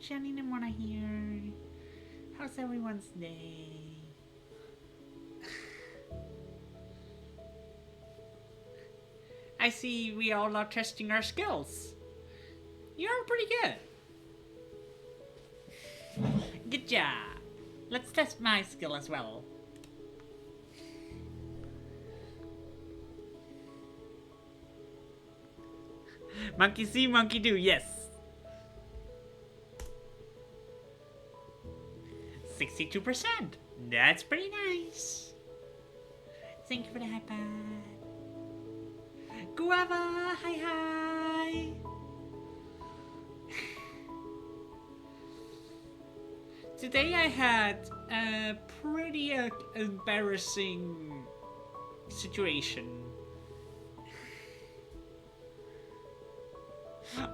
Jenny Nimona here. How's everyone's day? I see we all are testing our skills. You're pretty good. Good job. Let's test my skill as well. Monkey see, monkey do, yes. 62%. That's pretty nice. Thank you for the high five. Guava, hi hi. Today I had a pretty embarrassing situation.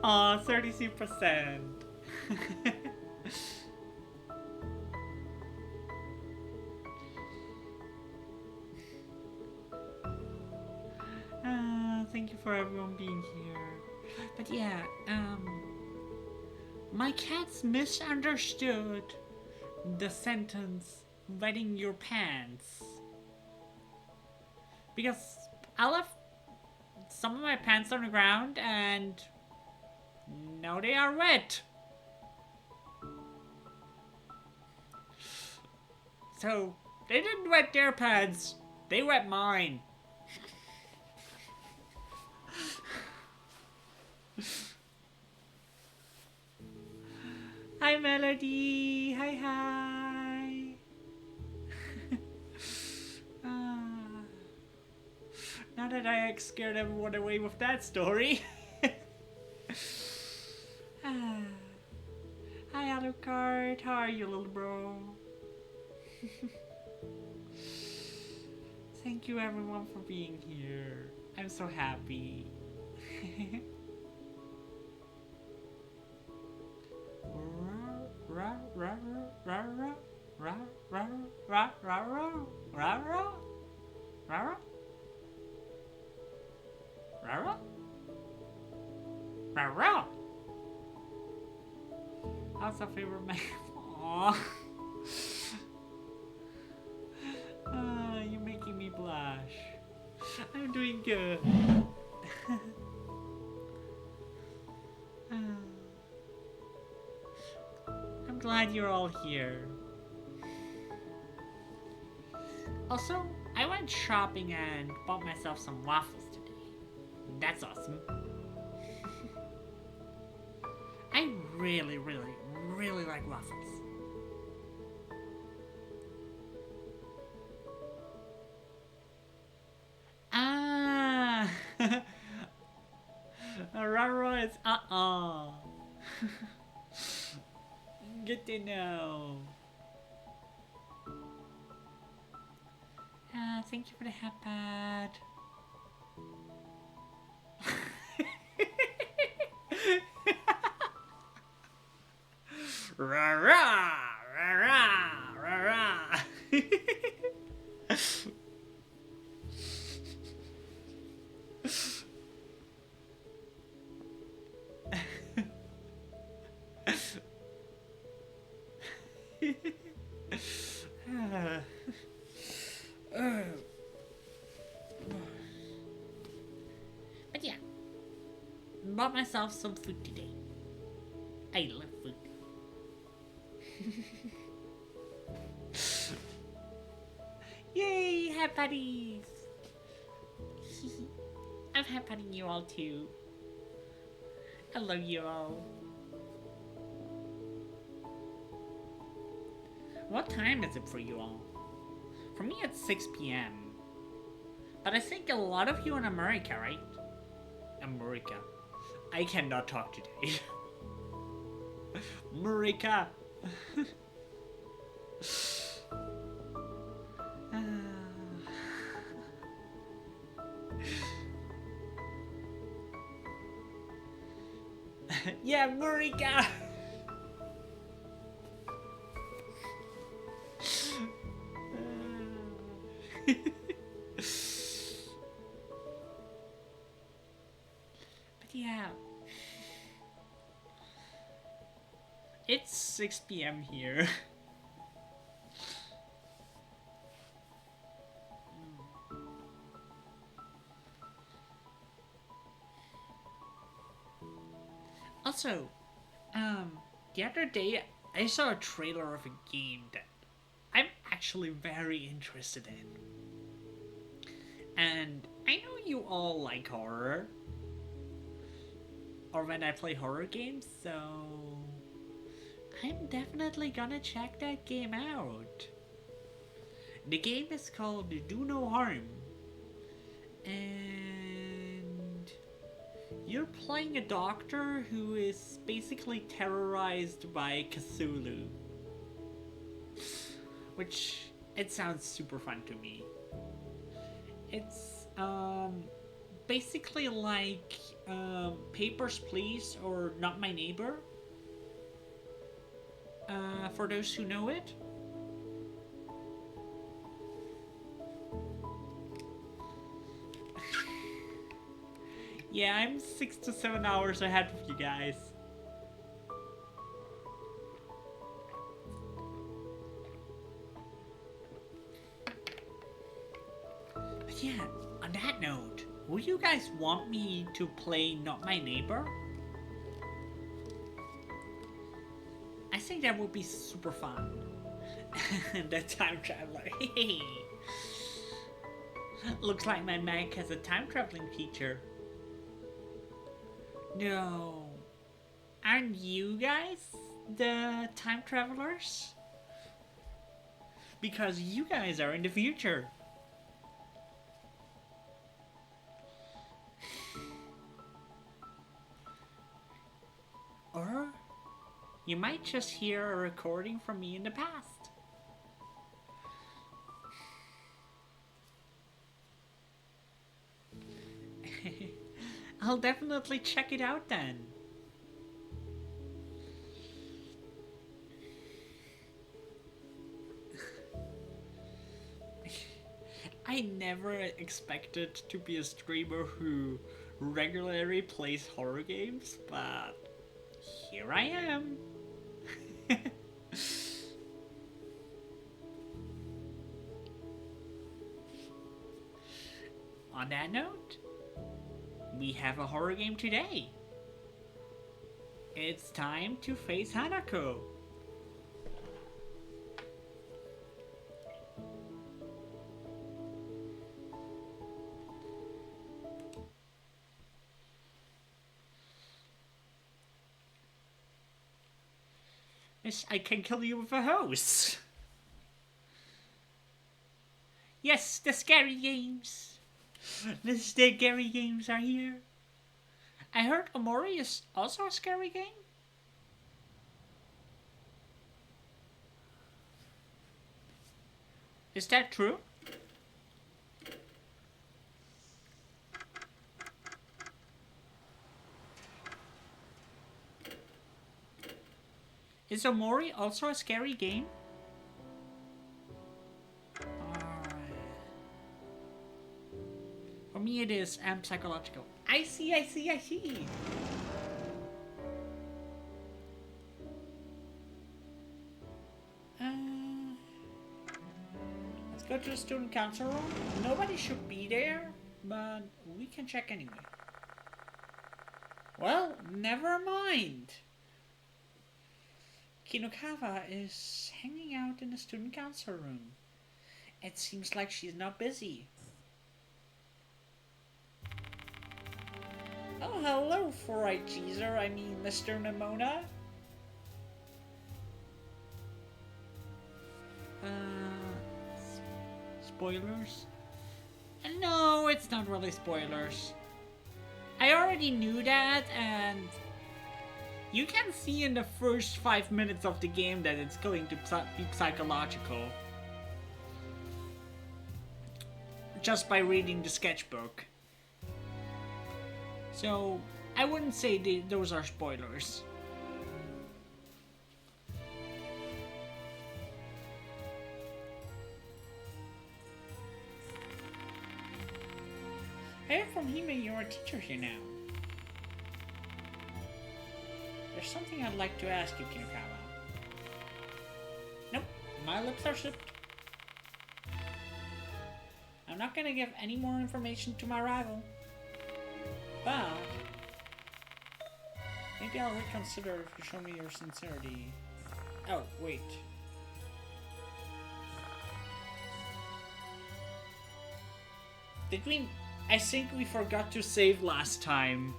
Aw, 32%. Thank you for everyone being here. But yeah, my cats misunderstood the sentence wetting your pants. Because I left some of my pants on the ground and now they are wet. So they didn't wet their pants, they wet mine. Hi Melody, hi hi. Now that I scared everyone away with that story. Hi Alucard, how are you little bro? Thank you everyone for being here. I'm so happy. How's our favorite man? Aww. You're making me blush. I'm doing good. I'm glad you're all here. Also, I went shopping and bought myself some waffles today. That's awesome. I really, really, really like waffles. Ah! Aurora is Good to know. Thank you for the hat pad. Rah rah rah rah rah rah. But yeah, bought myself some food today. I love food. Yay, hat patties! I'm hat patting you all too. I love you all. What time is it for you all? For me, it's 6 p.m. But I think a lot of you in America, right? America. I cannot talk today. America. Yeah, America. But yeah, 6 p.m. here. Also, the other day I saw a trailer of a game that I'm actually very interested in. And I know you all like horror. Or when I play horror games, so I'm definitely gonna check that game out. The game is called Do No Harm. And you're playing a doctor who is basically terrorized by Cthulhu. Which, it sounds super fun to me. It's, basically like Papers, Please or Not My Neighbor. For those who know it. Yeah, I'm 6 to 7 hours ahead of you guys. But yeah, on that note, would you guys want me to play Not My Neighbor? I think that would be super fun. The time traveler. Looks like my Mac has a time traveling feature. No. Aren't you guys the time travelers? Because you guys are in the future. Or you might just hear a recording from me in the past. I'll definitely check it out then. I never expected to be a streamer who regularly plays horror games, but here I am. On that note, we have a horror game today. It's time to face Hanako. Yes, I can kill you with a hose. Yes, the scary games. The scary games are here. I heard Omori is also a scary game. Is that true? Is Omori also a scary game? For me it is psychological. I see. Let's go to the student council room. Nobody should be there, but we can check anyway. Well, never mind. Kinokawa is hanging out in the student council room. It seems like she's not busy. Oh, hello, Four-Eyed Cheeser. I mean, Mr. Nimona. Spoilers? No, it's not really spoilers. I already knew that, and you can see in the first 5 minutes of the game that it's going to be psychological. Just by reading the sketchbook. So, I wouldn't say those are spoilers. I heard from Hime you're a teacher here now. There's something I'd like to ask you, Kinokawa. My lips are shipped. I'm not gonna give any more information to my rival. But maybe I'll reconsider if you show me your sincerity. Oh, wait. Did we... I think we forgot to save last time.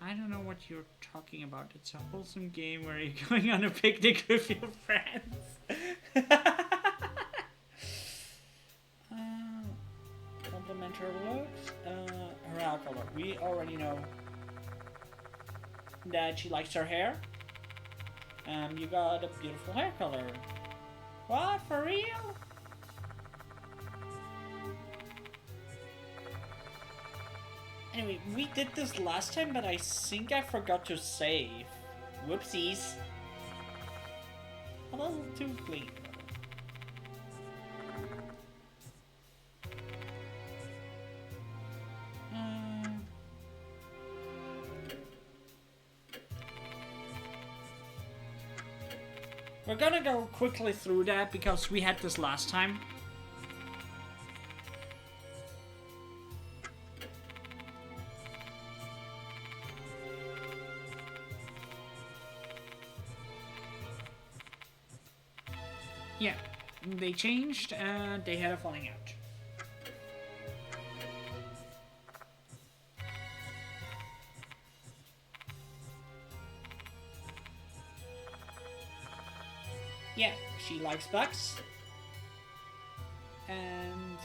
I don't know what you're talking about. It's a wholesome game where you're going on a picnic with your friends. Compliment her looks. Her eye color. We already know that she likes her hair. You got a beautiful hair color. What? For real? Anyway, we did this last time, but I think I forgot to save. Whoopsies. A little too clean. We're gonna go quickly through that because we had this last time. Yeah, they changed and they had a falling out. Yeah, she likes bugs. And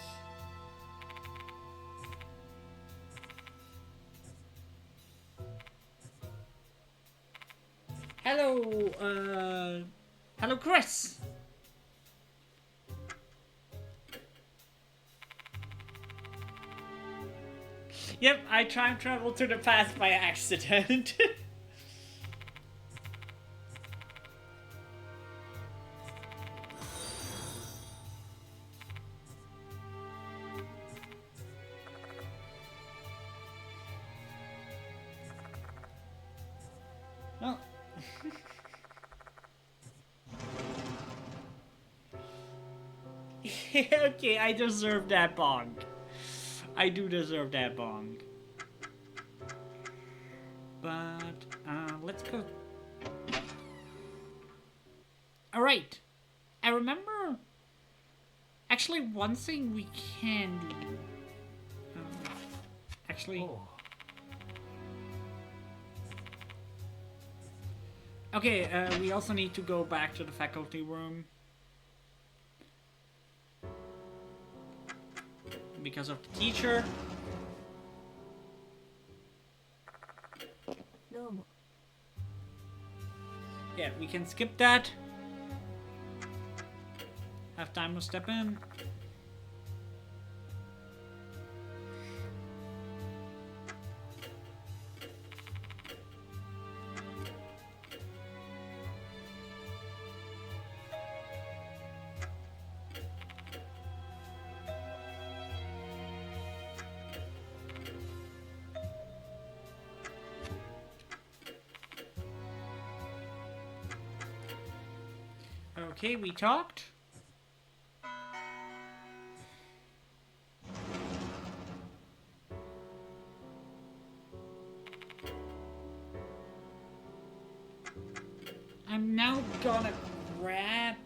hello, hello, Chris. Yep, I time traveled to the past by accident. Well. Okay, I deserve that bong. I do deserve that bong. But, let's go. Alright. I remember... Actually, one thing we can do... actually... Oh. Okay, we also need to go back to the faculty room. Because of the teacher. No. Yeah, we can skip that. Have time to step in. Okay, we talked. I'm now gonna grab...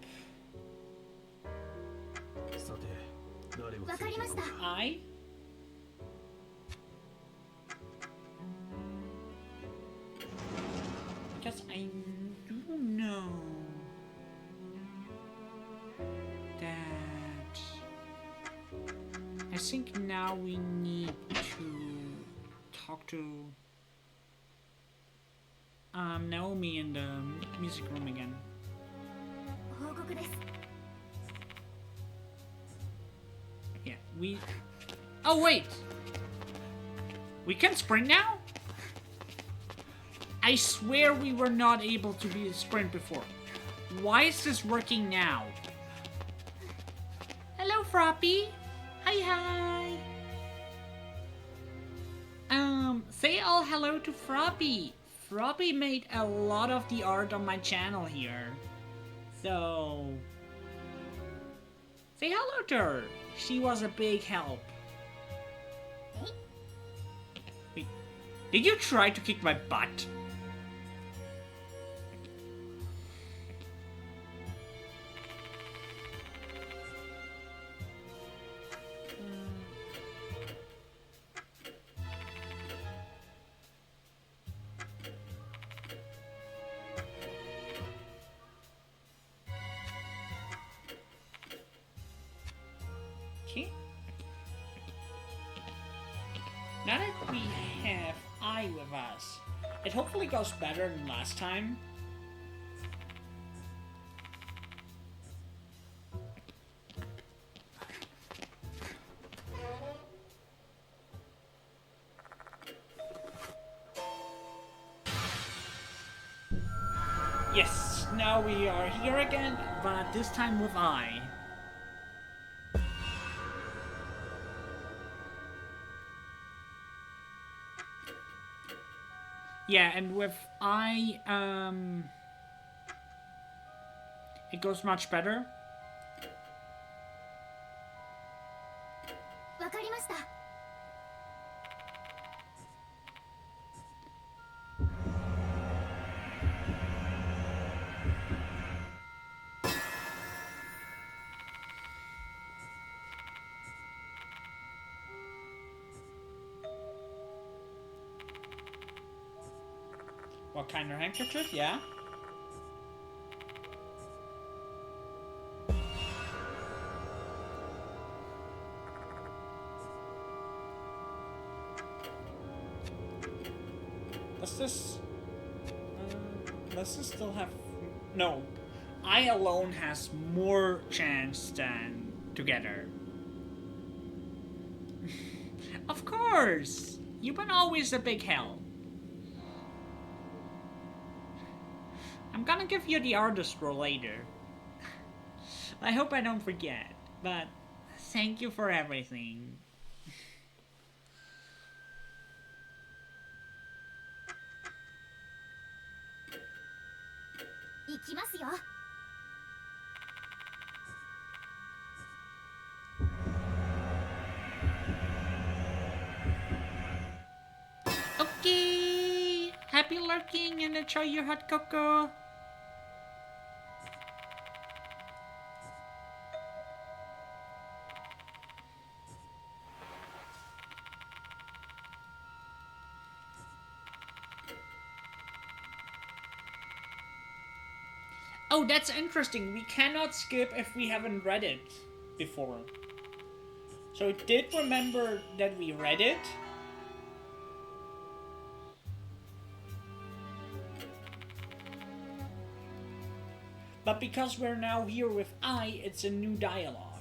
I? Because I do know that I think now we need to talk to Naomi in the music room again. Yeah, we... Oh, wait! We can sprint now? I swear we were not able to be sprint before. Why is this working now? Hello, Froppy. Hi, hi. Say all hello to Froppy. Robbie made a lot of the art on my channel here. So... say hello to her. She was a big help. Wait, did you try to kick my butt? Okay. Now that we have I with us, it hopefully goes better than last time. Yes, now we are here again, but this time with I. Yeah, and with I, it goes much better. わかりました。What kind of handkerchief? Yeah. Does this still have... No. I alone has more chance than together. Of course! You've been always a big help. I'm gonna give you the artist role later. I hope I don't forget, but thank you for everything. 行きますよ。Okay! Happy lurking and enjoy your hot cocoa! Oh, that's interesting. We cannot skip if we haven't read it before. So it did remember that we read it. But because we're now here with I, it's a new dialogue.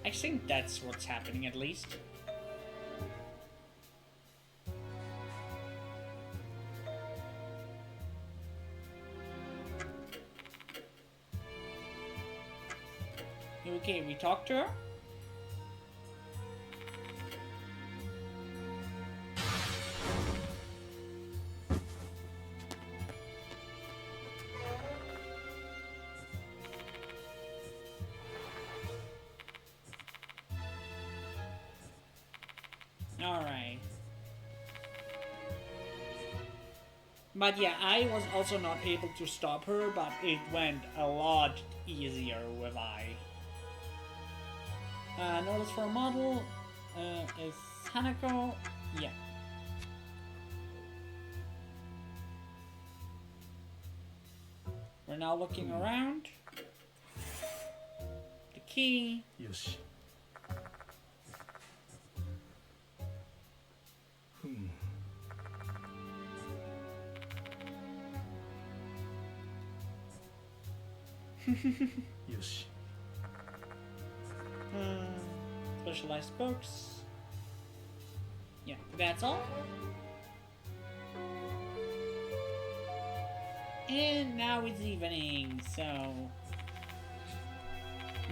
I think that's what's happening at least. Okay, we talked to her. Alright. But yeah, I was also not able to stop her, but it went a lot easier with I. Notice for a model is Hanako. Yeah. We're now looking around. The key. Yoshi. Yoshi. Specialized books. Yeah, that's all. And now it's evening, so...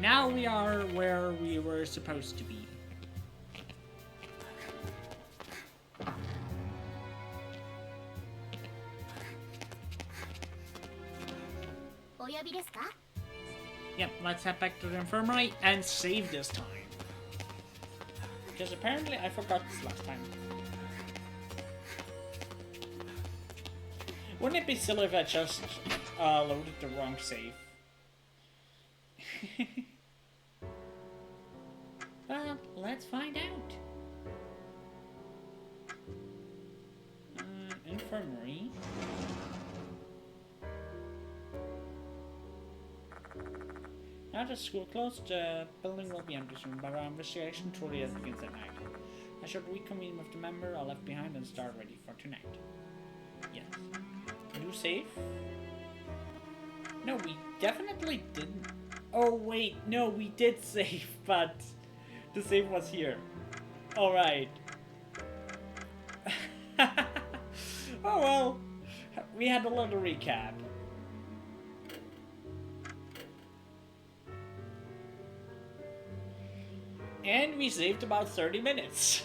Now we are where we were supposed to be. Yep, let's head back to the infirmary and save this time. Because apparently I forgot this last time. Wouldn't it be silly if I just loaded the wrong save? Well, let's find out. Infirmary. Now that school closed, the building will be empty soon, but our investigation truly begins at night. I should reconvene with the member I left behind and start ready for tonight. Yes. New save? No, we definitely didn't. Oh wait, no, we did save, but the save was here. Alright. Oh well, we had a little recap. And we saved about 30 minutes.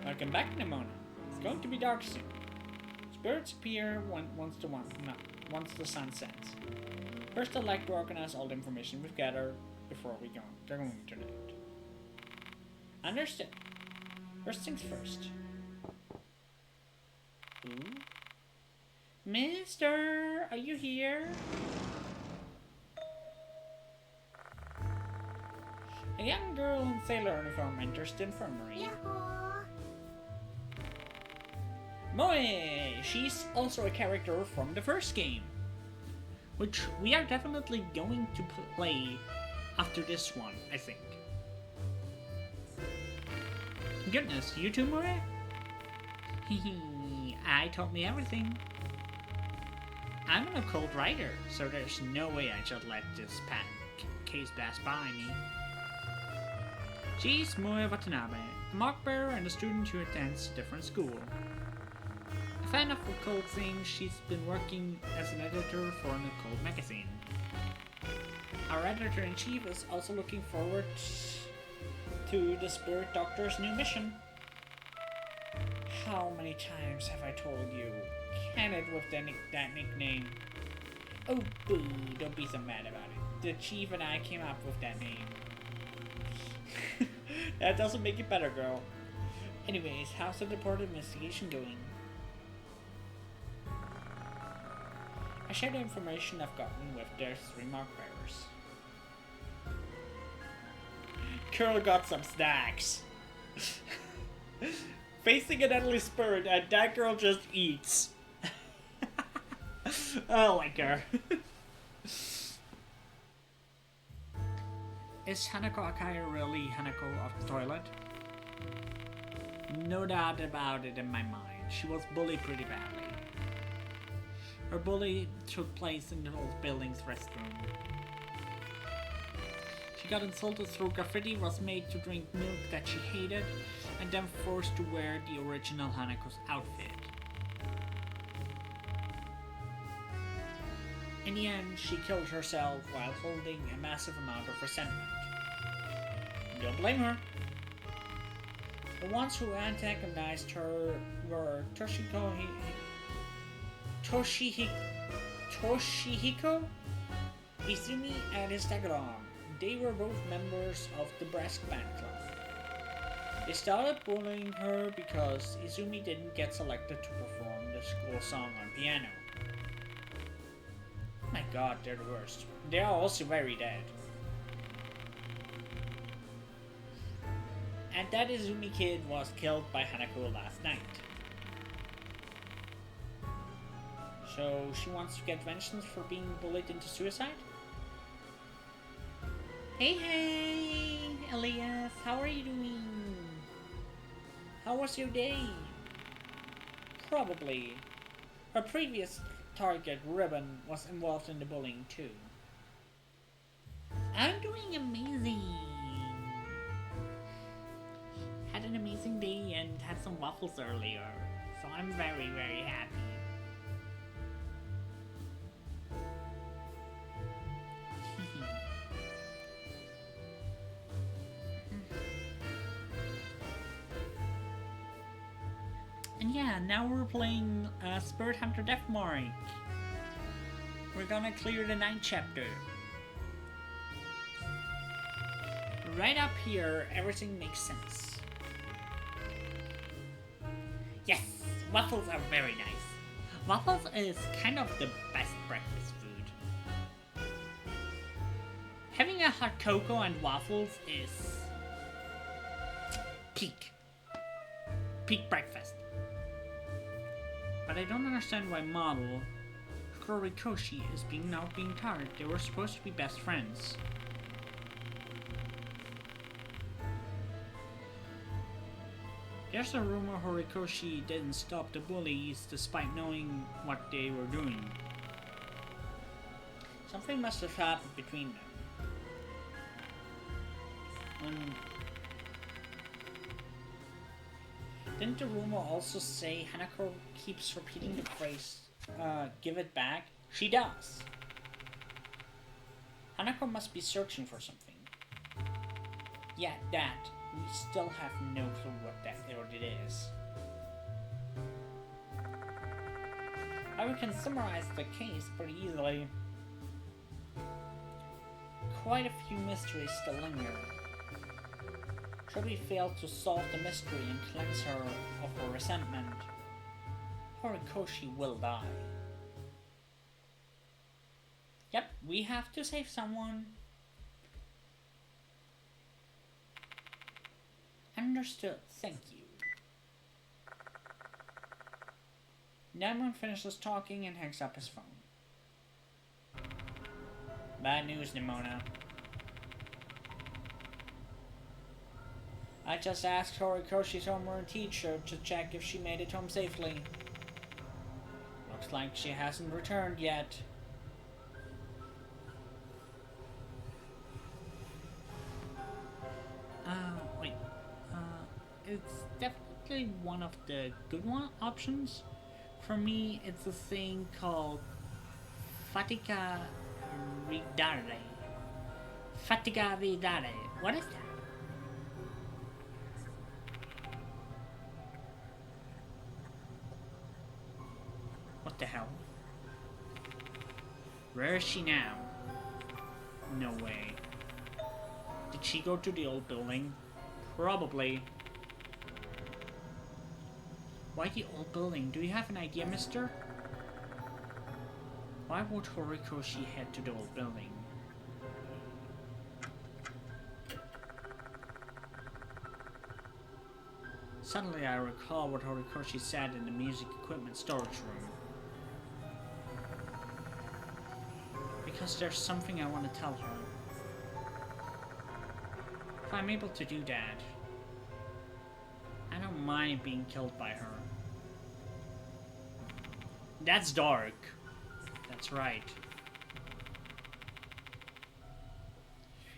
Welcome back, Nimona. It's going to be dark soon. Spirits appear once the sun sets. First, I'd like to organize all the information we've gathered before we go tonight. Understood. First things first. Ooh. Mister, are you here? A young girl in sailor uniform enters the infirmary. Yahoo! Moe! She's also a character from the first game, which we are definitely going to play after this one, I think. Goodness, you too, Moe? Hehe, I told me everything. I'm an occult writer, so there's no way I should let this case pass by me. She's Moe Watanabe, a mock bearer and a student who attends a different school. A fan of occult things, she's been working as an editor for an occult magazine. Our editor-in-chief is also looking forward to the Spirit Doctor's new mission. How many times have I told you? Can it with that nickname? Oh boo, don't be so mad about it. The chief and I came up with that name. That doesn't make it better, girl. Anyways, how's the department investigation going? I share the information I've gotten with their 3 mark bearers. Girl got some snacks. Facing a deadly spirit and that girl just eats. I like her. Is Hanako Akai really Hanako of the toilet? No doubt about it in my mind. She was bullied pretty badly. Her bully took place in the old building's restroom. She got insulted through graffiti, was made to drink milk that she hated, and then forced to wear the original Hanako's outfit. In the end, she killed herself while holding a massive amount of resentment. Don't blame her. The ones who antagonized her were Toshihiko Izumi and his tag-along. They were both members of the brass band club. They started bullying her because Izumi didn't get selected to perform the school song on piano. Oh my god, they're the worst. They are also very dead. And that Izumi kid was killed by Hanako last night. So she wants to get vengeance for being bullied into suicide? Hey, Elias, how are you doing? How was your day? Probably. Her previous target, Ribbon, was involved in the bullying too. I'm doing amazing. Had an amazing day and had some waffles earlier, so I'm very, very happy. And yeah, now we're playing Spirit Hunter Deathmark. We're gonna clear the 9th chapter. Right up here, everything makes sense. Yes, waffles are very nice. Waffles is kind of the best breakfast food. Having a hot cocoa and waffles is peak breakfast. But I don't understand why Model Horikoshi is now being tired. They were supposed to be best friends. There's a rumor Horikoshi didn't stop the bullies despite knowing what they were doing. Something must have happened between them. Didn't the rumor also say Hanako keeps repeating the phrase, give it back? She does. Hanako must be searching for something. Yeah, that. We still have no clue what it is. Now we can summarize the case pretty easily. Quite a few mysteries still linger. Should we fail to solve the mystery and cleanse her of her resentment, Horikoshi will die. Yep, we have to save someone. Understood, thank you. Namon finishes talking and hangs up his phone. Bad news, Nimona. I just asked Horikoshi's homeroom teacher to check if she made it home safely. Looks like she hasn't returned yet. Wait. It's definitely one of the good options. For me, it's a thing called Fatica Ridare. Fatica Ridare. What is that? What the hell? Where is she now? No way. Did she go to the old building? Probably. Why the old building? Do you have an idea, mister? Why would Horikoshi head to the old building? Suddenly I recall what Horikoshi said in the music equipment storage room. Because there's something I want to tell her. If I'm able to do that, I don't mind being killed by her. That's dark. That's right.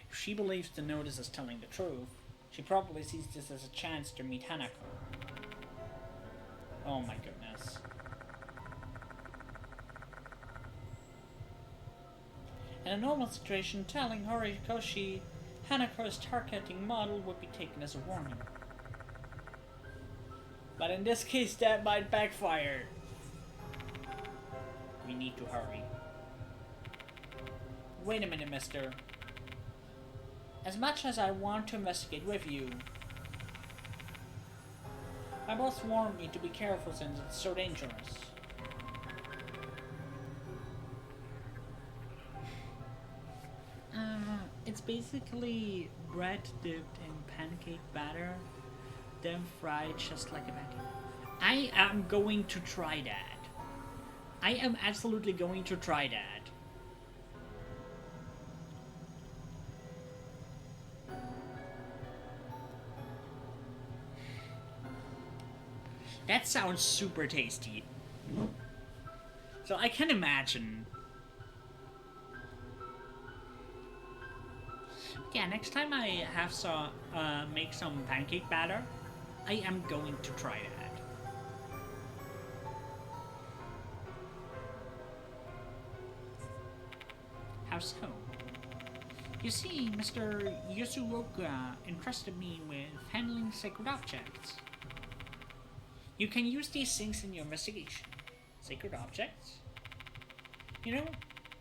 If she believes the notice is telling the truth, she probably sees this as a chance to meet Hanako. Oh my goodness. In a normal situation, telling Horikoshi Hanako is targeting Model would be taken as a warning. But in this case, that might backfire. We need to hurry. Wait a minute, mister. As much as I want to investigate with you, my boss warned me to be careful since it's so dangerous. It's basically bread dipped in pancake batter, then fried just like a pancake. I am going to try that. I am absolutely going to try that. That sounds super tasty. So I can imagine. Yeah, next time I have some make some pancake batter, I am going to try that. How so? You see, Mr. Yasuoka entrusted me with handling sacred objects. You can use these things in your investigation. Sacred objects? You know,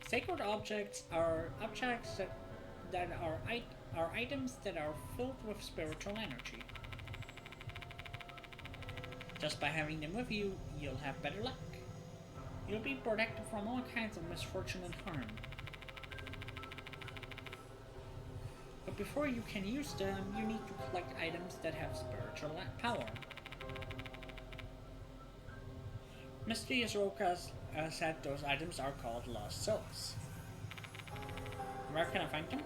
sacred objects are objects that are items that are filled with spiritual energy. Just by having them with you, you'll have better luck. You'll be protected from all kinds of misfortune and harm. But before you can use them, you need to collect items that have spiritual power. Mr. Yasuoka said those items are called lost souls. Where can I find them?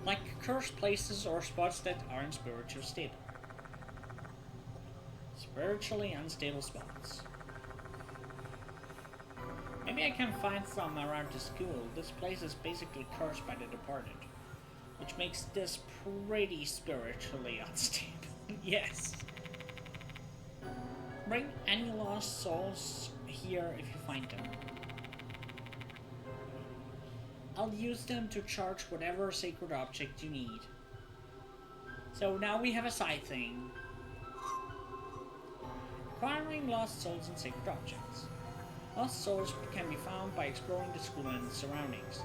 Like cursed places or spots that aren't spiritually stable. Spiritually unstable spots. Maybe I can find some around the school. This place is basically cursed by the departed, which makes this pretty spiritually unstable. Yes. Bring any lost souls here if you find them. I'll use them to charge whatever sacred object you need. So now we have a side thing. Acquiring lost souls and sacred objects. Lost souls can be found by exploring the school and its surroundings.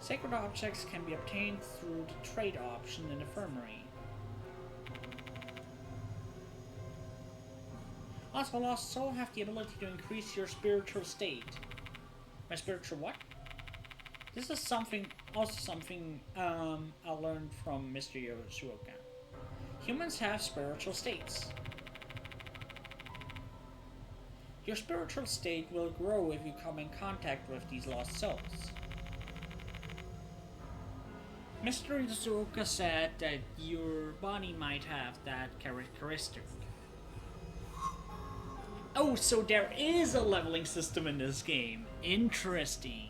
Sacred objects can be obtained through the trade option in the infirmary. Also, lost souls have the ability to increase your spiritual state. My spiritual what? This is something I learned from Mr. Yasuoka. Humans have spiritual states. Your spiritual state will grow if you come in contact with these lost souls. Mr. Yasuoka said that your body might have that characteristic. Oh, so there is a leveling system in this game. Interesting.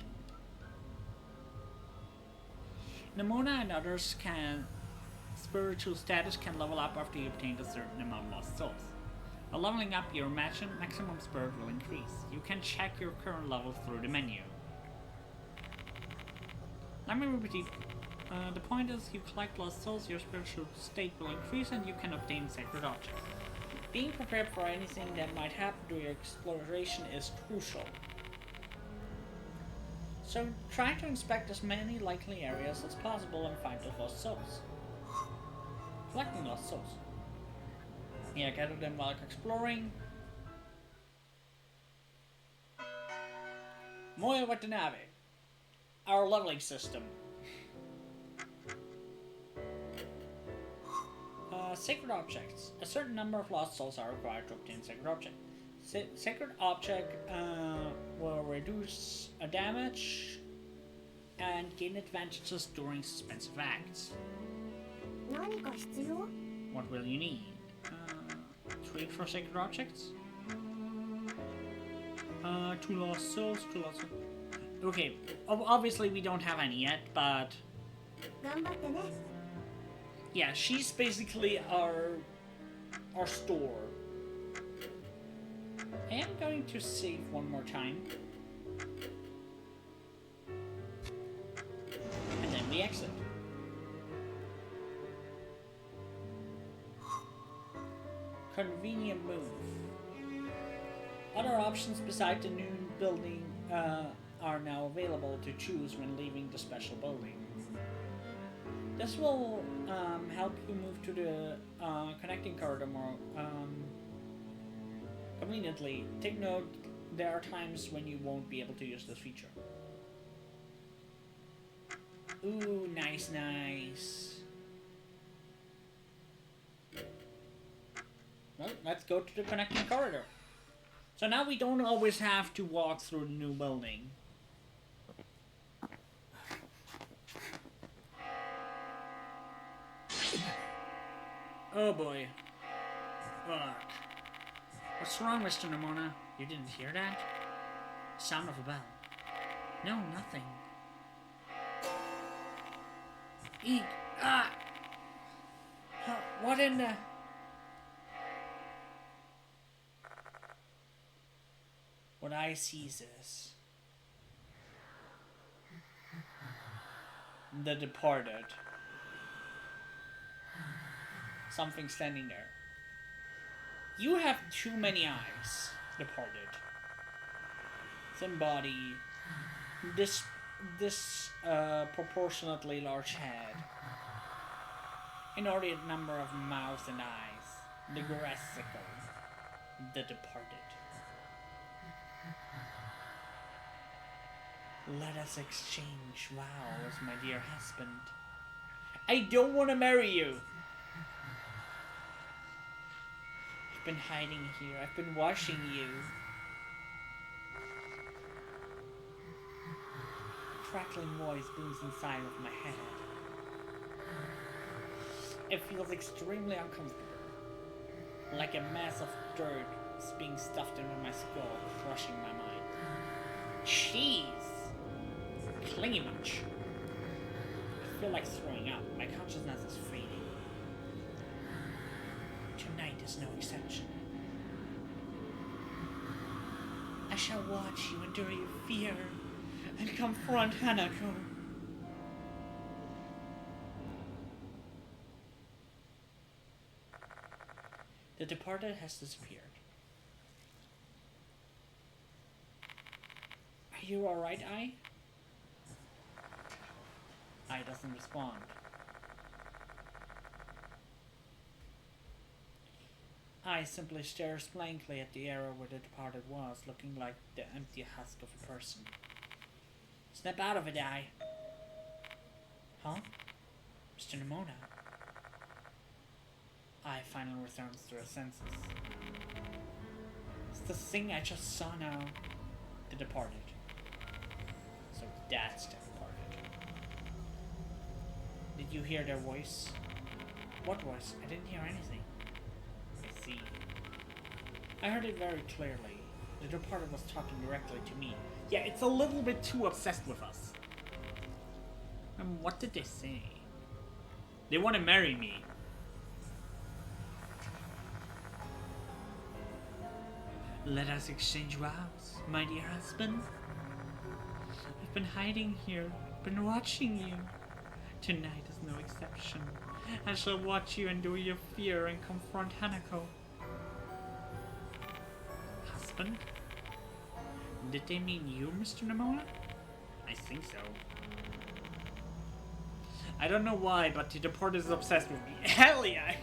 Nemona and others spiritual status can level up after you obtain a certain amount of lost souls. By leveling up, your maximum spirit will increase. You can check your current level through the menu. Let me repeat. The point is, you collect lost souls, your spiritual state will increase, and you can obtain sacred objects. Being prepared for anything that might happen during your exploration is crucial. So try to inspect as many likely areas as possible and find those lost souls. Collecting lost souls. Yeah, gather them while exploring. Moya Watanabe. Our leveling system. Sacred objects. A certain number of lost souls are required to obtain sacred object. Sacred object will reduce damage and gain advantages during suspensive acts. What will you need? Trade for sacred objects? 2 lost souls, 2 lost souls. Okay, obviously we don't have any yet, but... yeah, she's basically our store. I am going to save one more time. And then we exit. Convenient move. Other options besides the new building are now available to choose when leaving the special building. This will help you move to the connecting corridor more conveniently. Take note, there are times when you won't be able to use this feature. Ooh, nice, nice. Well, let's go to the connecting corridor. So now we don't always have to walk through the new building. Oh boy. Fuck. What's wrong, Mr. Nemona? You didn't hear that? Sound of a bell. No, nothing. Eek! Ah! What in the... What I see is the departed. Something standing there. You have too many eyes, departed. Thin body, this proportionately large head, inordinate number of mouths and eyes, the Jurassical, the departed. Let us exchange vows, my dear husband. I don't want to marry you. I've been hiding here. I've been watching you. A crackling voice booms inside of my head. It feels extremely uncomfortable. Like a mass of dirt is being stuffed into my skull, crushing my mind. Jeez! Clingy much. I feel like throwing up. My consciousness is fading. Tonight is no exception. I shall watch you endure your fear and confront Hanako. The departed has disappeared. Are you alright, Ai? Ai doesn't respond. Ai simply stares blankly at the area where the departed was, looking like the empty husk of a person. Snap out of it, Ai. Huh? Mr. Nemona. Ai finally returns to her senses. It's the thing I just saw now. The departed. So that's the departed. Did you hear their voice? What voice? I didn't hear anything. I see. I heard it very clearly. The departed was talking directly to me. Yeah, it's a little bit too obsessed with us. What did they say? They want to marry me. Let us exchange vows, my dear husband. I've been hiding here, been watching you. Tonight is no exception. I shall watch you endure your fear and confront Hanako. Husband? Did they mean you, Mr. Nemona? I think so. I don't know why, but the departed is obsessed with me. Hell yeah!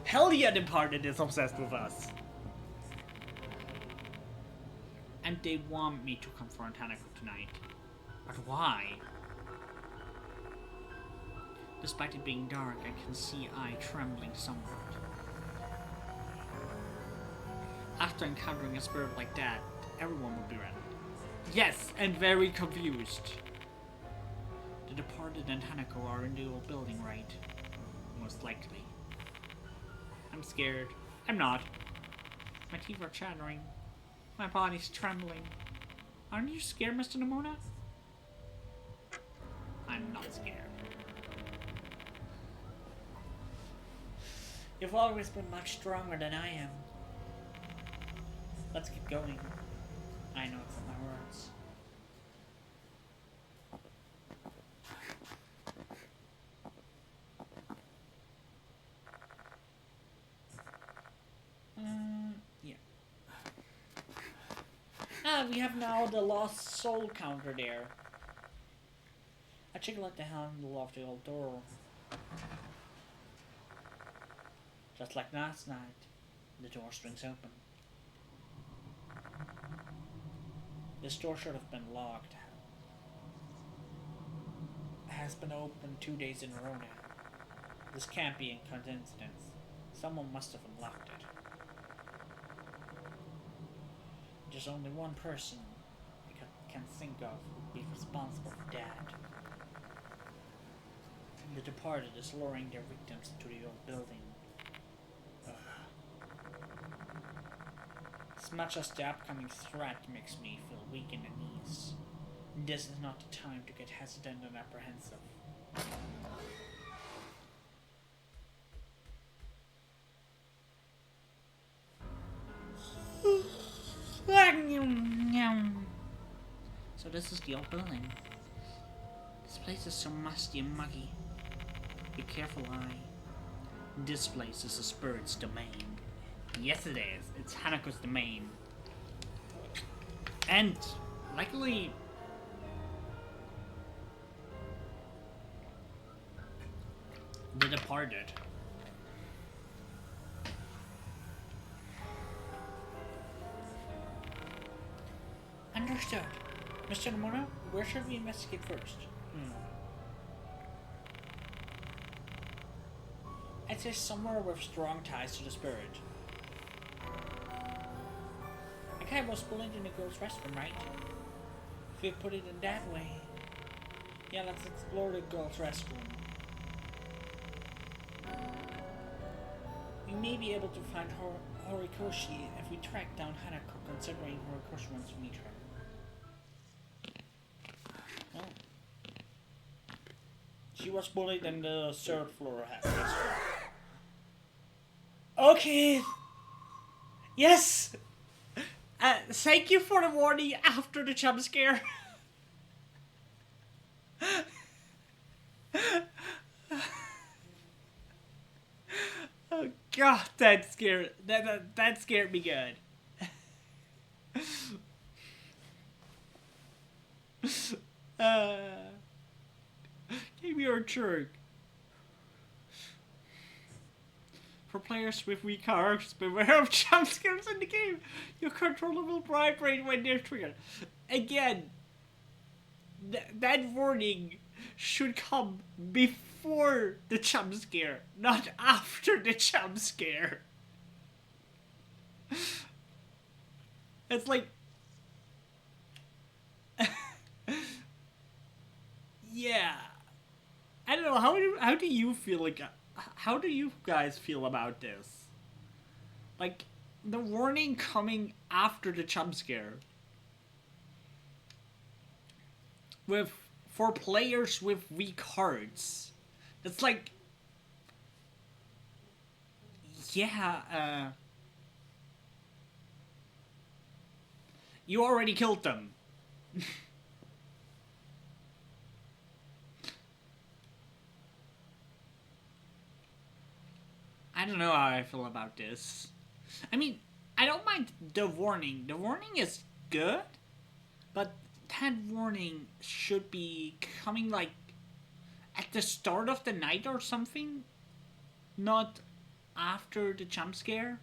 Hell yeah, departed is obsessed with us. And they want me to confront Hanako tonight. But why? Despite it being dark, I can see Ai trembling somewhat. After encountering a spirit like that, everyone would be ready. Yes, and very confused. The departed and Hanako are in the old building, right? Most likely. I'm scared. I'm not. My teeth are chattering. My body's trembling. Aren't you scared, Mr. Nemona? I'm not scared. You've always been much stronger than I am. Let's keep going. I know it's in my words. Yeah. We have now the lost soul counter there. I jiggle at the handle of the old door. Just like last night, the door swings open. This door should have been locked. It has been open 2 days in a row now. This can't be a coincidence. Someone must have unlocked it. There's only one person I can think of who would be responsible for that. The departed is luring their victims into the old building. As much as the upcoming threat makes me feel weak in the knees, this is not the time to get hesitant and apprehensive. this is the old building. This place is so musty and muggy. Be careful, This place is the spirit's domain. Yes, it is. It's Hanako's domain. And, luckily, The Departed. Understood. Mr. Nomura, where should we investigate first? I'd say somewhere with strong ties to the spirit. A guy was bullied in the girls' restroom, right? If you put it in that way. Yeah, let's explore the girls' restroom. We may be able to find Horikoshi if we track down Hanako, considering Horikoshi wants to meet her. Oh. She was bullied in the third floor restroom. Okay! Yes! Thank you for the warning after the jump scare. Oh god, that scared me good. Give me your jerk. For players with weak hearts, beware of jump scares in the game. Your controller will vibrate when they're triggered. Again, that warning should come before the jump scare, not after the jump scare. It's like, yeah. I don't know. How do you feel like? How do you guys feel about this? Like, the warning coming after the jump scare. For players with weak hearts. It's like, yeah, you already killed them. I don't know how I feel about this. I mean, I don't mind the warning. The warning is good, but that warning should be coming like at the start of the night or something, not after the jump scare.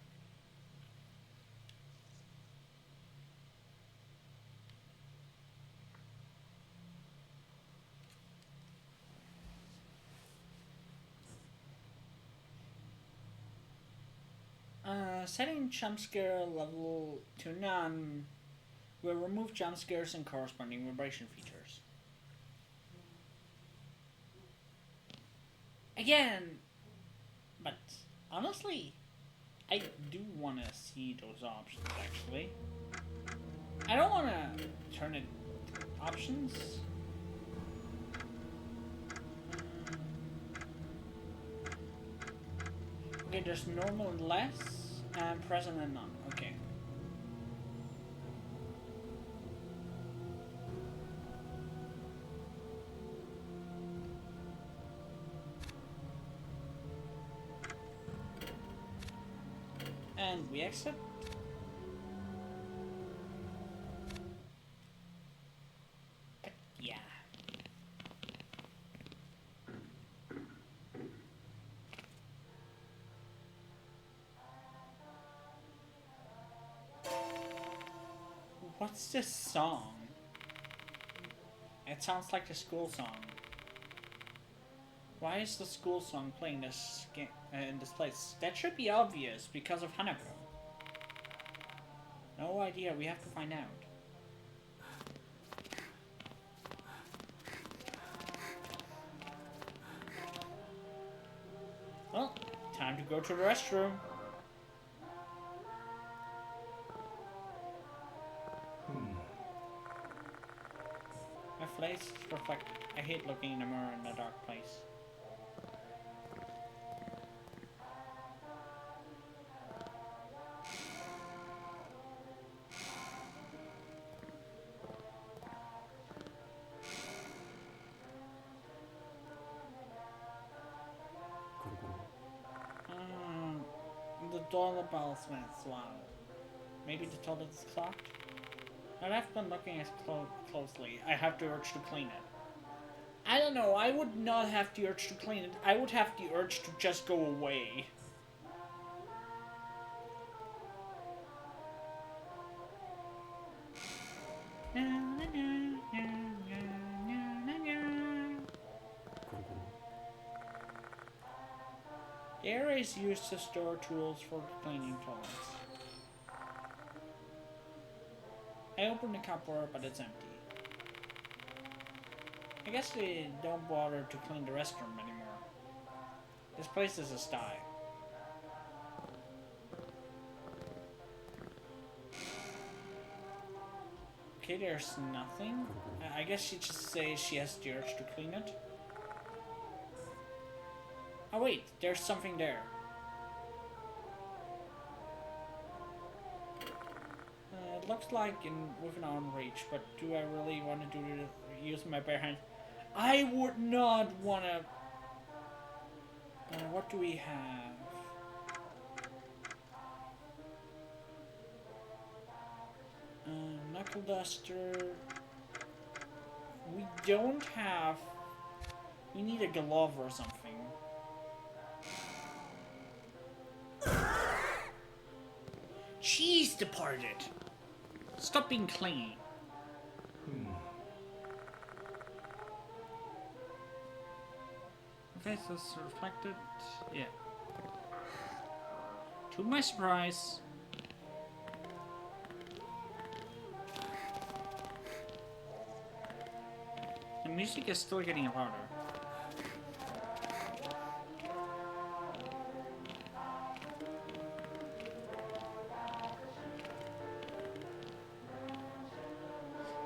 Setting jump scare level to none will remove jump scares and corresponding vibration features. Again, but honestly, I do want to see those options actually. I don't want to turn it options. Okay, there's normal and less. And present and none. Okay. And we exit. Yeah. What's this song? It sounds like the school song. Why is the school song playing this game in this place? That should be obvious because of Hanako. No idea. We have to find out. Well, time to go to the restroom. My face is perfect. I hate looking in a mirror in a dark place. toilet bowl smells. Wow. Maybe the toilet is clogged? Now that I've been looking at it closely, I have the urge to clean it. I don't know, I would not have the urge to clean it. I would have the urge to just go away. The area is used to store tools for cleaning toilets. I opened the cupboard, but it's empty. I guess they don't bother to clean the restroom anymore. This place is a sty. Okay, there's nothing. I guess she just says she has the urge to clean it. Oh wait, there's something there. It looks like within arm reach, but do I really want to do it using my bare hands? I would not want to... what do we have? Knuckle duster. We don't have... We need a glove or something. Cheese departed. Stop being clingy. Okay, so it's reflected. Yeah. To my surprise. The music is still getting louder.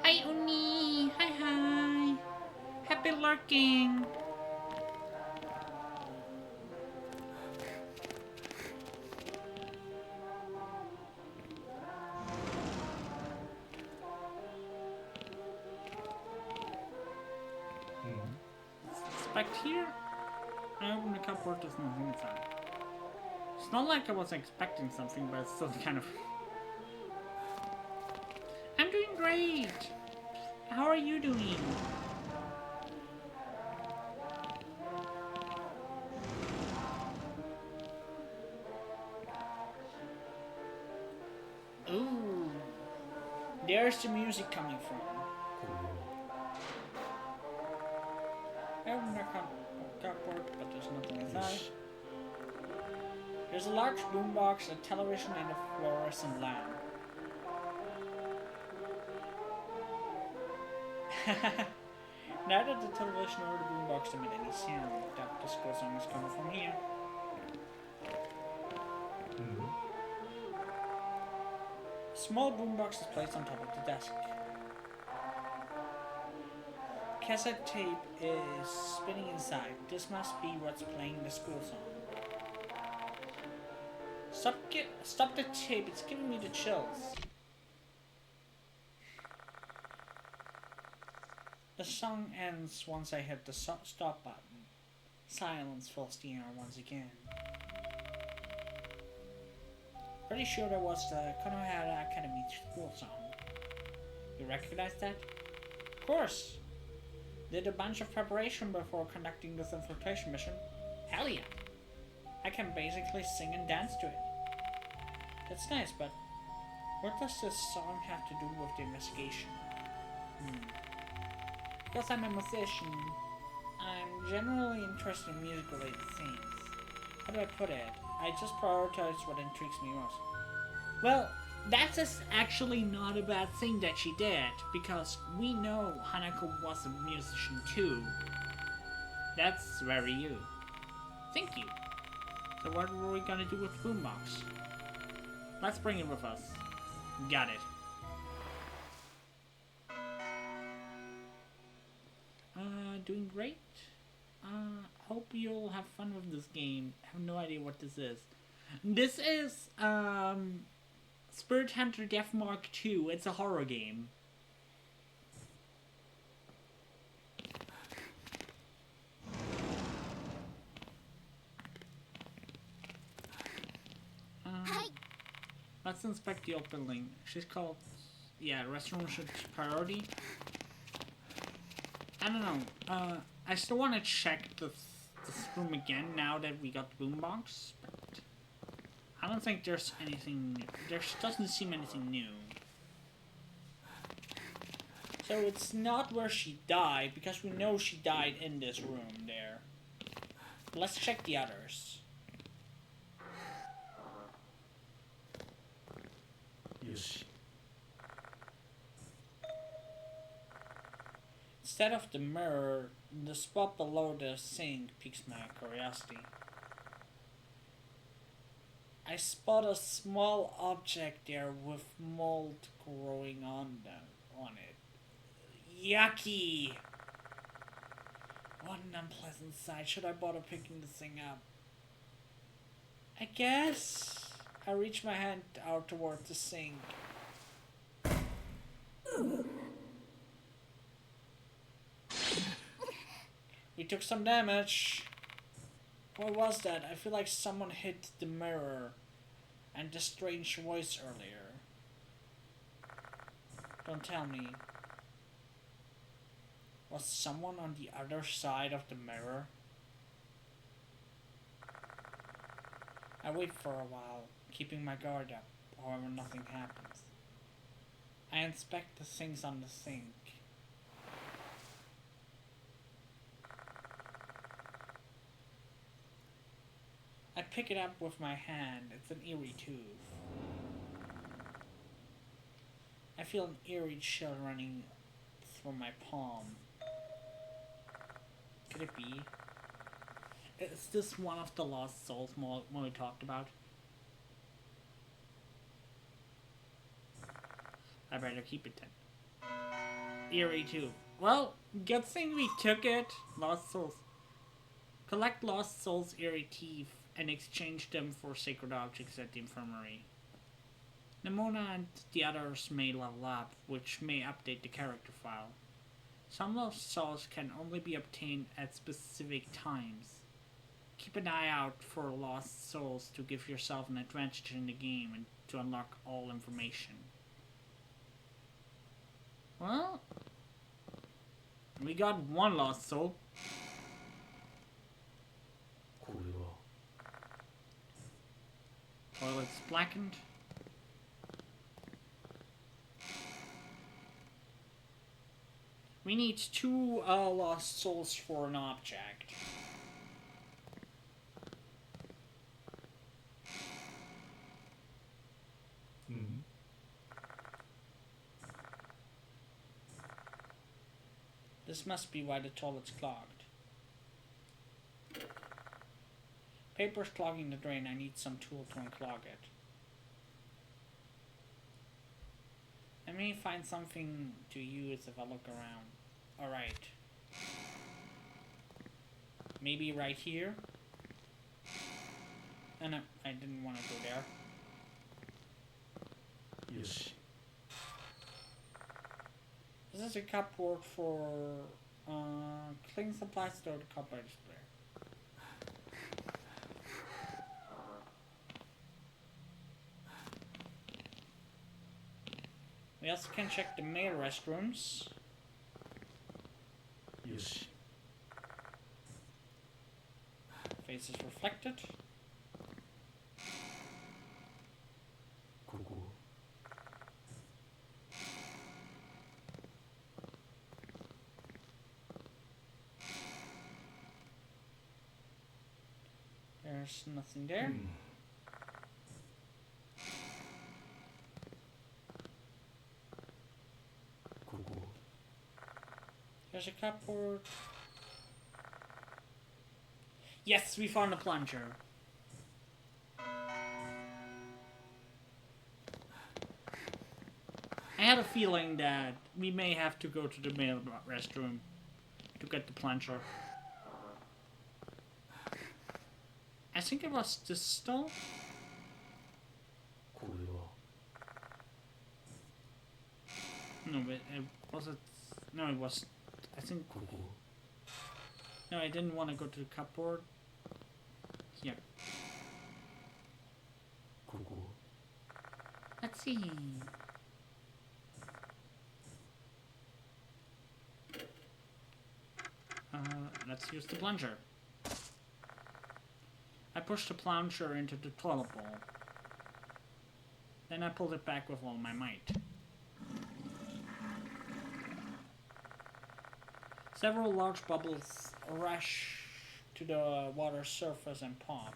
Hi Uni! Hi! Happy lurking! Back here, I opened the cupboard, there's nothing inside. It's not like I was expecting something, but it's still kind of... I'm doing great! How are you doing? Ooh, there's the music coming from. I opened the cupboard, but there's nothing inside. There's a large boombox, a television, and a fluorescent lamp. Neither the television or the boombox emit any sound. That disco song is coming from here. A small boombox is placed on top of the desk. Cassette tape is spinning inside. This must be what's playing the school song. Stop the tape, it's giving me the chills. The song ends once I hit the stop button. Silence fills the air once again. Pretty sure that was the Konohara Academy school song. You recognize that? Of course! Did a bunch of preparation before conducting this infiltration mission. Hell yeah! I can basically sing and dance to it. That's nice, but what does this song have to do with the investigation? Because I'm a musician, I'm generally interested in music-related things. How do I put it? I just prioritize what intrigues me most. Well, that's actually not a bad thing that she did, because we know Hanako was a musician too. That's very you. Thank you. So what were we gonna do with Boombox? Let's bring it with us. Got it. Doing great. Hope you'll have fun with this game. I have no idea what this is. This is, Spirit Hunter Death Mark 2. It's a horror game. Let's inspect the old building. She's called... Yeah, restroom should priority. I don't know. I still want to check this room again now that we got the boombox, but I don't think there's anything new. There doesn't seem anything new. So it's not where she died, because we know she died in this room there. Let's check the others. Yoshi. Instead of the mirror, the spot below the sink piques my curiosity. I spot a small object there with mold growing on it. Yucky! What an unpleasant sight. Should I bother picking this thing up? I guess. I reach my hand out towards the sink. We took some damage. What was that? I feel like someone hit the mirror and the strange voice earlier. Don't tell me. Was someone on the other side of the mirror? I wait for a while, keeping my guard up, however nothing happens. I inspect the things on the sink. I pick it up with my hand. It's an eerie tooth. I feel an eerie chill running through my palm. Could it be? Is this one of the Lost Souls when we talked about? I better keep it then. Eerie tooth. Well, good thing we took it. Lost Souls. Collect Lost Souls' eerie teeth and exchange them for sacred objects at the infirmary. Nemona and the others may level up, which may update the character file. Some Lost Souls can only be obtained at specific times. Keep an eye out for Lost Souls to give yourself an advantage in the game and to unlock all information. Well, we got one Lost Soul. Toilet's blackened. We need 2 Lost Souls for an object. This must be why the toilet's clogged. Paper's clogging the drain. I need some tool to unclog it. I may find something to use if I look around. Alright. Maybe right here? Oh, no, I didn't want to go there. Yoshi. This is a cupboard for cleaning supplies to the cupboard display. We also can check the male restrooms. Yoshi. Face is reflected. There's nothing there. There's a cupboard. Yes, we found a plunger. I had a feeling that we may have to go to the male restroom to get the plunger. I think it was this stall. No, but it was it. No, it was. I think. No, I didn't want to go to the cupboard. Here. see. Let's use the plunger. I pushed the plunger into the toilet bowl. Then I pulled it back with all my might. Several large bubbles rush to the water's surface and pop.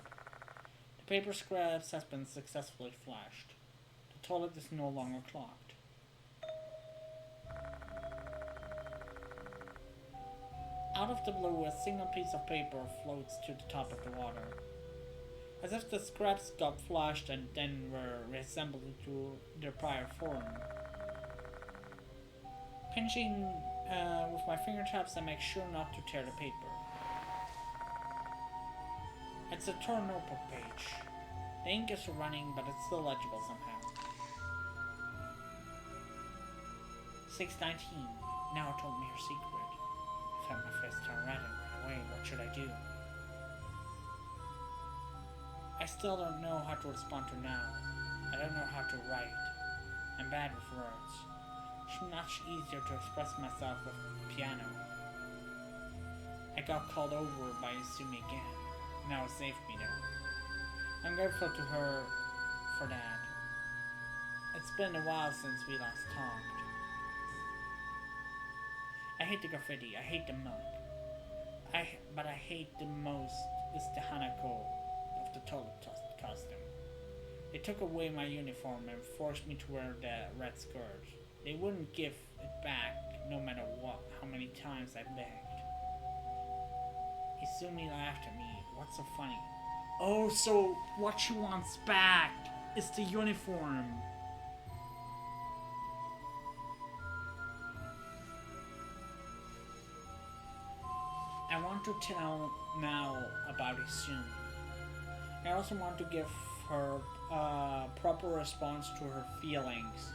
The paper scraps has been successfully flushed. The toilet is no longer clogged. Out of the blue, a single piece of paper floats to the top of the water. As if the scraps got flushed and then were reassembled into their prior form. Pinching with my fingertips, I make sure not to tear the paper. It's a torn notebook page. The ink is running, but it's still legible somehow. 619. Now told me her secret. I felt my face turn red and ran away. What should I do? I still don't know how to respond to now. I don't know how to write. I'm bad with words. It's much easier to express myself with piano. I got called over by Izumi again. Now it saved me there. I'm grateful to her for that. It's been a while since we last talked. I hate the graffiti, I hate the milk. But I hate the most is the Hanako of the toilet costume. They took away my uniform and forced me to wear the red skirt. They wouldn't give it back no matter what, how many times I begged. Izumi laughed at me. What's so funny? Oh, so what she wants back is the uniform. I want to tell now about Izumi. I also want to give her a proper response to her feelings.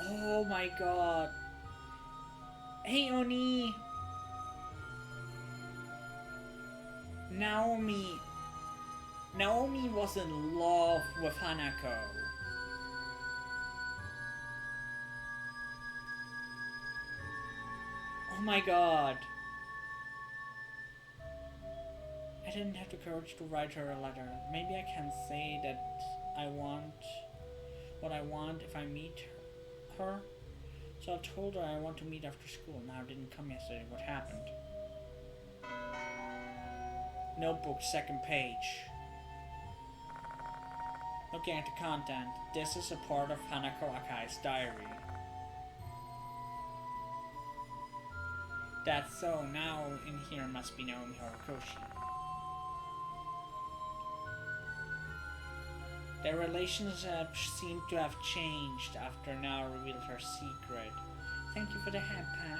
Oh my god. Hey Oni. Naomi was in love with Hanako. Oh my god. I didn't have the courage to write her a letter. Maybe I can say that I want what I want if I meet her. So I told her I want to meet after school. Now didn't come yesterday. What happened? Notebook, second page. Looking at the content, this is a part of Hanako Akai's diary. That's so. Now in here must be Naomi Horikoshi. Their relationship seemed to have changed after Nao revealed her secret. Thank you for the head pat.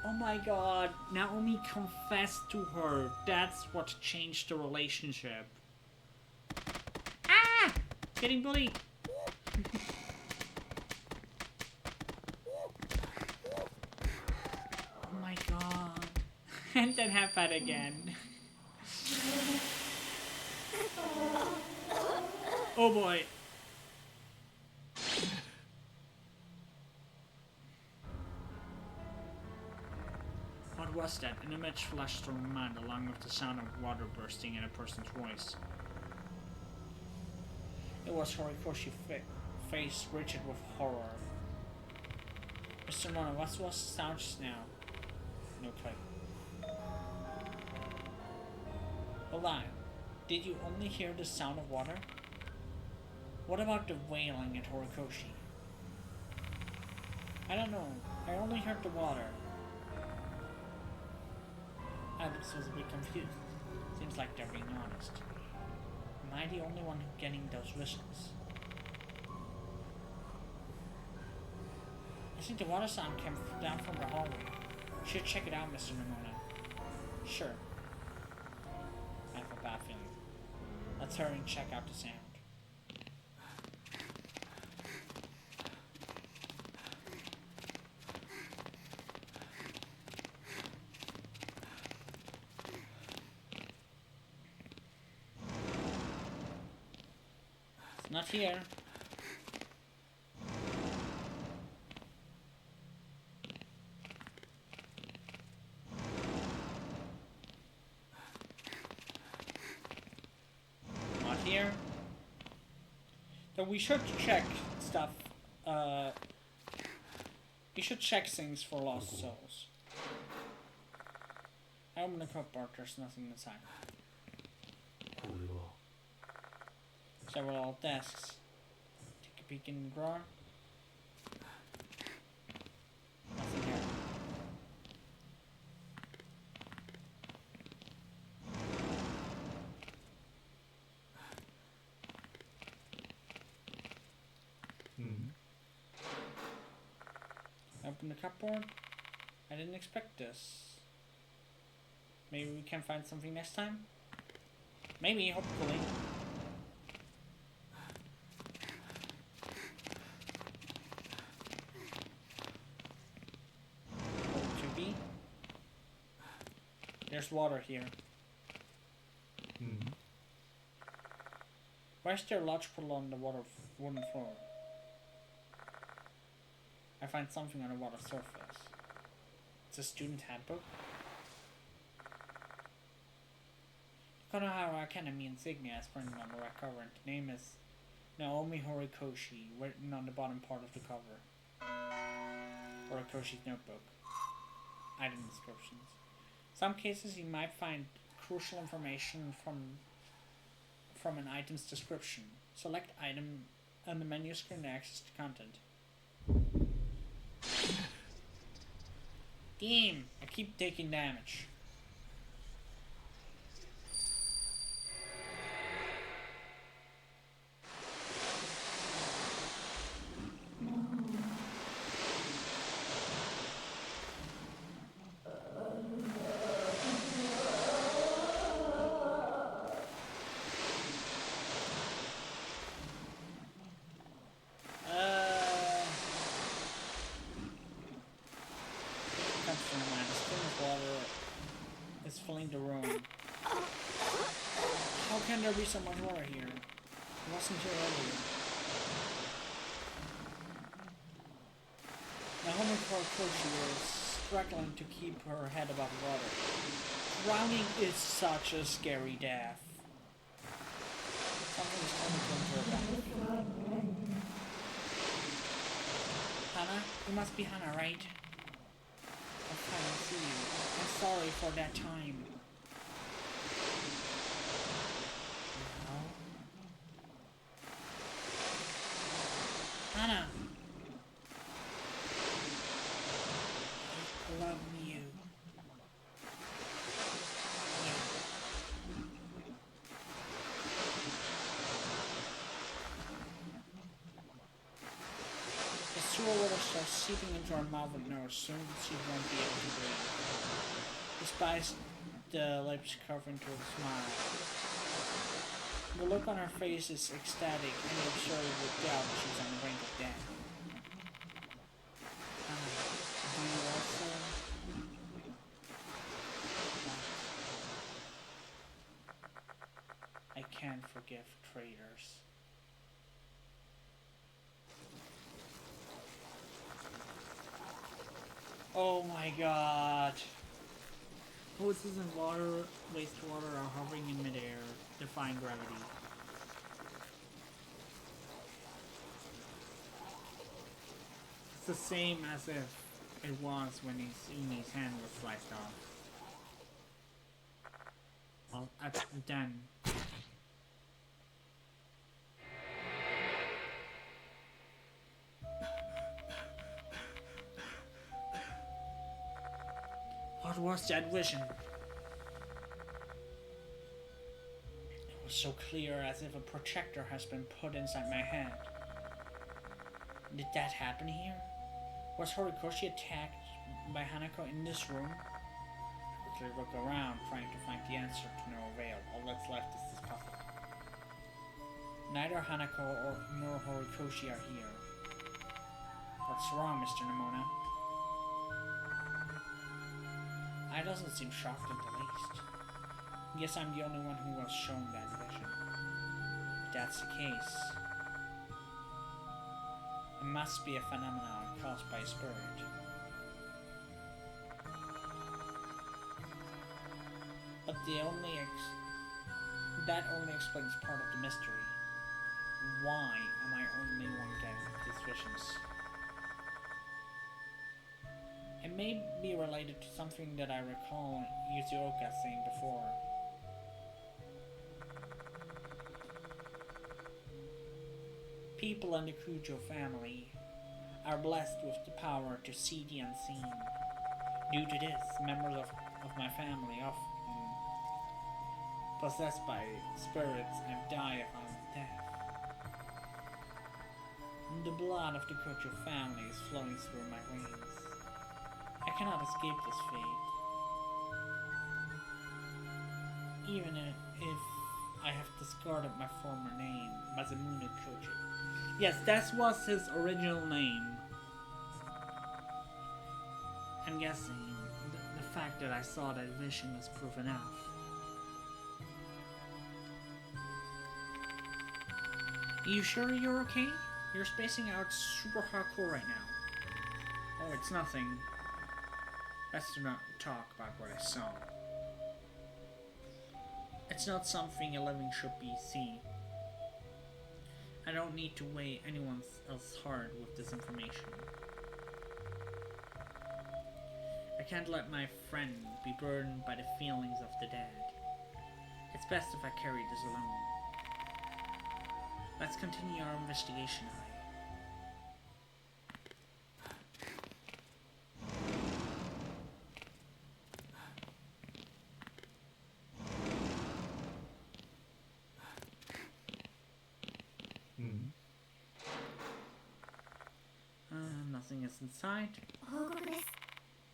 Oh my god, Naomi confessed to her. That's what changed the relationship. Ah! Getting bullied. Oh my god. And then have that again. Oh boy. What was that? An image flashed through my mind along with the sound of water bursting in a person's voice. It was Horikoshi face rigid with horror. Mr. Mona, what was the sound just now? No clue. Hold on. Did you only hear the sound of water? What about the wailing at Horikoshi? I don't know. I only heard the water. Alex was a bit confused. Seems like they're being honest. Am I the only one getting those whistles? I think the water sound came down from the hallway. Should check it out, Mr. Nomona. Sure. I have a bad feeling. Let's hurry and check out the sound. Not here. So we should check stuff. We should check things for lost souls. I open the cupboard, there's nothing inside. これは Several desks. Take a peek in the drawer. Nothing here. Open the cupboard. I didn't expect this. Maybe we can find something next time? Maybe, hopefully. To be. There's water here. Why is there a large puddle on the wooden floor? I find something on the water surface. It's a student handbook. Konohara Academy insignia is printed on the right cover, and the name is Naomi Horikoshi, written on the bottom part of the cover. Horikoshi's notebook. Item descriptions. Some cases you might find crucial information from an item's description. Select item on the menu screen to access the content. Damn, I keep taking damage. Filling the room. How can there be so much water here? It wasn't here earlier. Naomi Horikoshi is struggling to keep her head above water. Drowning is such a scary death. Something is coming to her back. Hana? You must be Hana, right? I finally see you. I'm sorry for that time. No. Hana! I love you. Yeah. The sewer water starts seeping into her mouth and nose. Soon she won't be able to breathe. Despite the lips covering to a smile. The look on her face is ecstatic and absurd with doubt she's on the brink of death. Do you also? I can't forgive traitors. Oh my god. Hoses and wastewater are hovering in midair, defying gravity. It's the same as if it was when Uni's hand was sliced off. Well, then. What was that vision? It was so clear as if a projector has been put inside my head. Did that happen here? Was Horikoshi attacked by Hanako in this room? I quickly look around, trying to find the answer to no avail. All that's left is this puzzle. Neither Hanako nor Horikoshi are here. What's wrong, Mr. Nemona? I doesn't seem shocked in the least. Guess I'm the only one who was shown that vision. If that's the case, it must be a phenomenon caused by a spirit. But that only explains part of the mystery. why am I only one getting these visions? It may be related to something that I recall Yuzioka saying before. People in the Kujo family are blessed with the power to see the unseen. Due to this, members of my family often possessed by spirits have died a violent death. The blood of the Kujo family is flowing through my veins. I cannot escape this fate. Even if I have discarded my former name, Masamune Kojo. Yes, that was his original name. I'm guessing the fact that I saw that vision was proof enough. You sure you're okay? You're spacing out super hardcore right now. Oh, it's nothing. Let's not talk about what I saw. It's not something a living should be seeing. I don't need to weigh anyone else's heart with this information. I can't let my friend be burdened by the feelings of the dead. It's best if I carry this alone. Let's continue our investigation, Hai. Nothing is inside.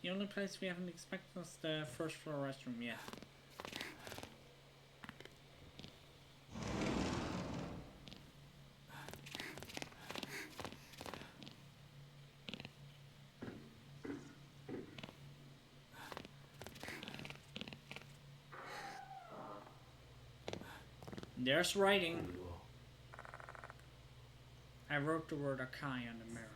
The only place we haven't expected is the first floor restroom yet. There's writing. I wrote the word Akai on the mirror.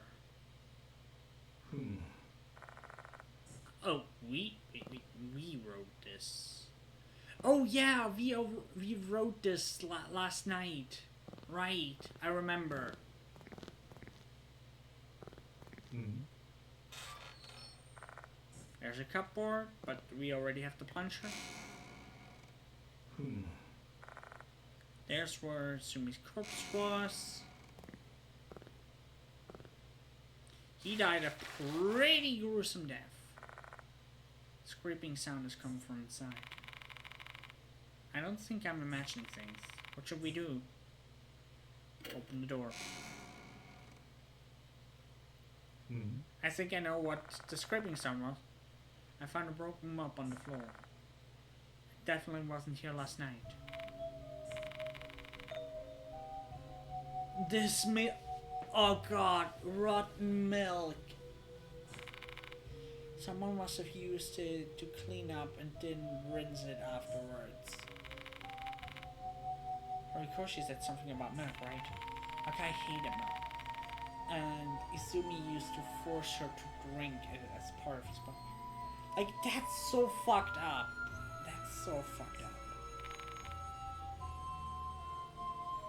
Oh, we wrote this. Oh yeah, we wrote this last night. Right, I remember. There's a cupboard, but we already have the puncher. There's where Sumi's corpse was. He died a pretty gruesome death. Scraping sound is coming from inside. I don't think I'm imagining things. What should we do? Open the door. I think I know what the scraping sound was. I found a broken mop on the floor. It definitely wasn't here last night. This oh god, rotten milk. Someone must have used it to clean up and didn't rinse it afterwards. Horikoshi said something about milk, right? Akai hated milk. And Izumi used to force her to drink it as part of his body. Like, that's so fucked up. That's so fucked up.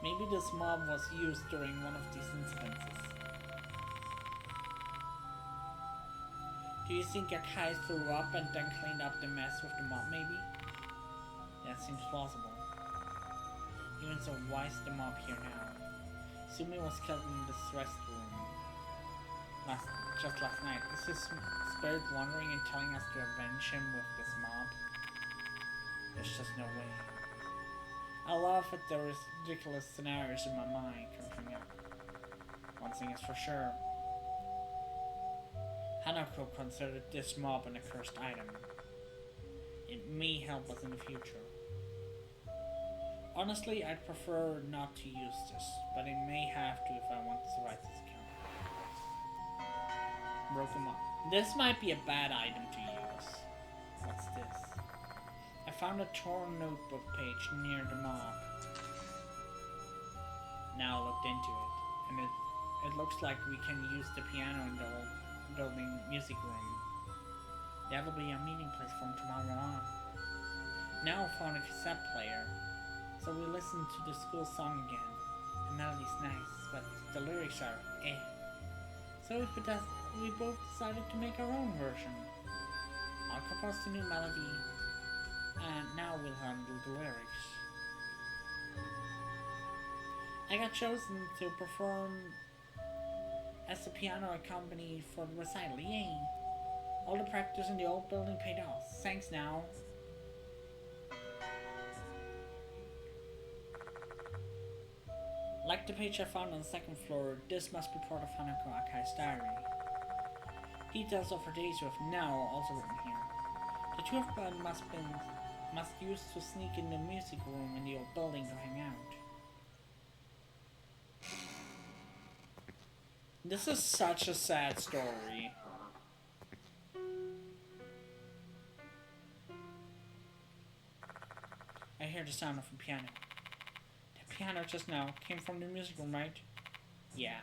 Maybe this mob was used during one of these incidences. Do you think Akai threw up and then cleaned up the mess with the mop, maybe? That seems plausible. Even so, why is the mop here now? Sumi was killed in this restroom just last night. Is his spirit wandering and telling us to avenge him with this mob? There's just no way. I laugh at the ridiculous scenarios in my mind coming up. One thing is for sure. Hanako considered this mob an accursed item. It may help us in the future. Honestly, I'd prefer not to use this, but I may have to if I want to survive this account. Broken mob. This might be a bad item to use. What's this? I found a torn notebook page near the mob. Now I looked into it, and it looks like we can use the piano in the old building music room. That'll be a meeting place from tomorrow on. Now I found a cassette player, so we listened to the school song again, and The melody's nice, but the lyrics are eh. So we both decided to make our own version. I'll compose the new melody, and now we'll handle the lyrics. I got chosen to perform as the piano accompaniment for the recital. Yay! All the practice in the old building paid off. Thanks now. Like the page I found on the second floor, this must be part of Hanako Akai's diary. Details of her days with now also written here. The two of them must use to sneak in the music room in the old building to hang out. This is such a sad story. I hear the sound of a piano. The piano just now came from the music room, right? Yeah.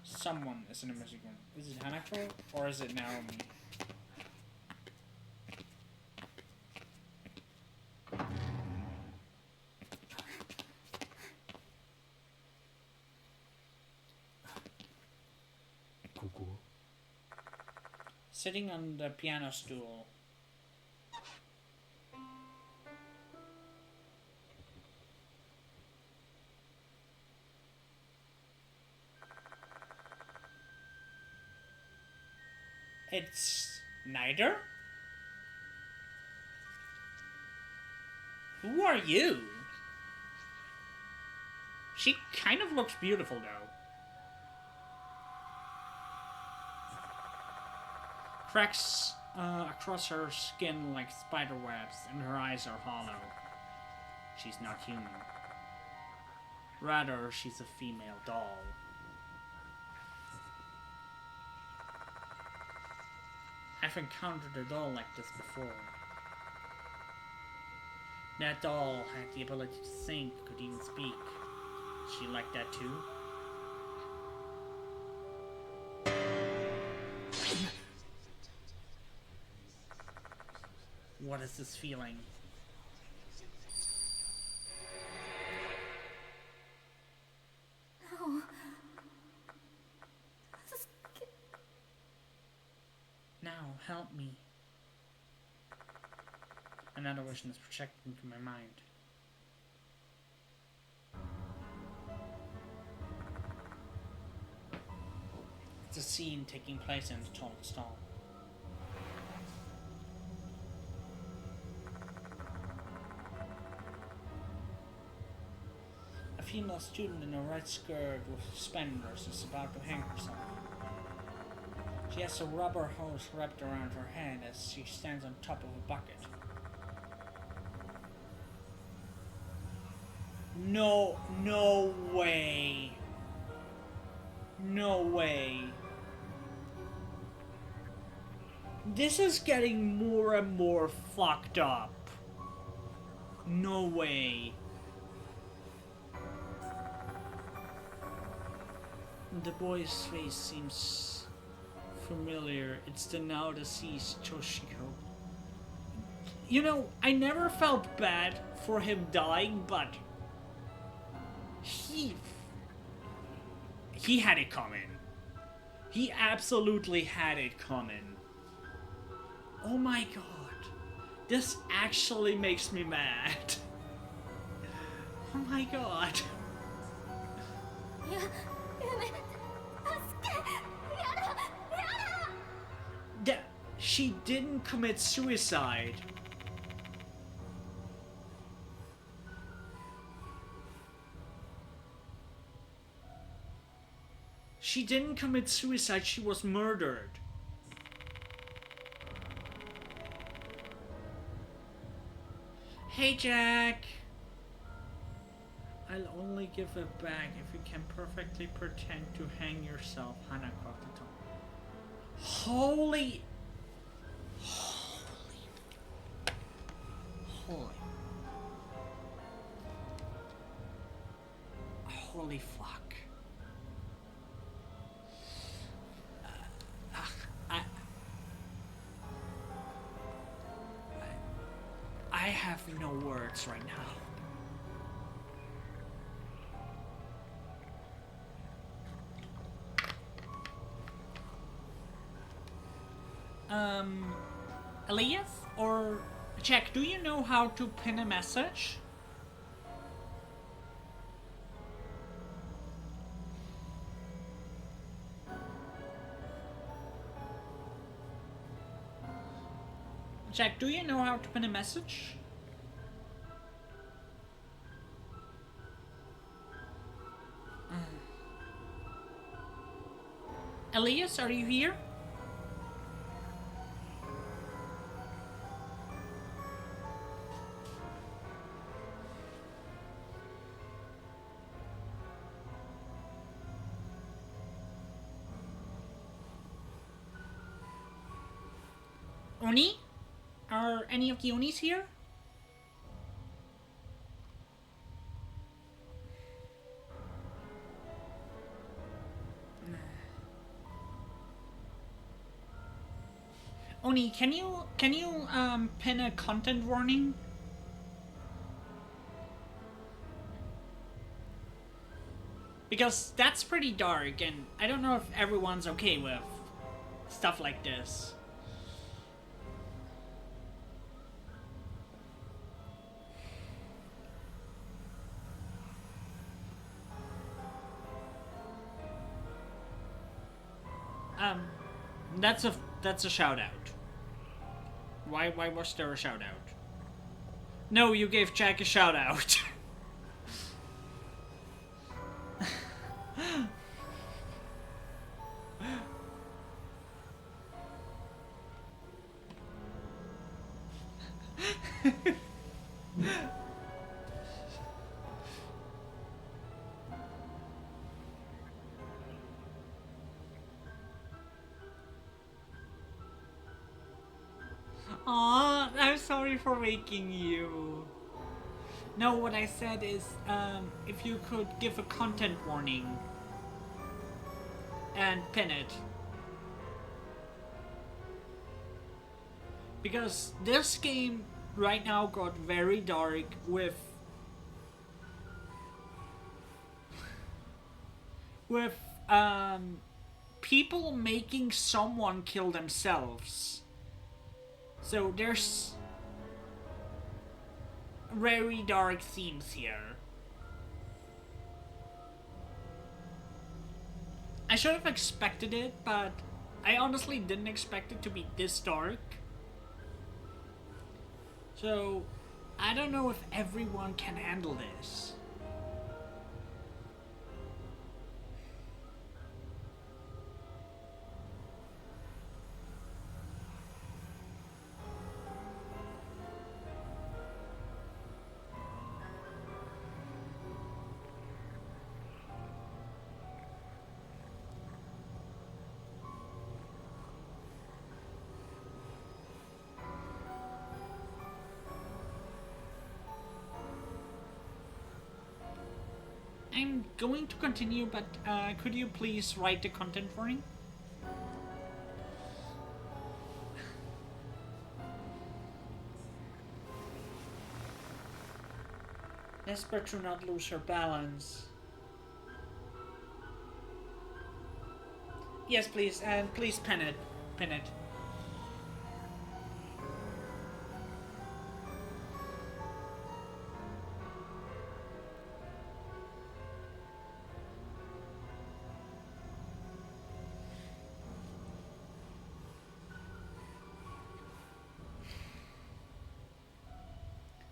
Someone is in the music room. Is it Hanako or is it Naomi? Sitting on the piano stool. It's neither? Who are you? She kind of looks beautiful though. Cracks across her skin like spider webs, and her eyes are hollow. She's not human. Rather, she's a female doll. I've encountered a doll like this before. That doll had the ability to think, could even speak. She liked that too? What is this feeling? No. Now, help me. Another vision is projected into my mind. It's a scene taking place in the toilet stall. A female student in a red skirt with suspenders is about to hang herself. She has a rubber hose wrapped around her head as she stands on top of a bucket. No way. No way. This is getting more and more fucked up. No way. The boy's face seems familiar. It's the now deceased Toshiko. You know, I never felt bad for him dying, but he had it coming. He absolutely had it coming. Oh my god. This actually makes me mad. Oh my god. She didn't commit suicide. She didn't commit suicide, she was murdered. Hey Jack! I'll only give it back if you can perfectly pretend to hang yourself, Hanako at the top. Holy fuck. I have no words right now. Elias or Jack, do you know how to pin a message? Jack, do you know how to pin a message? Elias, are you here? Oni? Are any of the Onis here? Oni, can you pin a content warning? Because that's pretty dark, and I don't know if everyone's okay with stuff like this. That's a shout out. Why was there a shout out? No, you gave Jack a shout out. Aw, I'm sorry for waking you. No, what I said is, if you could give a content warning and pin it. Because this game right now got very dark with people making someone kill themselves. So there's very dark themes here. I should have expected it, but I honestly didn't expect it to be this dark. So I don't know if everyone can handle this. I'm going to continue, but could you please write the content warning? Desperate to not lose her balance. Yes, please, and please pin it. Pin it.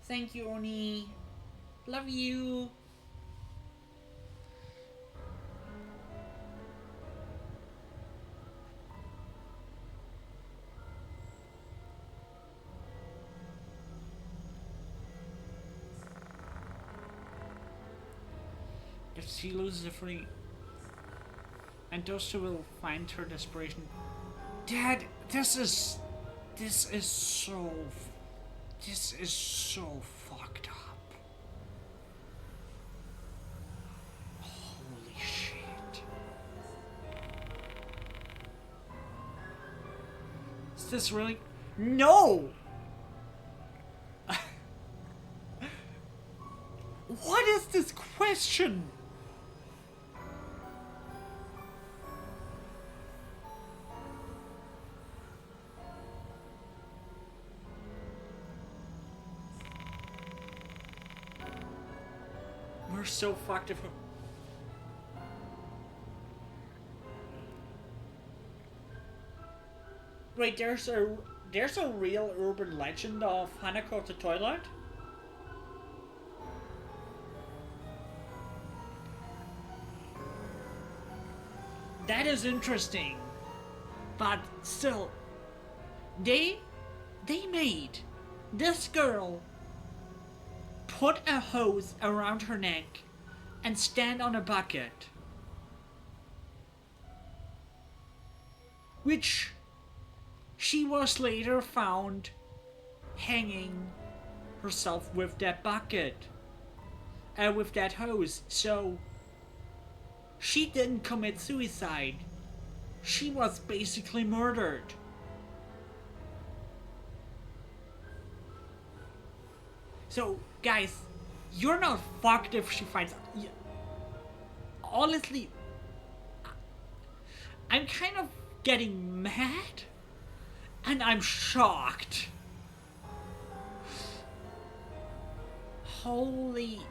Thank you, Oni. Love you. If she loses the free, and those two will find her desperation. Dad, this is so fucked up. Holy shit. Is this really? No! What is this question? You're so fucked if... Wait, there's a real urban legend of Hanako the toilet? That is interesting. But still, they made this girl put a hose around her neck and stand on a bucket. Which she was later found hanging herself with that bucket. With that hose. So she didn't commit suicide. She was basically murdered. So, guys, you're not fucked if she finds out. Honestly, I'm kind of getting mad, and I'm shocked. Holy...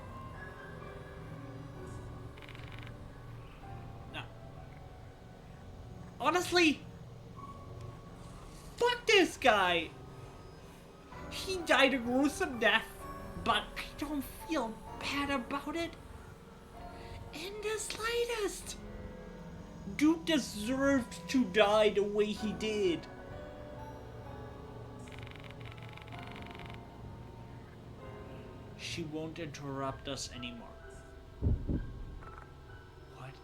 No. Honestly, fuck this guy. He died a gruesome death, but I don't feel bad about it in the slightest. Dude deserved to die the way he did. She won't interrupt us anymore. What?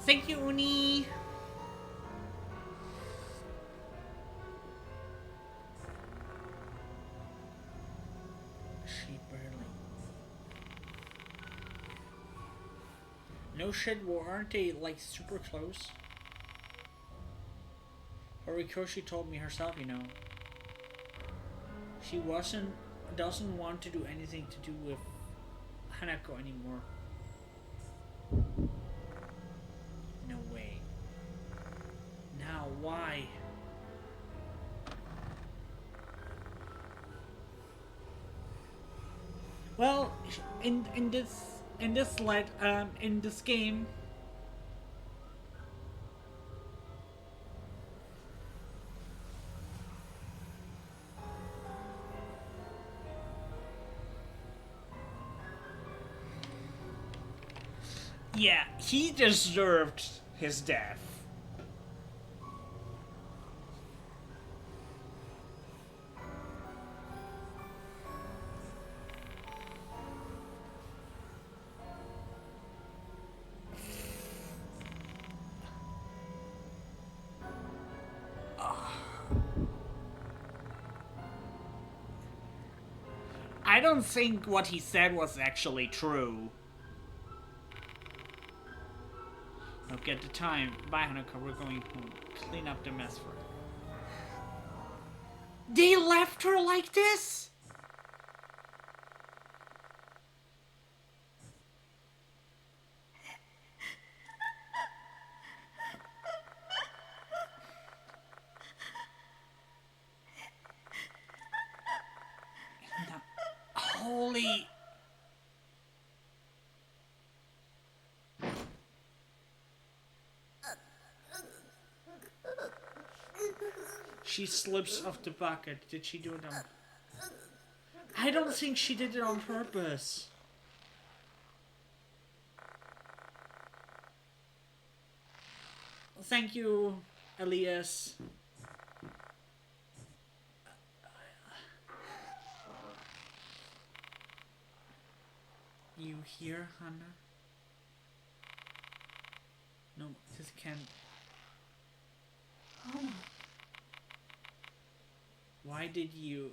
Thank you, Uni. She barely. No shit, aren't they like super close? Horikoshi told me herself, you know. She doesn't want to do anything to do with Hanako anymore. No way. Now, why? Well, in this game, yeah, he deserved his death. I don't think what he said was actually true. Look at the time. Bye, Hanako. We're going home. Clean up the mess for her. They left her like this? Holy... She slips off the bucket. Did she do it on... I don't think she did it on purpose. Thank you, Elias. You here, Hannah? No, this can't... Oh. Why did you...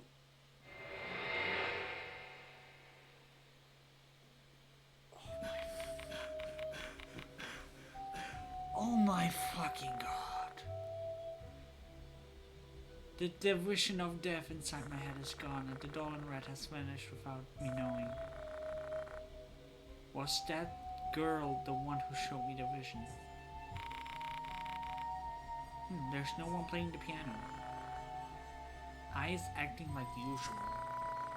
Oh my fucking god. The vision of death inside my head is gone and the doll in red has vanished without me knowing. Was that girl the one who showed me the vision? There's no one playing the piano. Ai's acting like usual.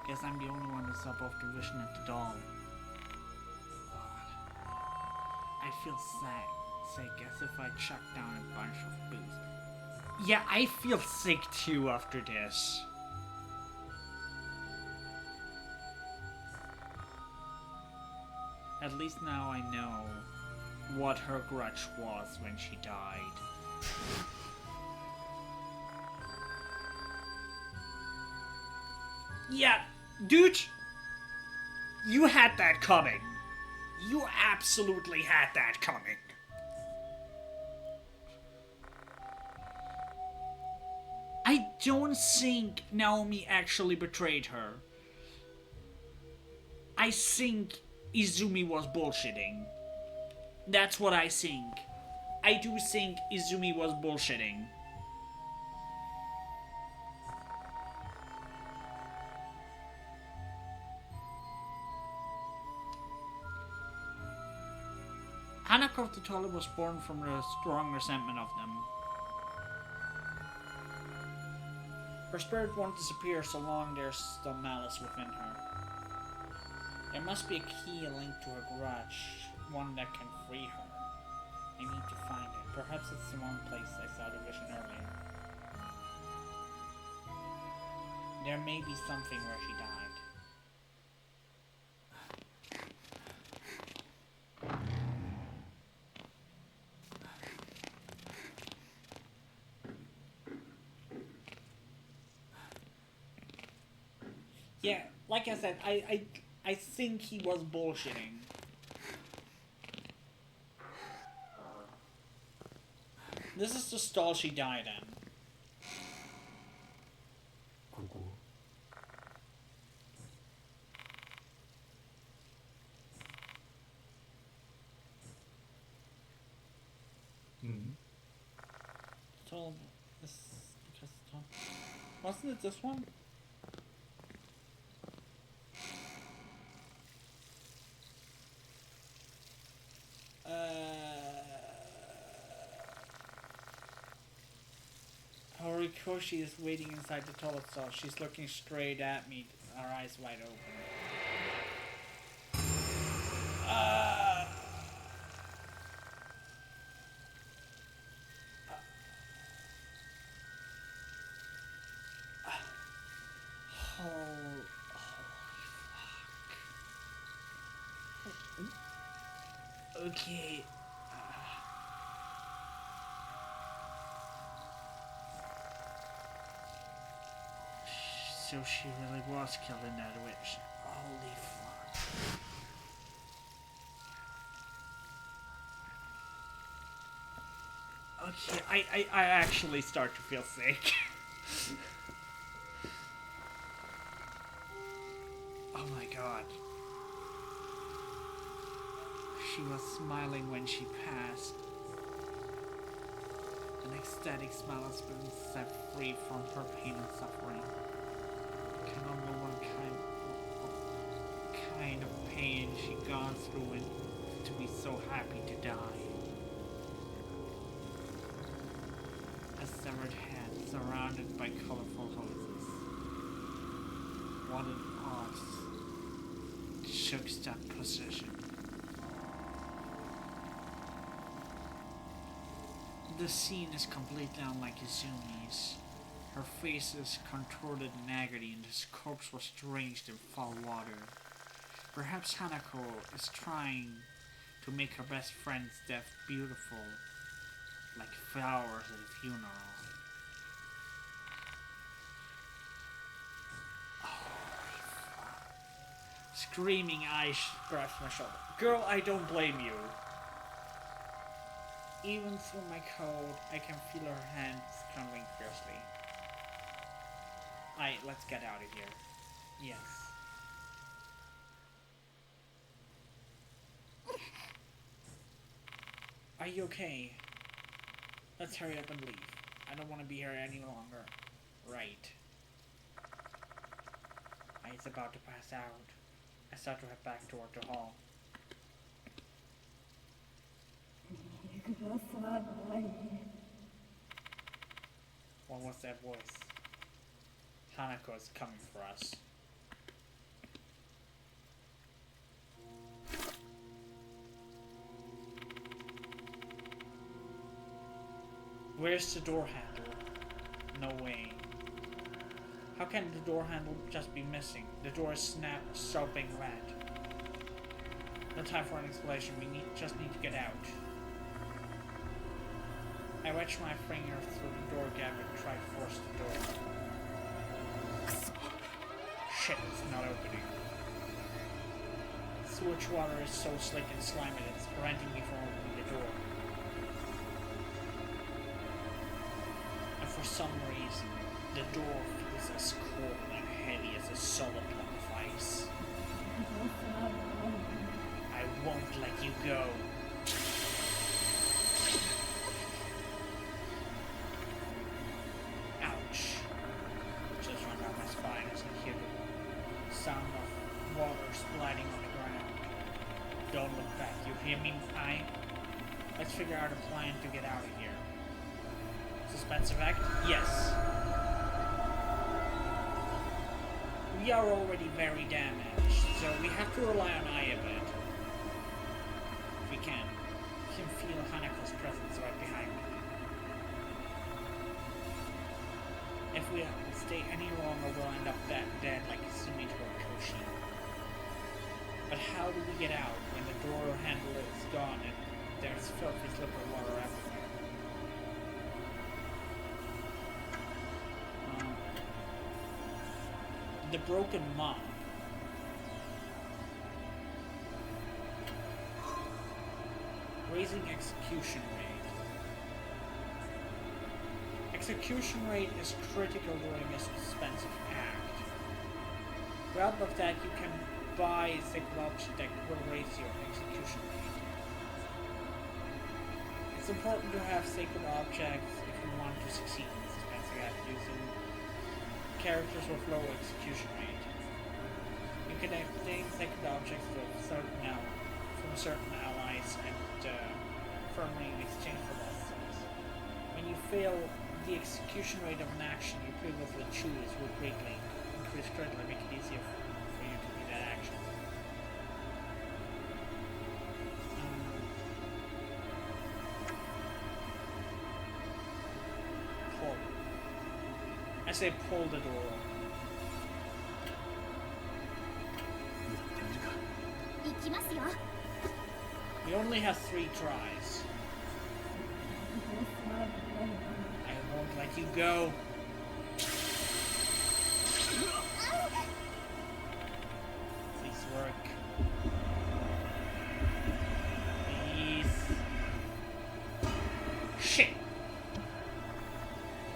Guess I'm the only one that's above the vision at the doll. God. I feel sick as if I chucked down a bunch of booze. Yeah, I feel sick too after this. At least now I know what her grudge was when she died. Yeah, dude, you had that coming. You absolutely had that coming. I don't think Naomi actually betrayed her. I think Izumi was bullshitting. That's what I think. I do think Izumi was bullshitting. Hanako of the Toilet was born from a strong resentment of them. Her spirit won't disappear so long there's still malice within her. There must be a key linked to her grudge, one that can free her. I need to find it. Perhaps it's the one place I saw the vision earlier. There may be something where she died. Yeah, like I said, I think he was bullshitting. This is the stall she died in. Stall. Wasn't it this one? Horikoshi is waiting inside the toilet stall. She's looking straight at me, her eyes wide open. Holy fuck. Okay. So she really was killing that witch. Holy fuck. Okay, I actually start to feel sick. Oh my god. She was smiling when she passed. An ecstatic smile has been set free from her pain and suffering. I can only know what kind of pain she gone through and to be so happy to die. A severed head surrounded by colorful hoses. What an odd juxtaposition. The scene is completely unlike Izumi's. Her face is contorted in agony and his corpse was drenched in foul water. Perhaps Hanako is trying to make her best friend's death beautiful, like flowers at a funeral. Holy fuck. Screaming, I grasp my shoulder. Girl, I don't blame you. Even through my coat, I can feel her hands trembling fiercely. Let's get out of here. Yes. Are you okay? Let's hurry up and leave. I don't want to be here any longer. Right. Ai's about to pass out. I start to head back toward the hall. what's that voice? Hanako is coming for us. Where's the door handle? No way. How can the door handle just be missing? The door is soaping red. No time for an explanation. We just need to get out. I wedged my finger through the door gap and tried to force the door. Shit, it's not opening. Sewage water is so slick and slimy that it's preventing me from opening the door. And for some reason, the door feels as cold and heavy as a solid block of ice. I won't let you go. Ouch. Just run down my spine as I hear the sound of water splattering on the ground. Don't look back. You hear me, I? Let's figure out a plan to get out of here. Suspense effect? Yes. We are already very damaged, so we have to rely on Ai a bit. If we can. I can feel Hanako's presence right behind me. If we stay any longer, we'll end up dead like Sumito or Koshi. But how do we get out when the door handle is gone and there's filthy slippery water everywhere? The broken mop. Raising execution rate. Execution rate is critical during a suspensive act. Rather than that, you can buy a sacred object that will raise your execution rate. It's important to have sacred objects if you want to succeed in suspensive act using characters with low execution rate. You can obtain sacred objects from certain allies and firmly in exchange for losses. When you fail, the execution rate of an action you previously choose will greatly make it easier for you to do that action. Pull. I say pull the door open. We only have 3 tries. I won't let you go. Please work. Please. Shit!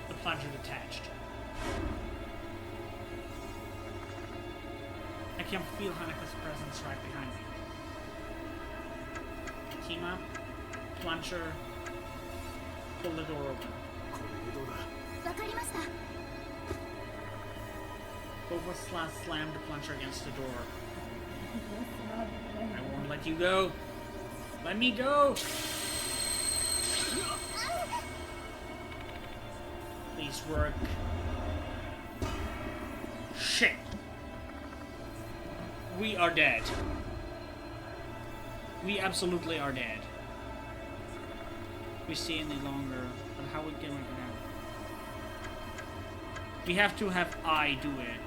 The plunger detached. I can feel Hanako's presence right behind me. Team up, plunger, pull the door open. Both of us slam the plunger against the door. I won't let you go. Let me go! Please work. Shit! We are dead. We absolutely are dead. We stay any longer, but how we get right now? We have to have I do it.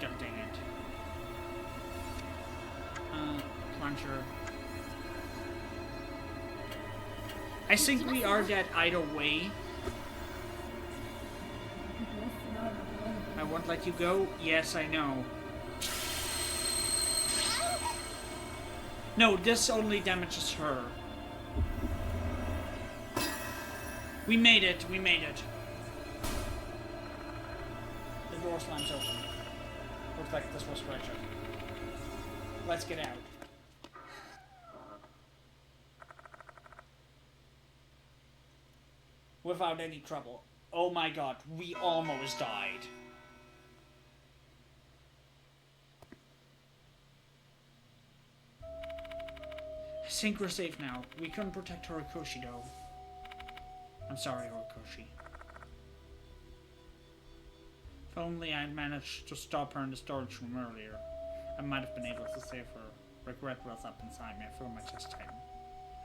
God dang it. Plunger. I think we are dead either way. I won't let you go. Yes, I know. No, this only damages her. We made it, we made it. The door slams open. Looks like this was Richard. Let's get out. Without any trouble. Oh my god, we almost died. I think we're safe now. We couldn't protect Horikoshi though. I'm sorry, Horikoshi. If only I'd managed to stop her in the storage room earlier, I might have been able to save her. Regret wells up inside me. I feel my chest tighten.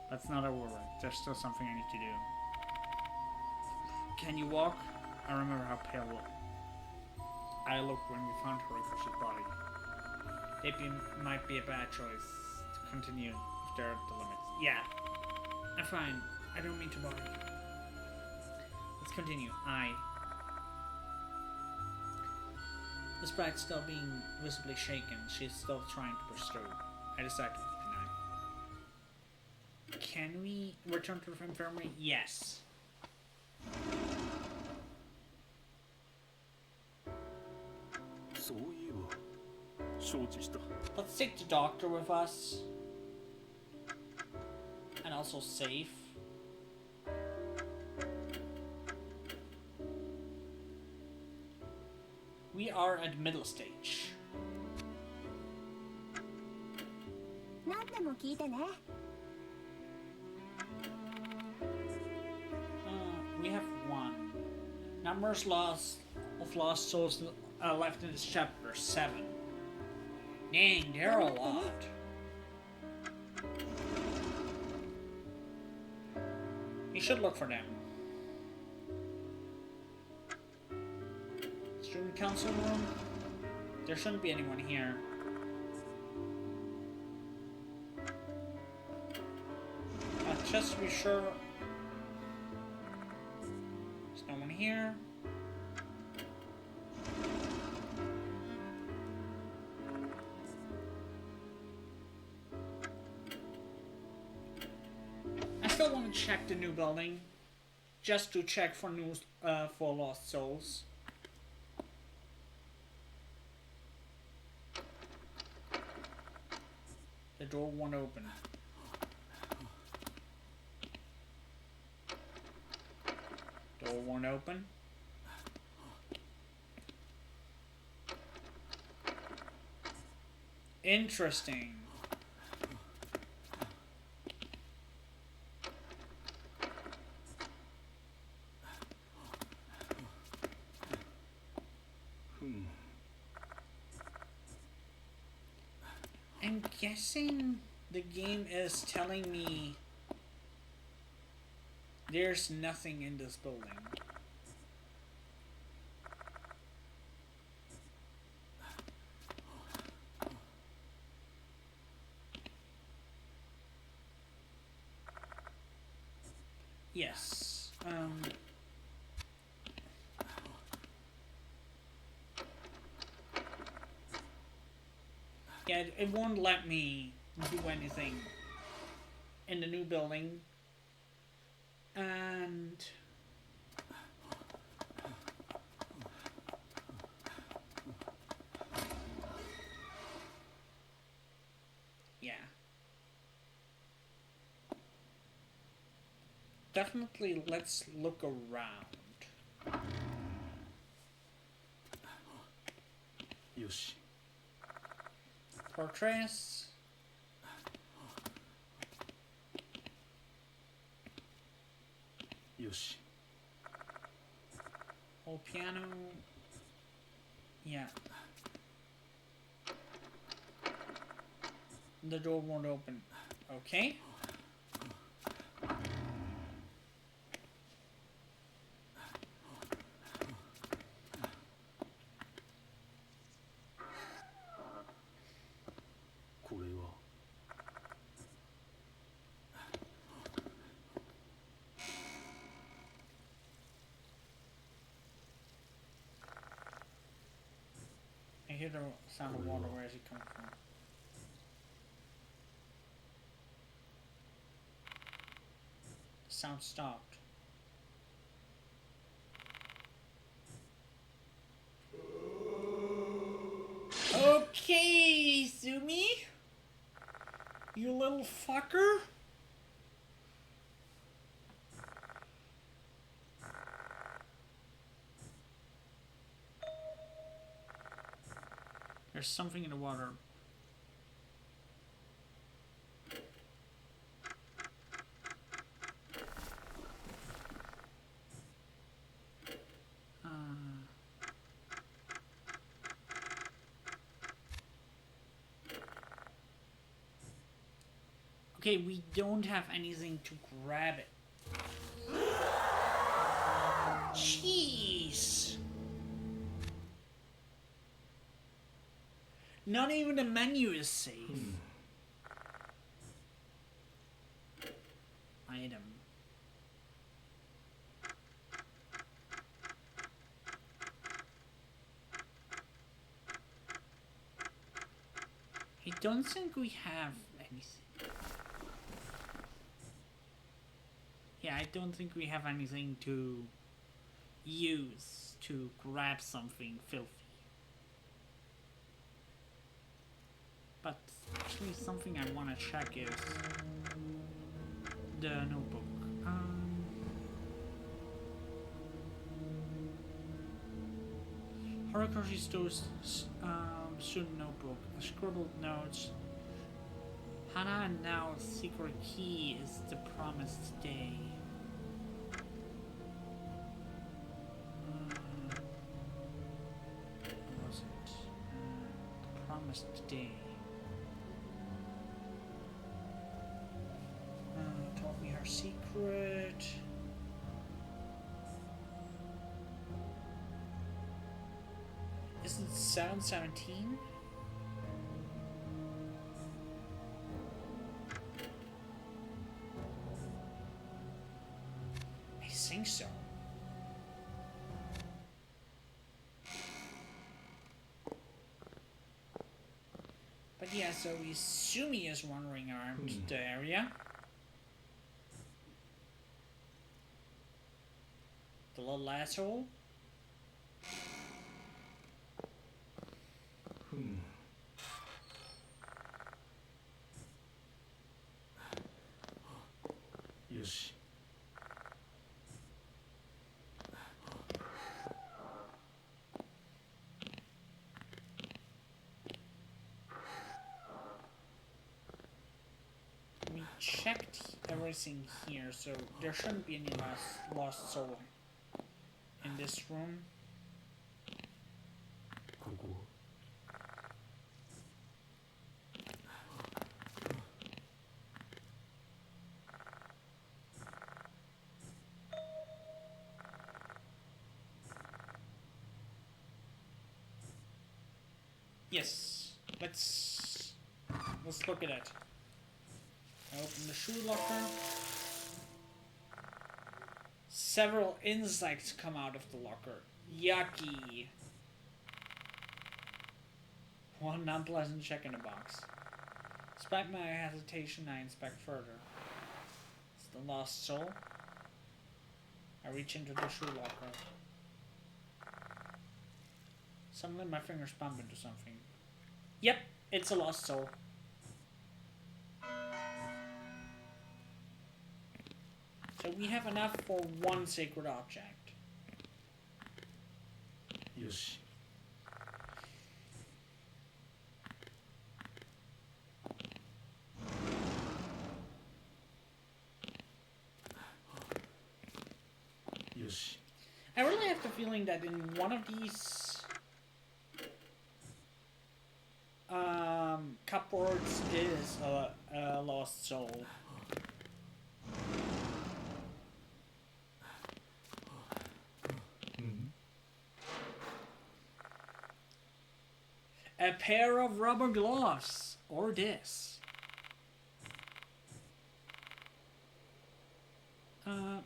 That's not over with. There's still something I need to do. Can you walk? I remember how pale I looked when we found her precious body. It might be a bad choice to continue if there are the limits. Yeah, I'm fine. I don't mean to bother you. Let's continue. The sprite's still being visibly shaken. She's still trying to push through. I decided to keep an eye. Can we return to the infirmary? Yes. そういえば承知した。 Let's take the doctor with us. And also safe. We are at middle stage. 何でも聞いてね。 We have one. Numbers of lost souls left in this chapter 7. Dang, there are a lot. You should look for them. Student council room? There shouldn't be anyone here. Just to be sure. There's no one here. I still want to check the new building, just to check for for lost souls. The door won't open. Door won't open. Interesting. I'm guessing the game is telling me there's nothing in this building. Yes. Yeah, it won't let me do anything in the new building. And yeah, definitely let's look around. Yoshi. Portraits. Yoshi. Old piano. Yeah. The door won't open. Okay. I hear the sound of water. Where is it coming from? The sound stopped. Okay, Sumi. You little fucker. There's something in the water. Okay, we don't have anything to grab it. Jeez. Not even the menu is safe. Item. I don't think we have anything. Yeah, I don't think we have anything to use to grab something filthy. But actually something I want to check is the notebook. Horikoshi Stowe's student notebook. The scribbled notes. Hana and Nao's secret key is the promised day. What was it? The promised day. Told me her secret. Isn't it 717? I think so. But yeah, so Izumi is wandering around the area. The little asshole. Yoshi. We checked everything here, so there shouldn't be any lost soul in this room. ここ Yes, let's look at it. I open the shoe locker. Several insects come out of the locker. Yucky. One unpleasant check in the box. Despite my hesitation, I inspect further. It's the lost soul. I reach into the shoe locker. Suddenly my fingers bump into something. Yep, it's a lost soul. So we have enough for one sacred object. Yoshi. Yoshi. I really have the feeling that in one of these cupboards is a lost soul. A pair of rubber gloves, or this.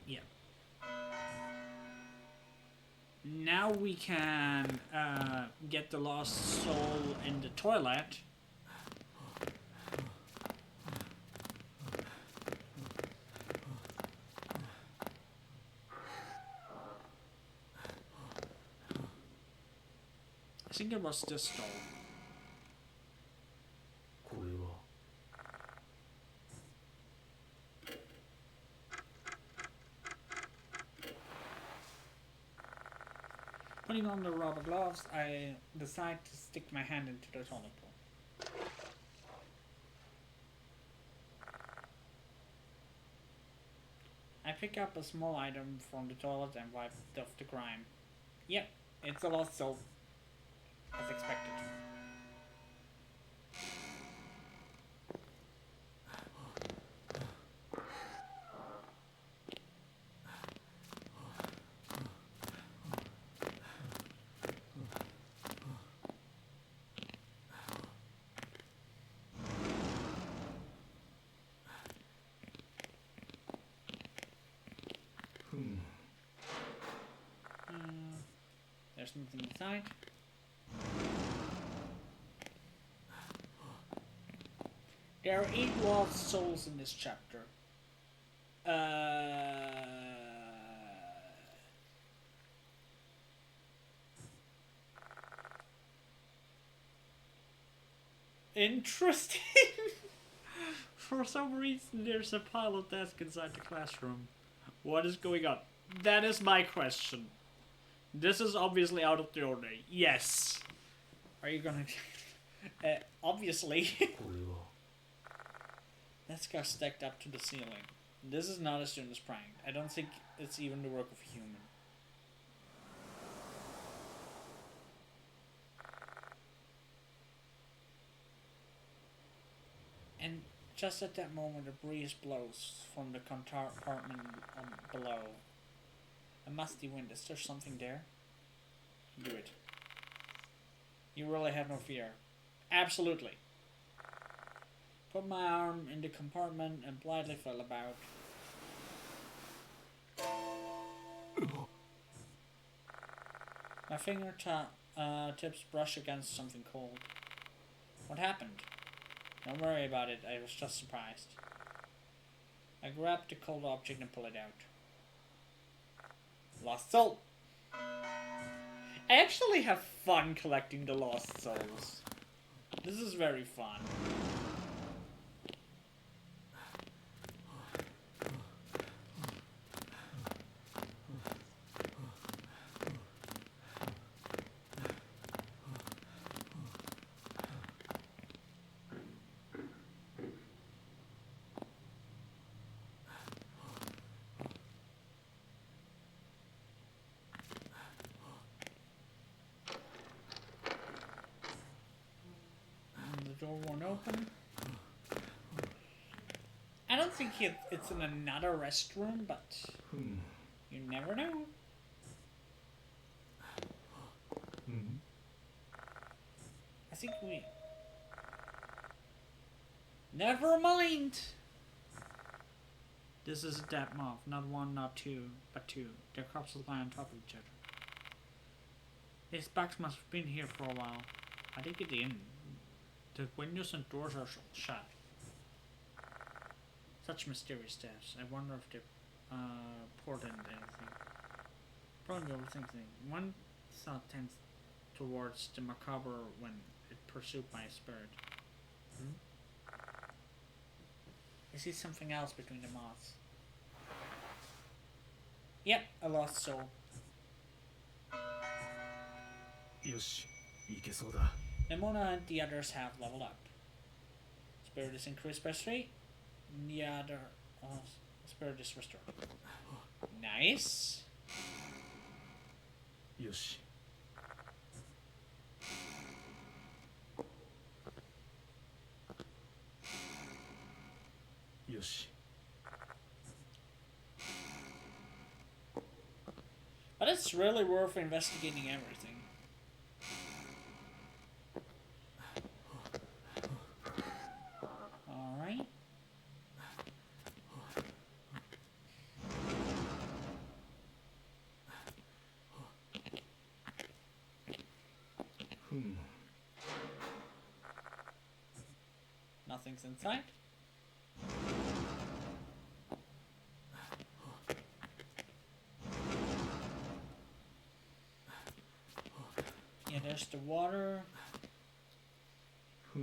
Yeah. Now we can get the lost soul in the toilet. I think it was this stall. これは Putting on the rubber gloves, I decide to stick my hand into the toilet bowl. I pick up a small item from the toilet and wipe off the grime. Yep, it's a lost soul. As expected. nothing inside. There are 8 lost souls in this chapter. Interesting. For some reason, there's a pile of desks inside the classroom. What is going on? That is my question. This is obviously out of the ordinary. Yes. Are you gonna... obviously. Desks are stacked up to the ceiling. This is not a student's prank. I don't think it's even the work of a human. And just at that moment, a breeze blows from the compartment below. A musty wind. Is there something there? Do it. You really have no fear. Absolutely. Put my arm in the compartment and blithely fell about. My fingertips brush against something cold. What happened? Don't worry about it, I was just surprised. I grabbed the cold object and pulled it out. Lost soul! I actually have fun collecting the lost souls. This is very fun. Door won't open. I don't think it's in another restroom, but you never know. I think we... Never mind! This is a dead moth. Not one, not two, but two. Their corpses lie on top of each other. These bugs must have been here for a while. How did they get in? The windows and doors are shut. Such mysterious steps. I wonder if they portent anything. Probably overthinking. One thought tends towards the macabre when it pursued by a spirit. I see something else between the moths. Yep, a lost soul. Yoshi, いけそうだ。 Nemona and the others have leveled up. Spirit is increased by 3. The other spirit is restored. Nice. Yoshi. Yoshi. But it's really worth investigating everything. Alright. Nothing's inside. Yeah, there's the water. I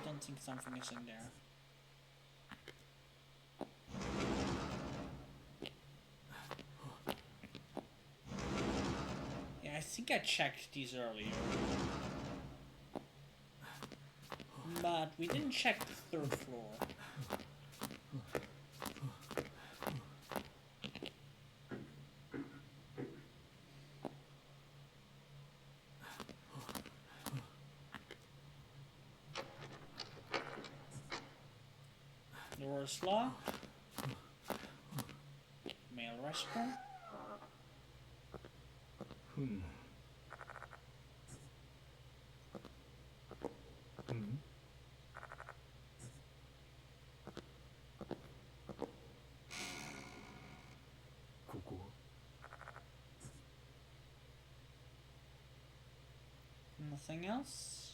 don't think something is in there. Yeah, I think I checked these earlier. But we didn't check the 3rd floor. Door is locked. Male restroom. Nothing else?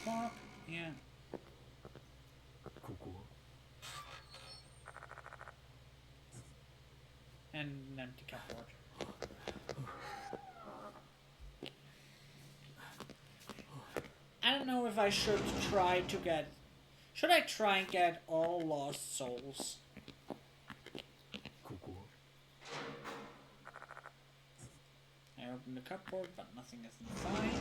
Spark? Yeah. ここ And an empty cupboard. I don't know if I should try to get... Should I try and get all lost souls? ここ I opened the cupboard, but nothing is inside.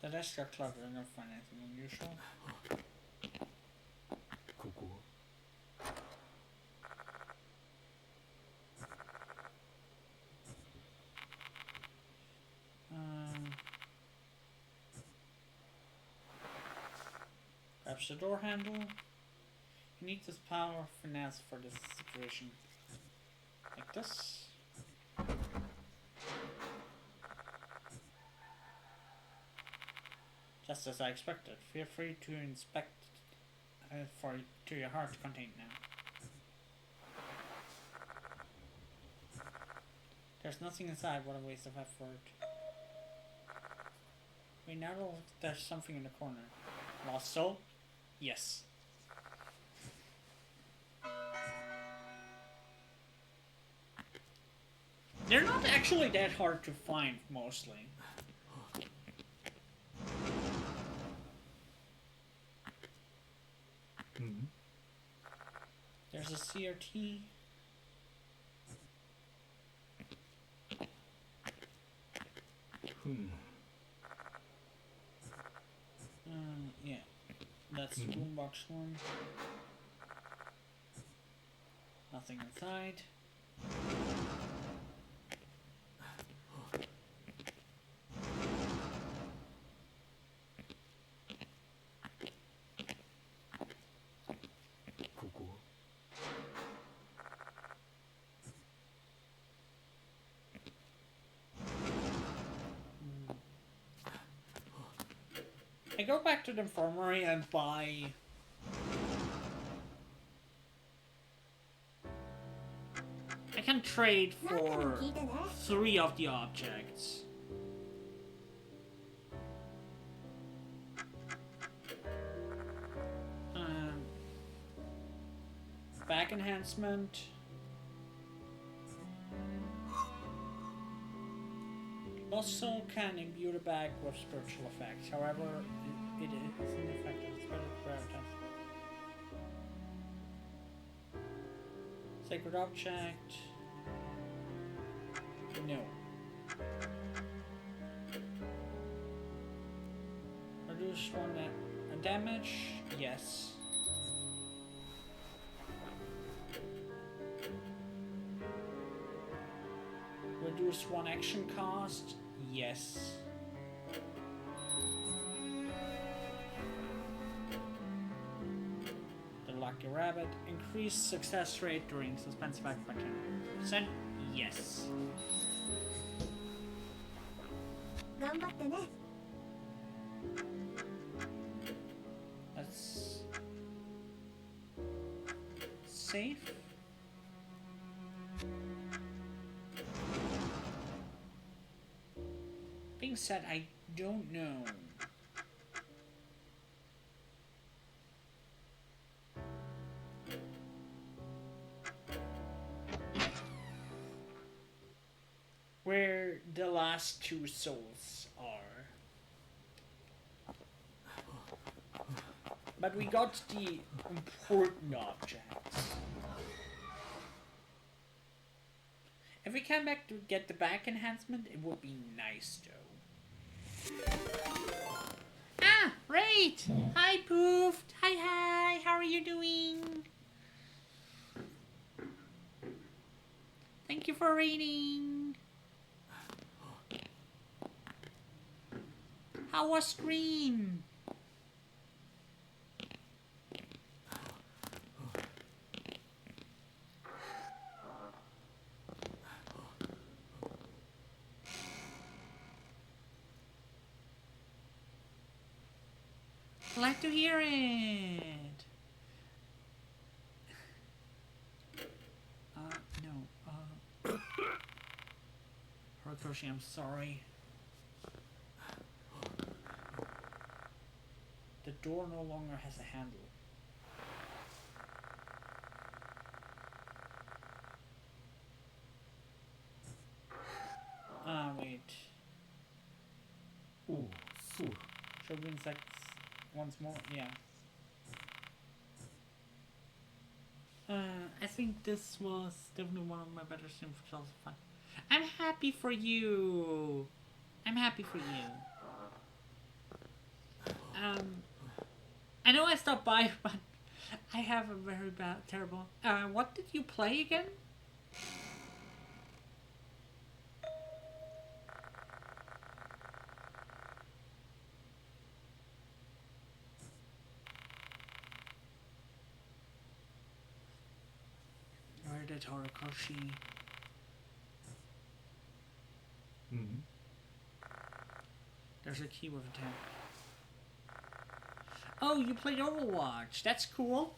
The desk got cluttered. I don't find anything unusual. ここ Grabs the door handle. You need this power finesse for this situation. Like this. Just as I expected. Feel free to inspect to your heart's content now. There's nothing inside. What a waste of effort. Wait, now there's something in the corner. Lost soul? Yes. They're not actually that hard to find, mostly. There's a CRT. Yeah. That's the boombox one. Nothing inside. I go back to the infirmary and buy... I can trade for 3 of the objects. Back enhancement. Lost soul can imbue the bag with spiritual effects. However, it is ineffective. It's better to prioritize. Sacred object. No. Reduce one damage. Yes. Reduce 1 action cost. Yes. The lucky rabbit. Increase success rate during suspense effect by 10%. Yes. 頑張ってね。 That's safe. Being said, I don't know. Where the last 2 souls are. But we got the important objects. If we come back to get the back enhancement, it would be nice though. Ah, right! Hi, Poof! Hi, how are you doing? Thank you for reading. How was stream? to hear it. No. Horikoshi, I'm sorry. The door no longer has a handle. Wait. おお、そうだ。 Shogun sex once more? Yeah. I think this was definitely one of my better streams for 2005. I'm happy for you. I'm happy for you. I know I stopped by, but I have a very bad, terrible. What did you play again? Where did Horikoshi? うん。 There's a key with a tag. Oh, you played Overwatch. That's cool.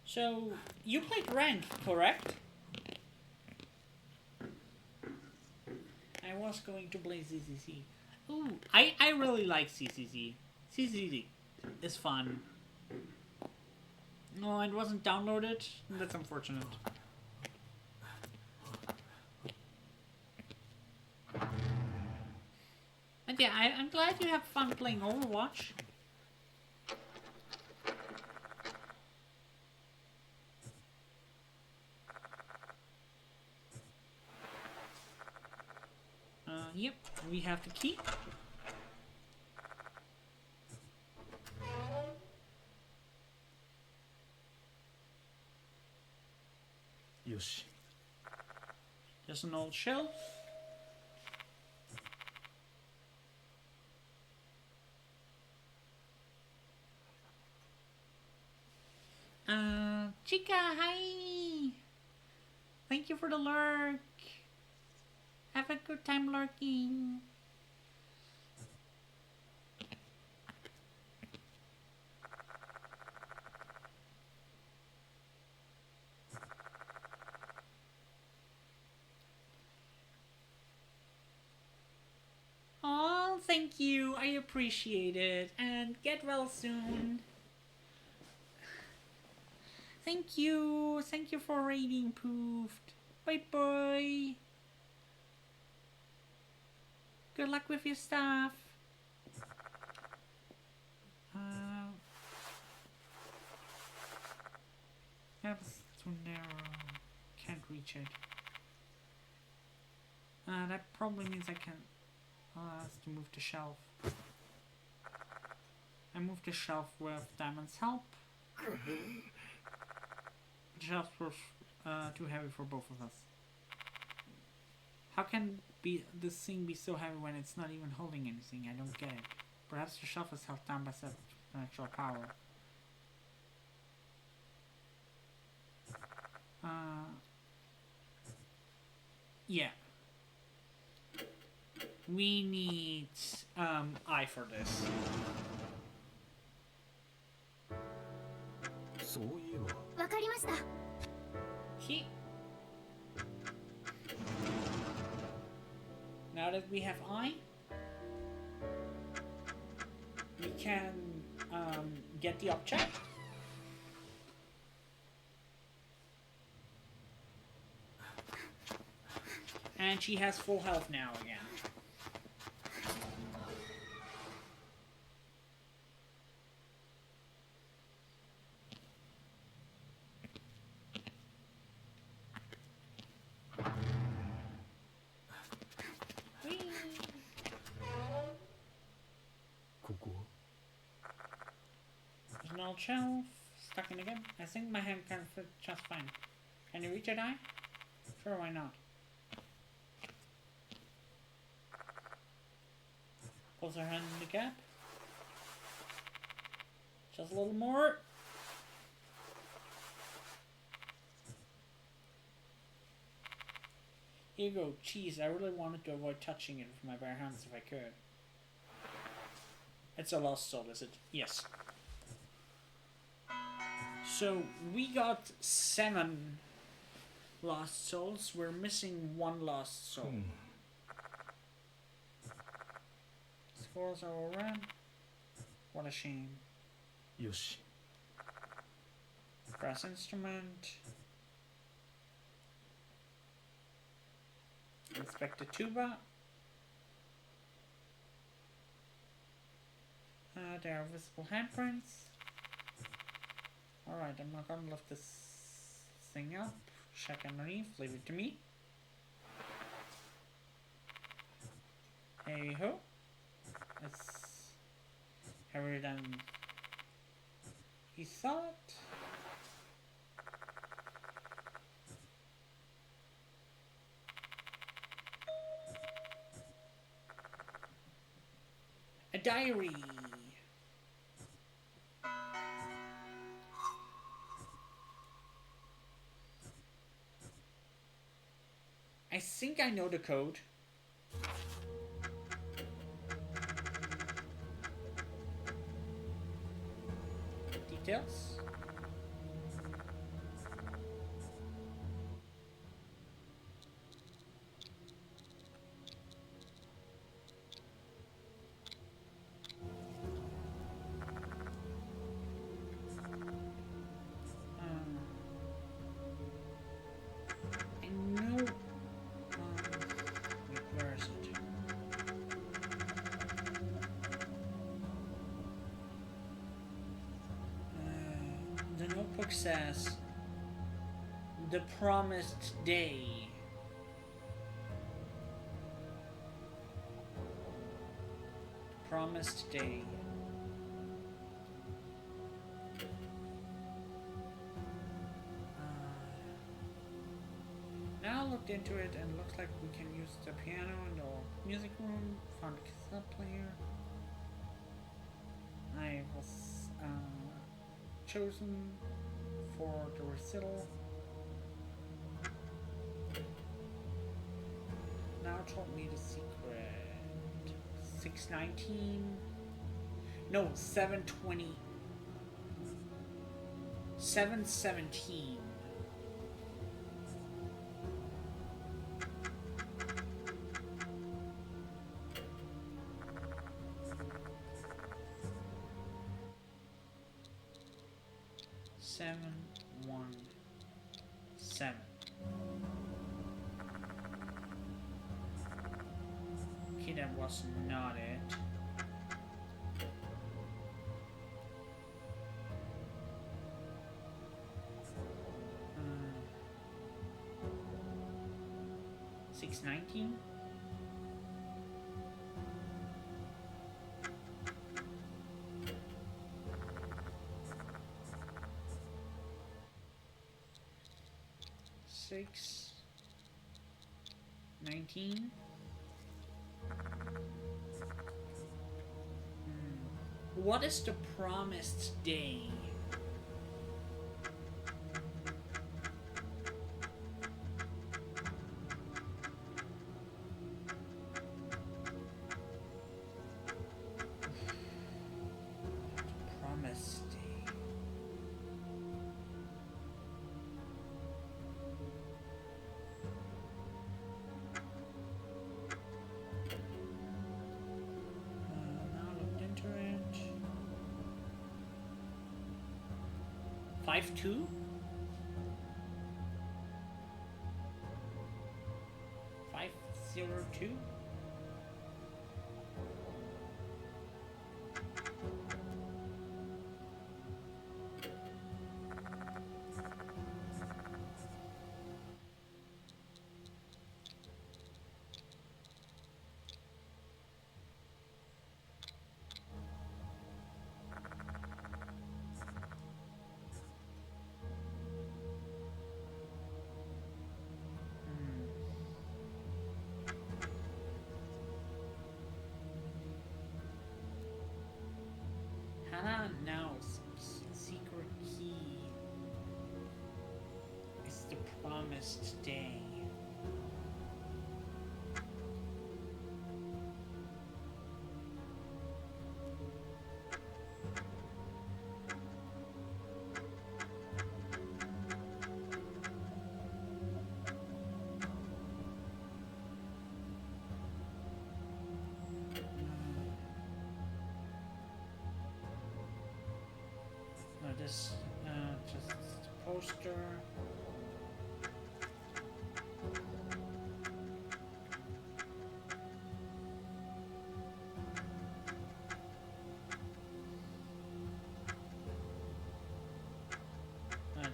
So, you played rank, correct? I was going to play CCC. Ooh, I really like CCC. CCC is fun. No, it wasn't downloaded. That's unfortunate. But yeah, I'm glad you have fun playing Overwatch. Yep, we have the key. よし。 There's an old shelf. Chica, hi! Thank you for the lurk. Have a good time lurking. Oh, thank you. I appreciate it. And get well soon. Thank you. Thank you for raiding, Poofed. Bye bye. Good luck with your stuff. That's too narrow. Can't reach it. That probably means I can. Have to move the shelf. I moved the shelf with Diamond's help. The shelf was too heavy for both of us. How can this thing be so heavy when it's not even holding anything? I don't get it. Perhaps the shelf is held down by supernatural power. Yeah. We need eye for this. そういえば。わかりました。 He. Now that we have eye, we can get the object. And she has full health now again. Whee! ここ。 There's an old shelf. Stuck in again. I think my hand can fit just fine. Can you reach it, eye? Sure, why not? Pulls her hand in the gap. Just a little more. Here you go, cheese. I really wanted to avoid touching it with my bare hands if I could. It's a lost soul, is it? Yes. So, we got 7 lost souls. We're missing 1 lost soul. Scores are all red. What a shame. よし Brass instrument. Inspect the tuba. There are visible handprints. Alright, I'm not gonna lift this thing up. Check underneath, leave it to me. Hey ho. It's heavier than he thought. A diary. I think I know the code. Details. I know. Wait, where is it? The notebook says the promised day. Promised day. Now I looked into it and looks like we can use the piano in the music room. Found a cassette player. I was chosen for the recital. Now told me the secret. 619. No, 720. 717. Seven, 1, 7. Okay, that was not it. Uh, 619. Six, 19. What is the promised day? Promised day. Now I looked into it. 5-2? 502? Hannah announced next day. No, this just a poster.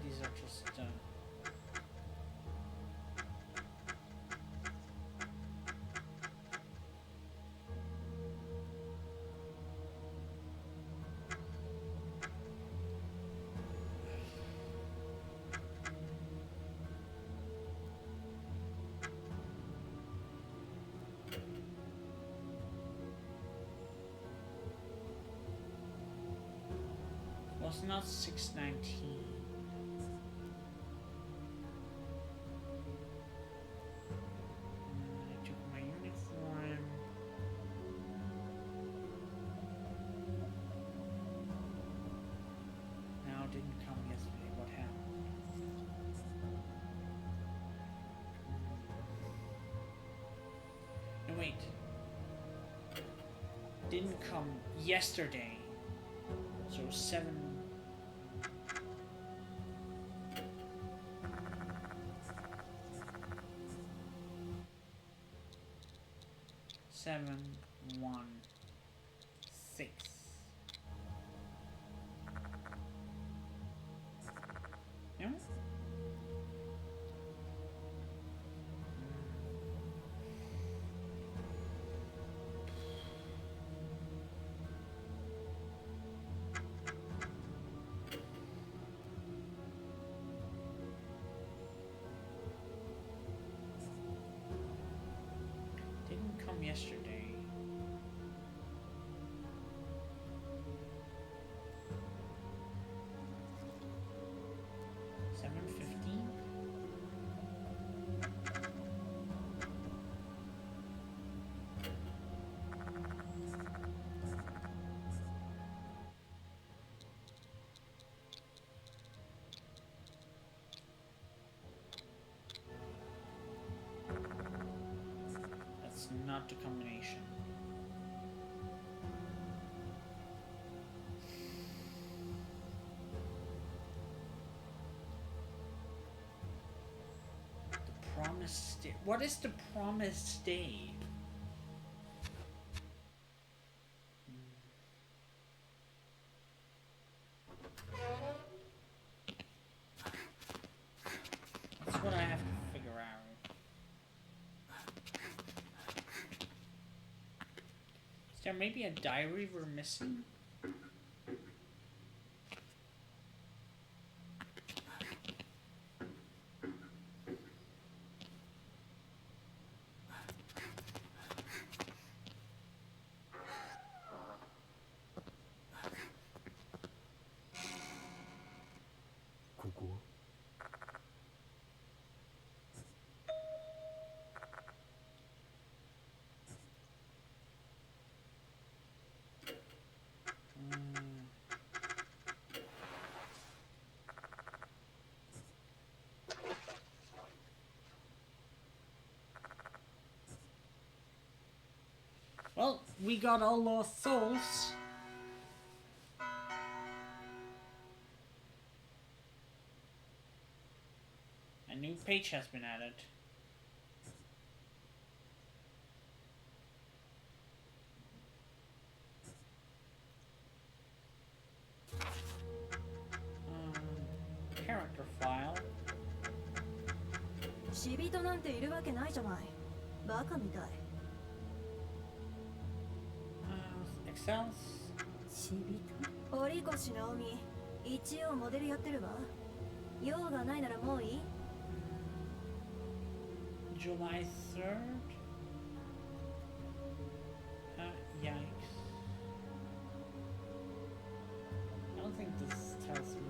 These are just well, it's not 619. I took my uniform. Now it didn't come yesterday. What happened? No, wait. Didn't come yesterday. So 7. Seven, 1, 6. No? Didn't come yesterday. That's not the combination. The promised day. What is the promised day? That's what I have to figure out. Is there maybe a diary we're missing? Well, we got all lost souls. A new page has been added. Character file. 死人なんているわけないじゃない。バカみたい。Excels. 死人堀越直美。一応モデルやってるわ。用がないならもういい July 3rd? Yikes. I don't think this tells me.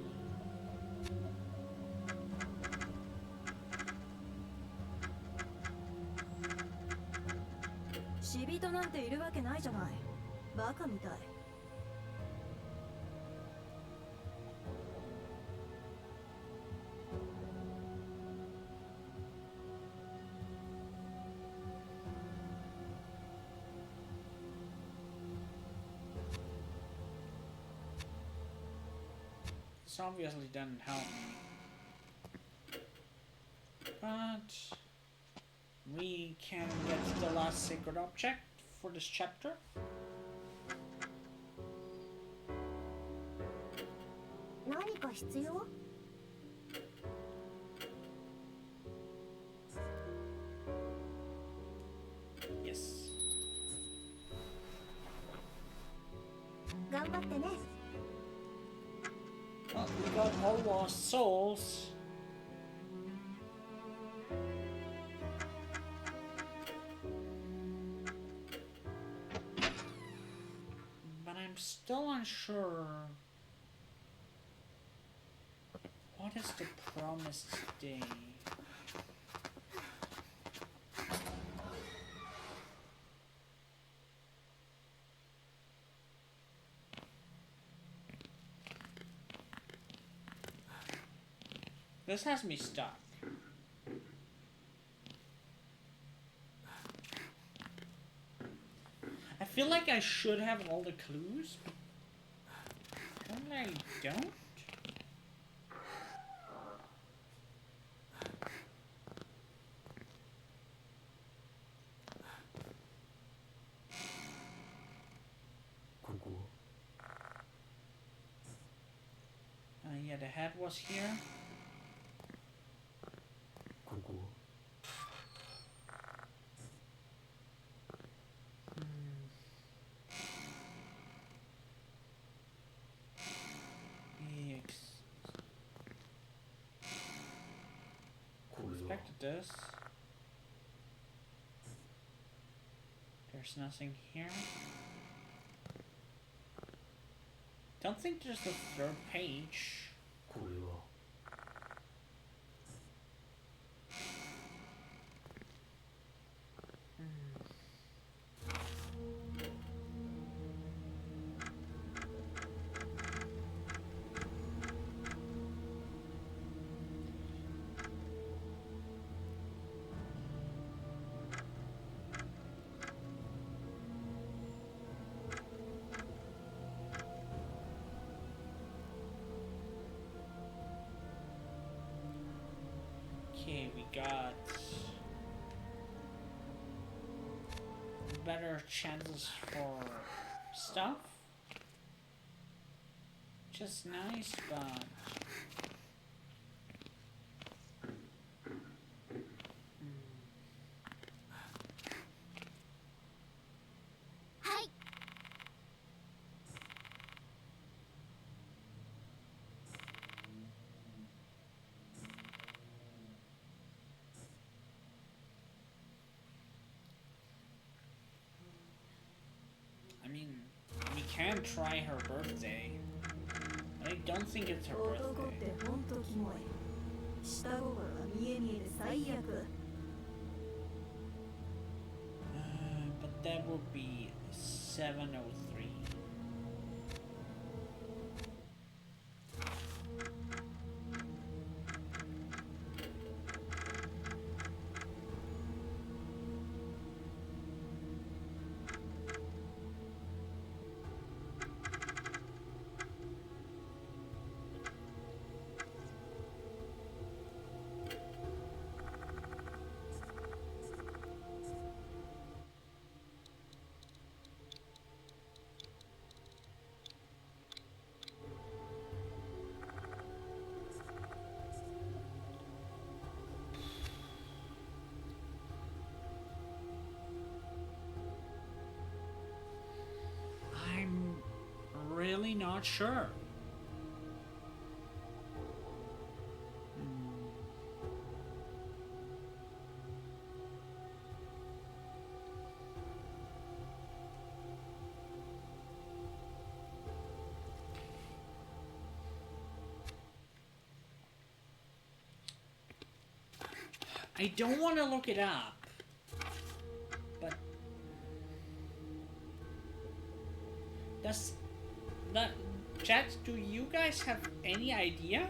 なんているわけないじゃない。バカみたい。This obviously didn't help me. But we can get to the last sacred object for this chapter. Yes. Well, we got all lost souls. But I'm still unsure. What is the promised day? This has me stuck. I feel like I should have all the clues, but I don't. Yeah, the head was here. Expected this. There's nothing here. Don't think there's the third page. Okay, we got better chances for stuff. Just nice, but I mean, we can try her birthday. I don't think it's her birthday. But that would be 703. I'm really not sure. I don't want to look it up, but Does the chat? Do you guys have any idea?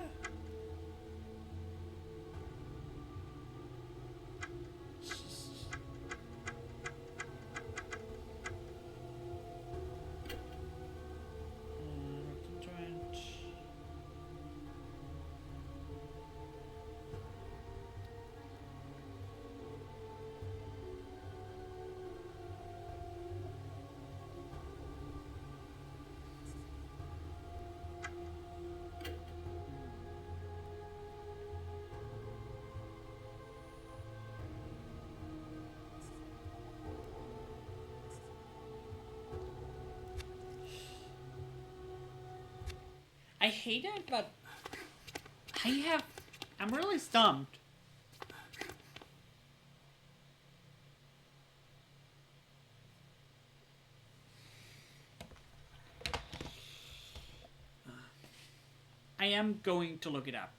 I hate it, but I'm really stumped. I am going to look it up.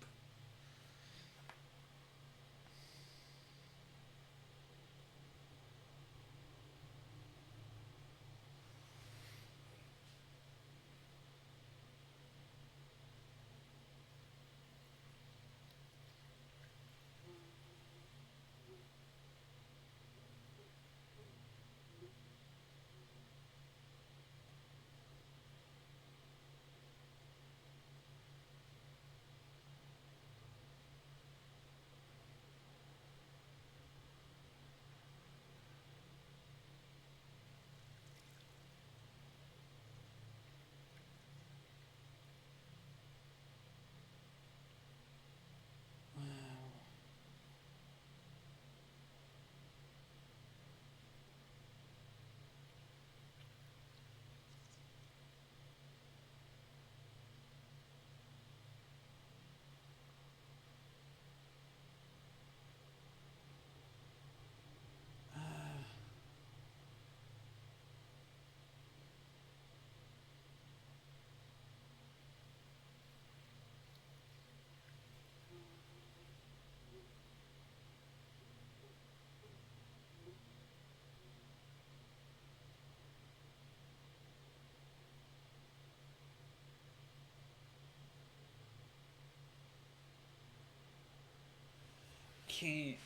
Okay,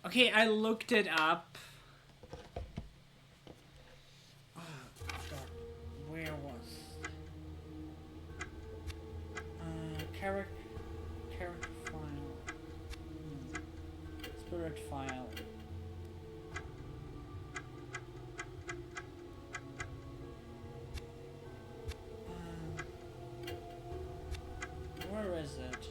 okay, I looked it up. Oh, God. Where was... character file. Spirit file. Where is it?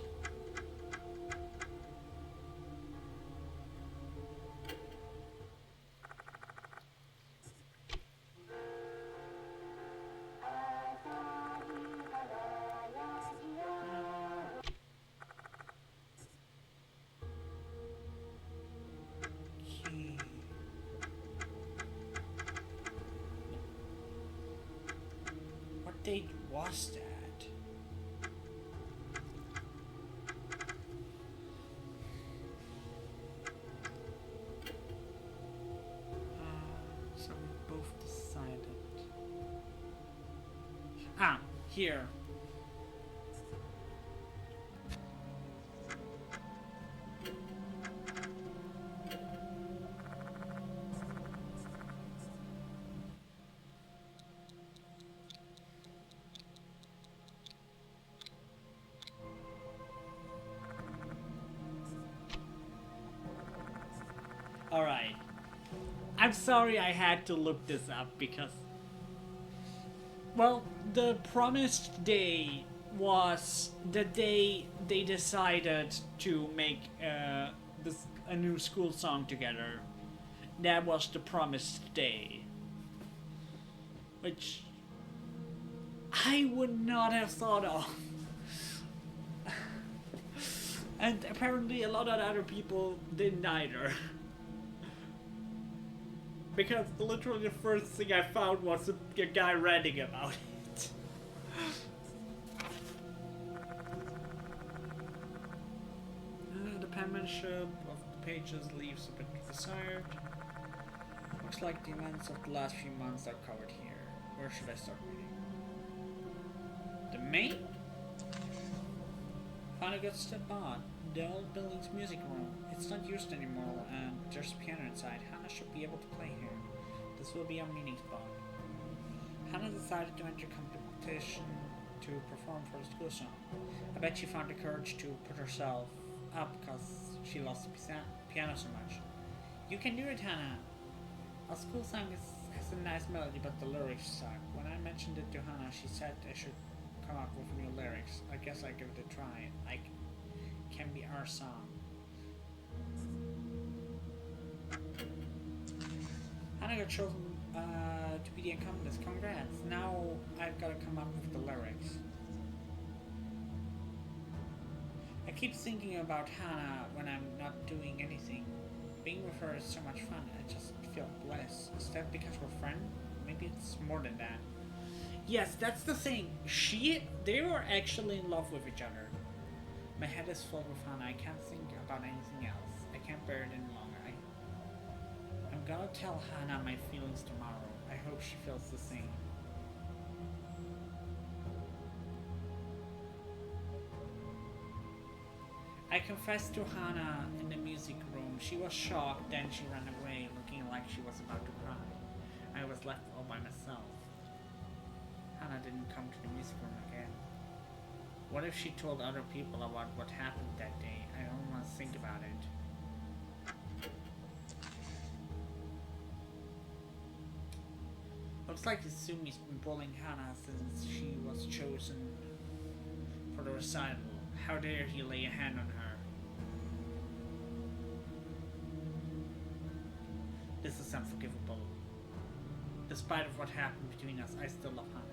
Okay. What date was that? So we both decided. Ah, here. Alright. I'm sorry I had to look this up because... Well, the promised day was the day they decided to make a new school song together. That was the promised day. Which I would not have thought of. And apparently a lot of other people didn't either. Because literally the first thing I found was a guy ranting about it. The penmanship of the pages leaves a bit desired. Looks like the events of the last few months are covered here. Where should I start reading? The main? Found a good step on. The old building's music room. It's not used anymore, and there's a piano inside. Hannah should be able to play here. This will be our meeting spot. Hannah decided to enter competition to perform for the school song. I bet she found the courage to put herself up because she loves the piano so much. You can do it, Hannah. Our school song has a nice melody, but the lyrics suck. When I mentioned it to Hannah, she said I should come up with new lyrics. I guess I give it a try. Like, can be our song. Hannah got chosen to be the accompanist. Congrats. Now I've got to come up with the lyrics. I keep thinking about Hannah when I'm not doing anything. Being with her is so much fun. I just feel blessed. Is that because we're friends? Maybe it's more than that. Yes, that's the thing. They were actually in love with each other. My head is full with Hannah. I can't think about anything else. I can't bear it any longer. I'm gonna tell Hannah my feelings tomorrow. I hope she feels the same. I confessed to Hannah in the music room. She was shocked, then she ran away, looking like she was about to cry. I was left all by myself. Hannah didn't come to the music room again. What if she told other people about what happened that day? I don't want to think about it. Looks like Isumi's been bullying Hannah since she was chosen for the recital. How dare he lay a hand on her? This is unforgivable. Despite of what happened between us, I still love Hannah.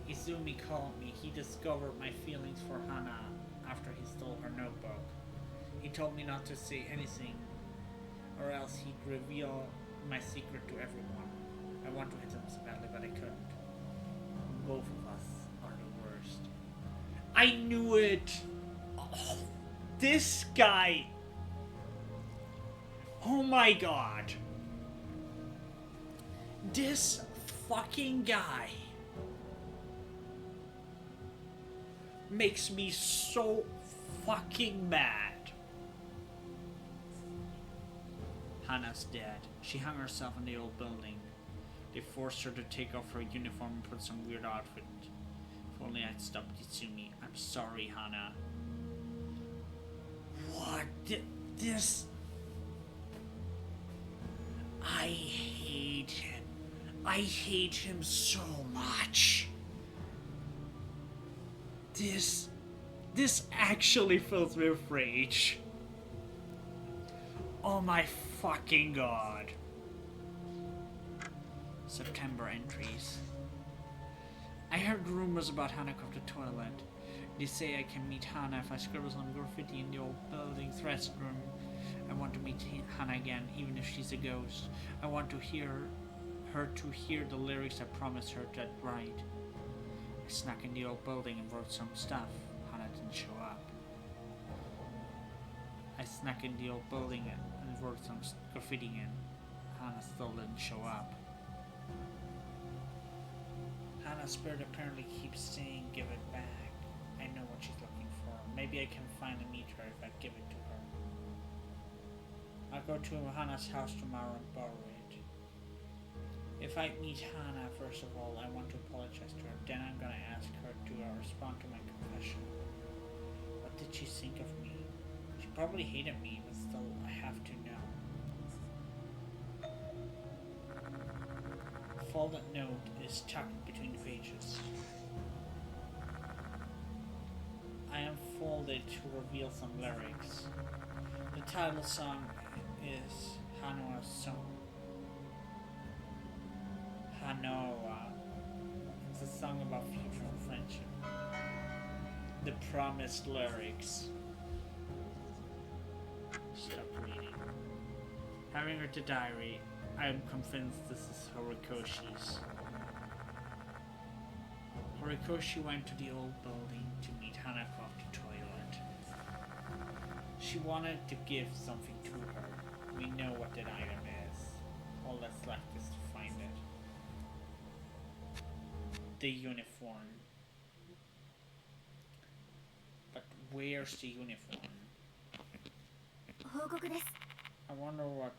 Izumi called me. He discovered my feelings for Hannah after he stole her notebook. He told me not to say anything, or else he'd reveal my secret to everyone. I want to hit him so badly, but I couldn't. Both of us are the worst. I knew it! Oh, this guy! Oh my god! This fucking guy makes me so fucking mad. Hannah's dead. She hung herself in the old building. They forced her to take off her uniform and put some weird outfit. If only I'd stopped Itsumi. I'm sorry, Hannah. What? This... I hate him. I hate him so much. This actually fills me with rage. Oh my fucking god. September entries. I heard rumors about Hannah off the toilet. They say I can meet Hannah if I scribble some graffiti in the old building's restroom. I want to meet Hannah again, even if she's a ghost. I want to hear her the lyrics I promised her to write. I snuck in the old building and wrote some stuff. Hannah didn't show up. I snuck in the old building and wrote some graffiti in. Hannah still didn't show up. Hannah's spirit apparently keeps saying, give it back. I know what she's looking for. Maybe I can finally meet her if I give it to her. I'll go to Hannah's house tomorrow and borrow it. If I meet Hannah, first of all, I want to apologize to her. Then I'm gonna ask her to respond to my confession. What did she think of me? She probably hated me, but still, I have to know. The folded note is tucked between the pages. I unfolded to reveal some lyrics. The title song is Hanoa's Song. Hanoa. It's a song about future friendship. The promised lyrics. Stop reading. Having read the diary, I am convinced this is Horikoshi's. Horikoshi went to the old building to meet Hanako off the She wanted to give something to her. We know what that item is. All that's left is to find it. The uniform. But where's the uniform? 報告です。 I wonder what...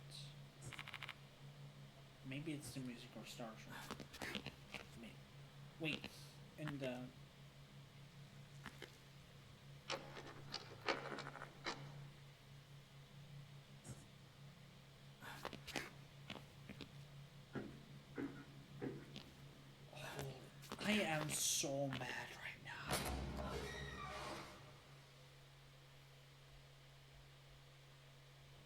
Maybe it's the music or Star Trek. Wait, in the... I am so mad right now.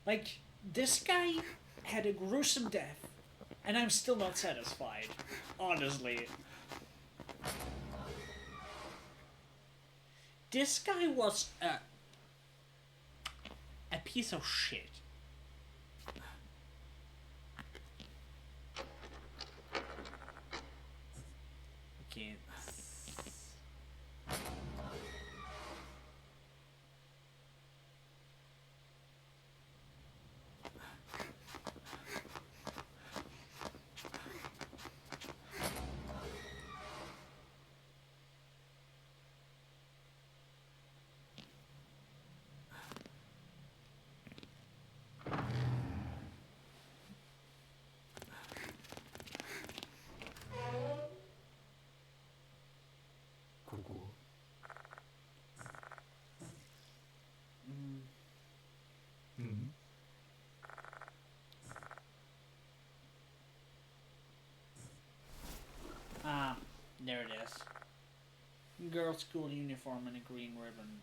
Like, this guy had a gruesome death, and I'm still not satisfied. Honestly. This guy was a piece of shit. Okay. Ah, there it is. Girls' school uniform and a green ribbon.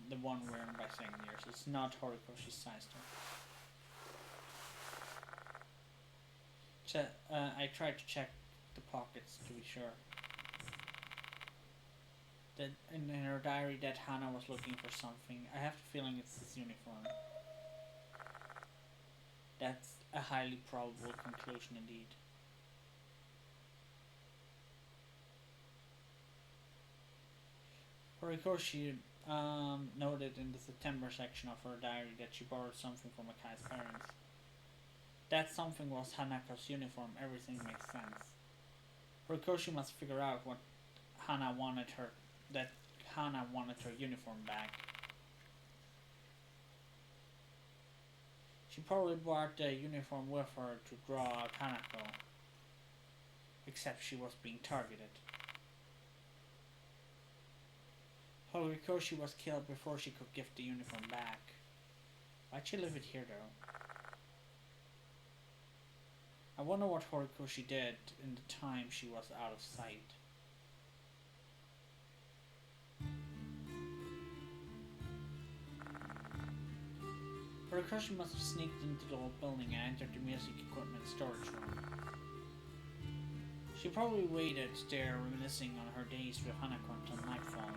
The one worn by second years. It's not Horikoshi's size though. I tried to check the pockets to be sure. That in her diary that Hana was looking for something. I have the feeling it's this uniform. That's a highly probable conclusion indeed. Horikoshi noted in the September section of her diary that she borrowed something from Akai's parents. That something was Hanako's uniform. Everything makes sense. Horikoshi must figure out what Hana wanted her uniform back. She probably brought the uniform with her to draw out Hanako. Except she was being targeted. Horikoshi was killed before she could give the uniform back. Why'd she leave it here though? I wonder what Horikoshi did in the time she was out of sight. Horikoshi must have sneaked into the old building and entered the music equipment storage room. She probably waited there reminiscing on her days with Hanako until nightfall.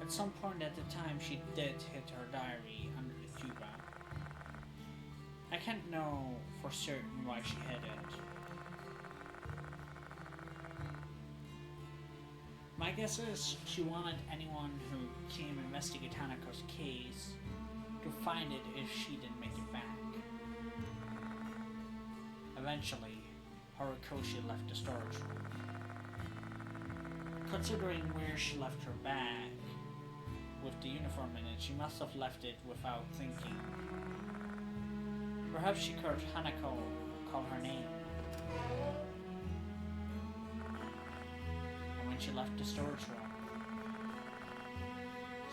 At some point at the time she did hit her diary under the tuba. I can't know for certain why she hid it. My guess is she wanted anyone who came to investigate Hanako's case to find it if she didn't make it back. Eventually, Horikoshi left the storage room. Considering where she left her bag, with the uniform in it, she must have left it without thinking. Perhaps she heard Hanako call her name. And when she left the storage room,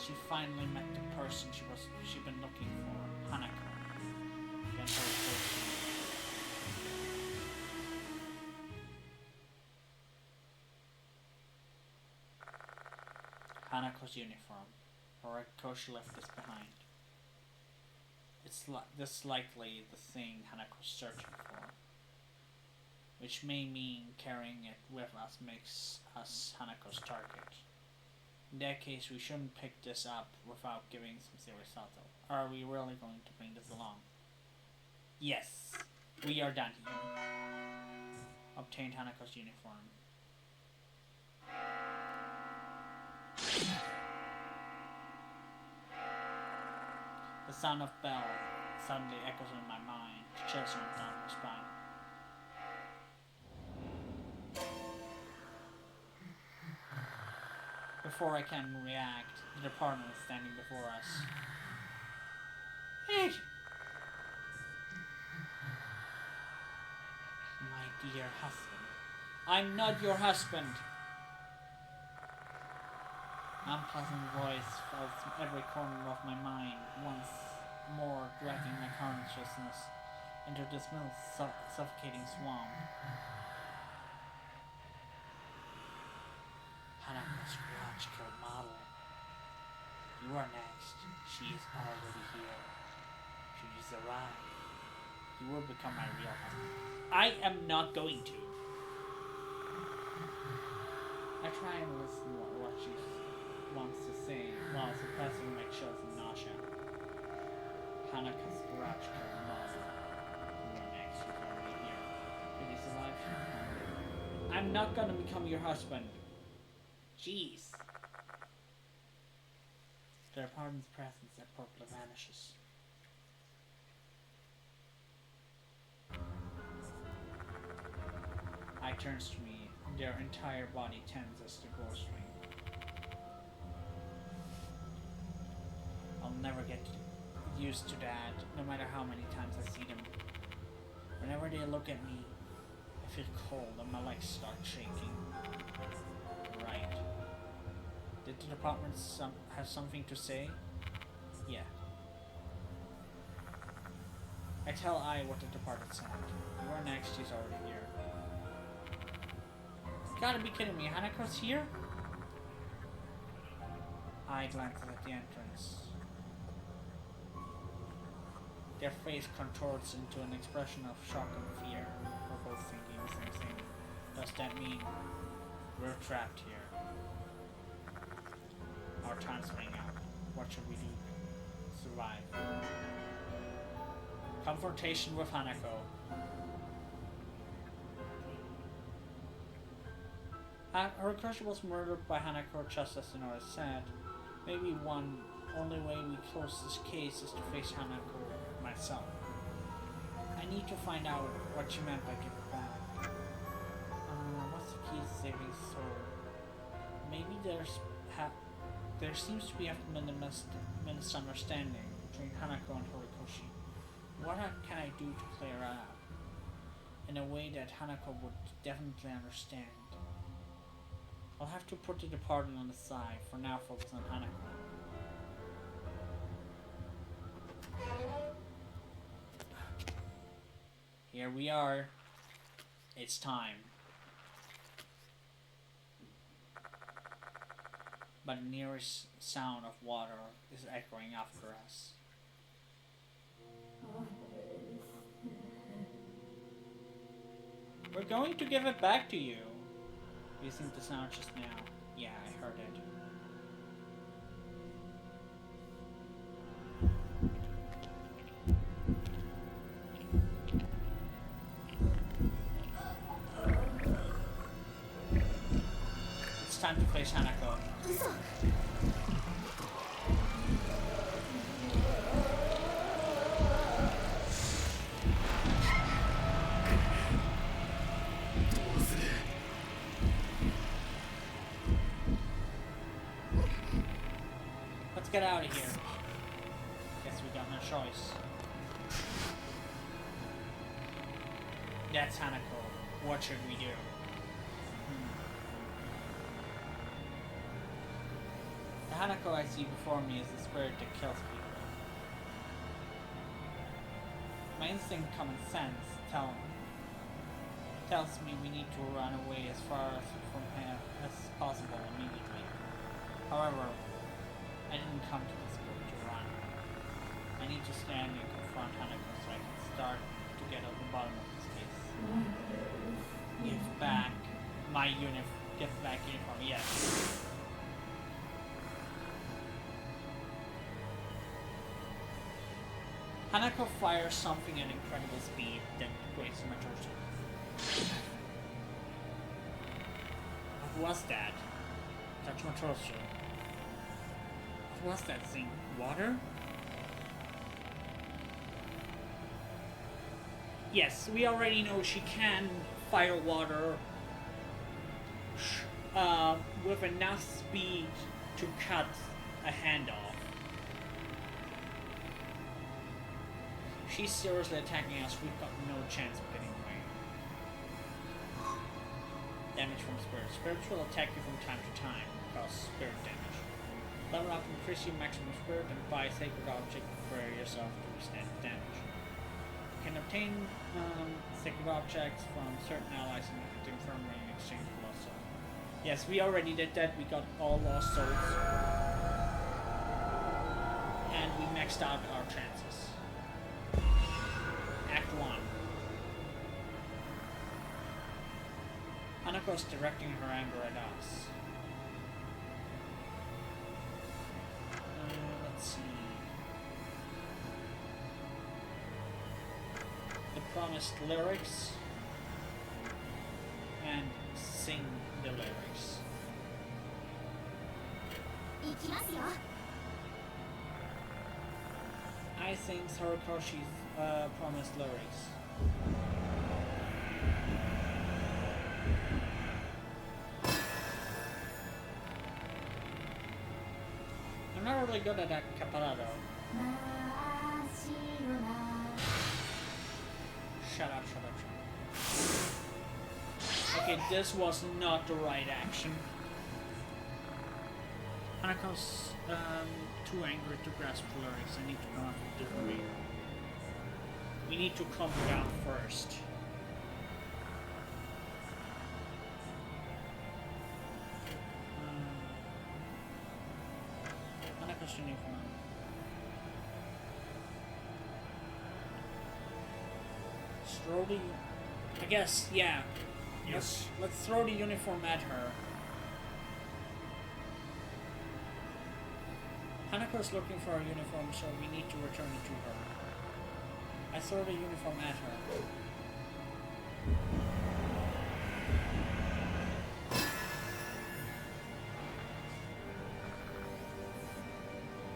she finally met the person she'd been looking for, Hanako. Then Horikoshi. Hanako's uniform. Horikoshi left this behind. It's this likely the thing Hanako's searching for. Which may mean carrying it with us makes us Hanako's target. In that case, we shouldn't pick this up without giving some serious thought though. Are we really going to bring this along? Yes! We are done here. Obtained Hanako's uniform. The sound of bell suddenly echoes in my mind, chills run down my spine. Before I can react, the department is standing before us. Hey! My dear husband. I'm not your husband! Unpleasant voice fills every corner of my mind, once more dragging my consciousness into this middle suffocating swamp. Hanako's garage killed model. You are next. She is already here. She is arrived. You will become my real husband. I am not going to. I try and listen to what she wants to say while suppressing my chills and nausea. Hanako's garage killed model. You are next. She's already here. It is alive. I'm not gonna become your husband. Jeez. Their apartment's presence abruptly vanishes. I turns to me, their entire body tenses to bowstring. I'll never get used to that, no matter how many times I see them. Whenever they look at me, I feel cold and my legs start shaking. Right. Did the department have something to say? Yeah. I tell I what the department said. You are next, she's already here. You gotta be kidding me, Hanako's here? I glances at the entrance. Their face contorts into an expression of shock and fear. We're both thinking the same thing. Does that mean we're trapped here? Our time's running out. What should we do? Survive. Confrontation with Hanako. Horikoshi was murdered by Hanako just as Inori said. Maybe one only way we close this case is to face Hanako myself. I need to find out what she meant by give it back. What's the key to saving soul? Maybe there seems to be a misunderstanding between Hanako and Horikoshi. What can I do to clear it up? In a way that Hanako would definitely understand. I'll have to put the department on the side. For now, focus on Hanako. Here we are. It's time. But the nearest sound of water is echoing after us. We're going to give it back to you. You think the sound just now? Yeah, I heard it. It's time to face Hanako. Let's get out of here. Guess we got no choice. That's Hanako. What should we do? The Hanako I see before me is the spirit that kills people. My instinct common sense tells me we need to run away as far from him as possible immediately. However, I didn't come to this boat to run. I need to stand and confront Hanako so I can start to get at the bottom of this case. Give back my uniform, yes. Hanako fires something at incredible speed, then breaks my torso. What was that? Touch my torso. What was that thing? Water? yes, we already know she can fire water with enough speed to cut a hand off. She's seriously attacking us. We've got no chance of getting away. Damage from spirits. Spirits will attack you from time to time, cause spirit damage. Level up, increase your maximum spirit, and buy sacred object for yourself to withstand damage. You can obtain sacred objects from certain allies in the infirmary in exchange for lost souls. Yes, we already did that. We got all lost souls. And we maxed out our chances. Act 1. Hanako's directing her anger at us. Let's see. The promised lyrics. And sing the lyrics. I think Horikoshi's promised lyrics. I'm not really good at that caparado. Shut up. Okay, this was not the right action. Hanako's too angry to grasp the lyrics. I need to come up with a different way. We need to calm her down first. Hanako's uniform. Throw the... I guess, yeah. Yes. Let's throw the uniform at her. Hanako's looking for a uniform, so we need to return it to her. I throw the uniform at her.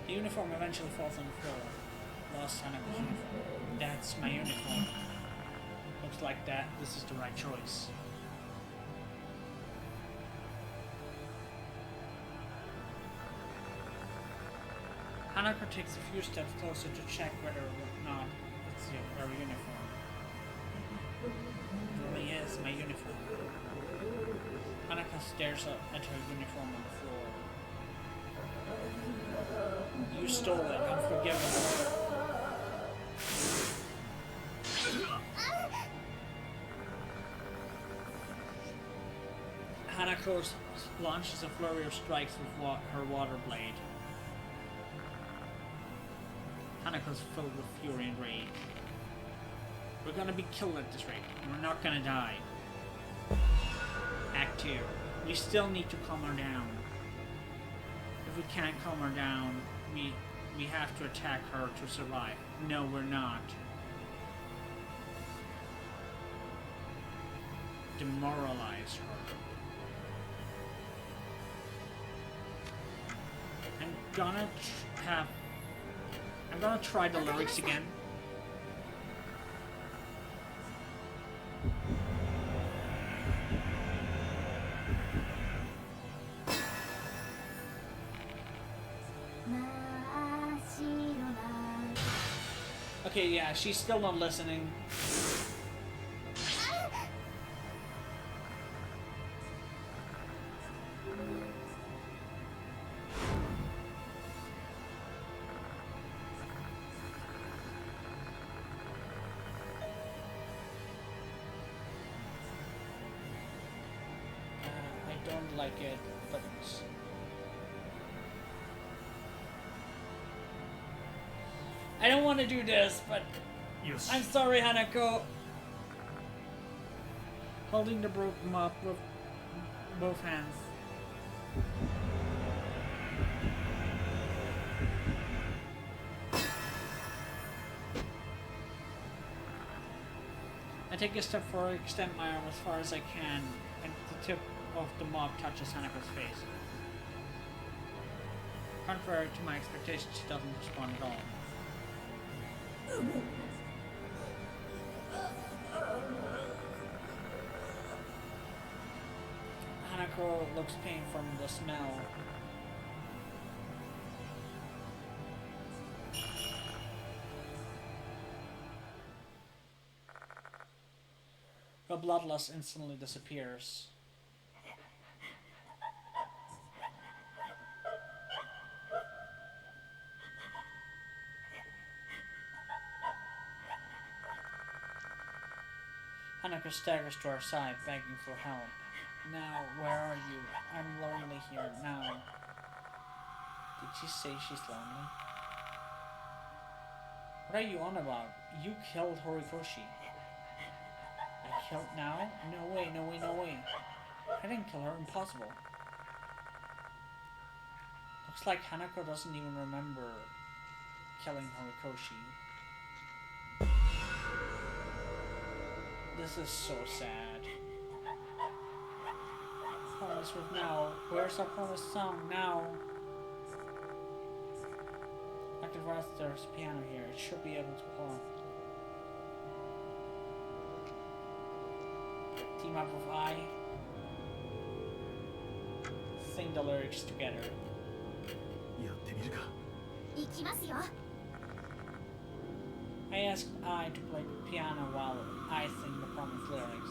The uniform eventually falls on the floor. Lost Hanako's uniform. That's my uniform. Looks like that. This is the right choice. Hanako takes a few steps closer to check whether or not it's her uniform. It really is my uniform. Hanako stares up at her uniform on the floor. You stole it, unforgiven. Hanako launches a flurry of strikes with her water blade. Hanako's filled with fury and rage. We're gonna be killed at this rate. We're not gonna die. Act 2. We still need to calm her down. If we can't calm her down, we have to attack her to survive. No, we're not. Demoralize her. I'm gonna try the lyrics again. Okay, yeah, she's still not listening. I don't like it, but I don't want to do this, but Yes. I'm sorry, Hanako. Holding the broken mop with both hands. I take a step forward, extend my arm as far as I can, and the tip of the mop touches Hanako's face. Contrary to my expectations, she doesn't respond at all. Hanako looks pain from the smell. The bloodlust instantly disappears. Hanako staggers to her side, begging for help. Now, where are you? I'm lonely here now. Did she say she's lonely? What are you on about? You killed Horikoshi. I killed now? No way, no way, no way. I didn't kill her, impossible. Looks like Hanako doesn't even remember killing Horikoshi. This is so sad. Promise with now. Where's our promise song now? I can rest there's a piano here. It should be able to play. Team up with I. Sing the lyrics together. やってみるか。行きますよ。 I asked I to play the piano while I sing the promised lyrics.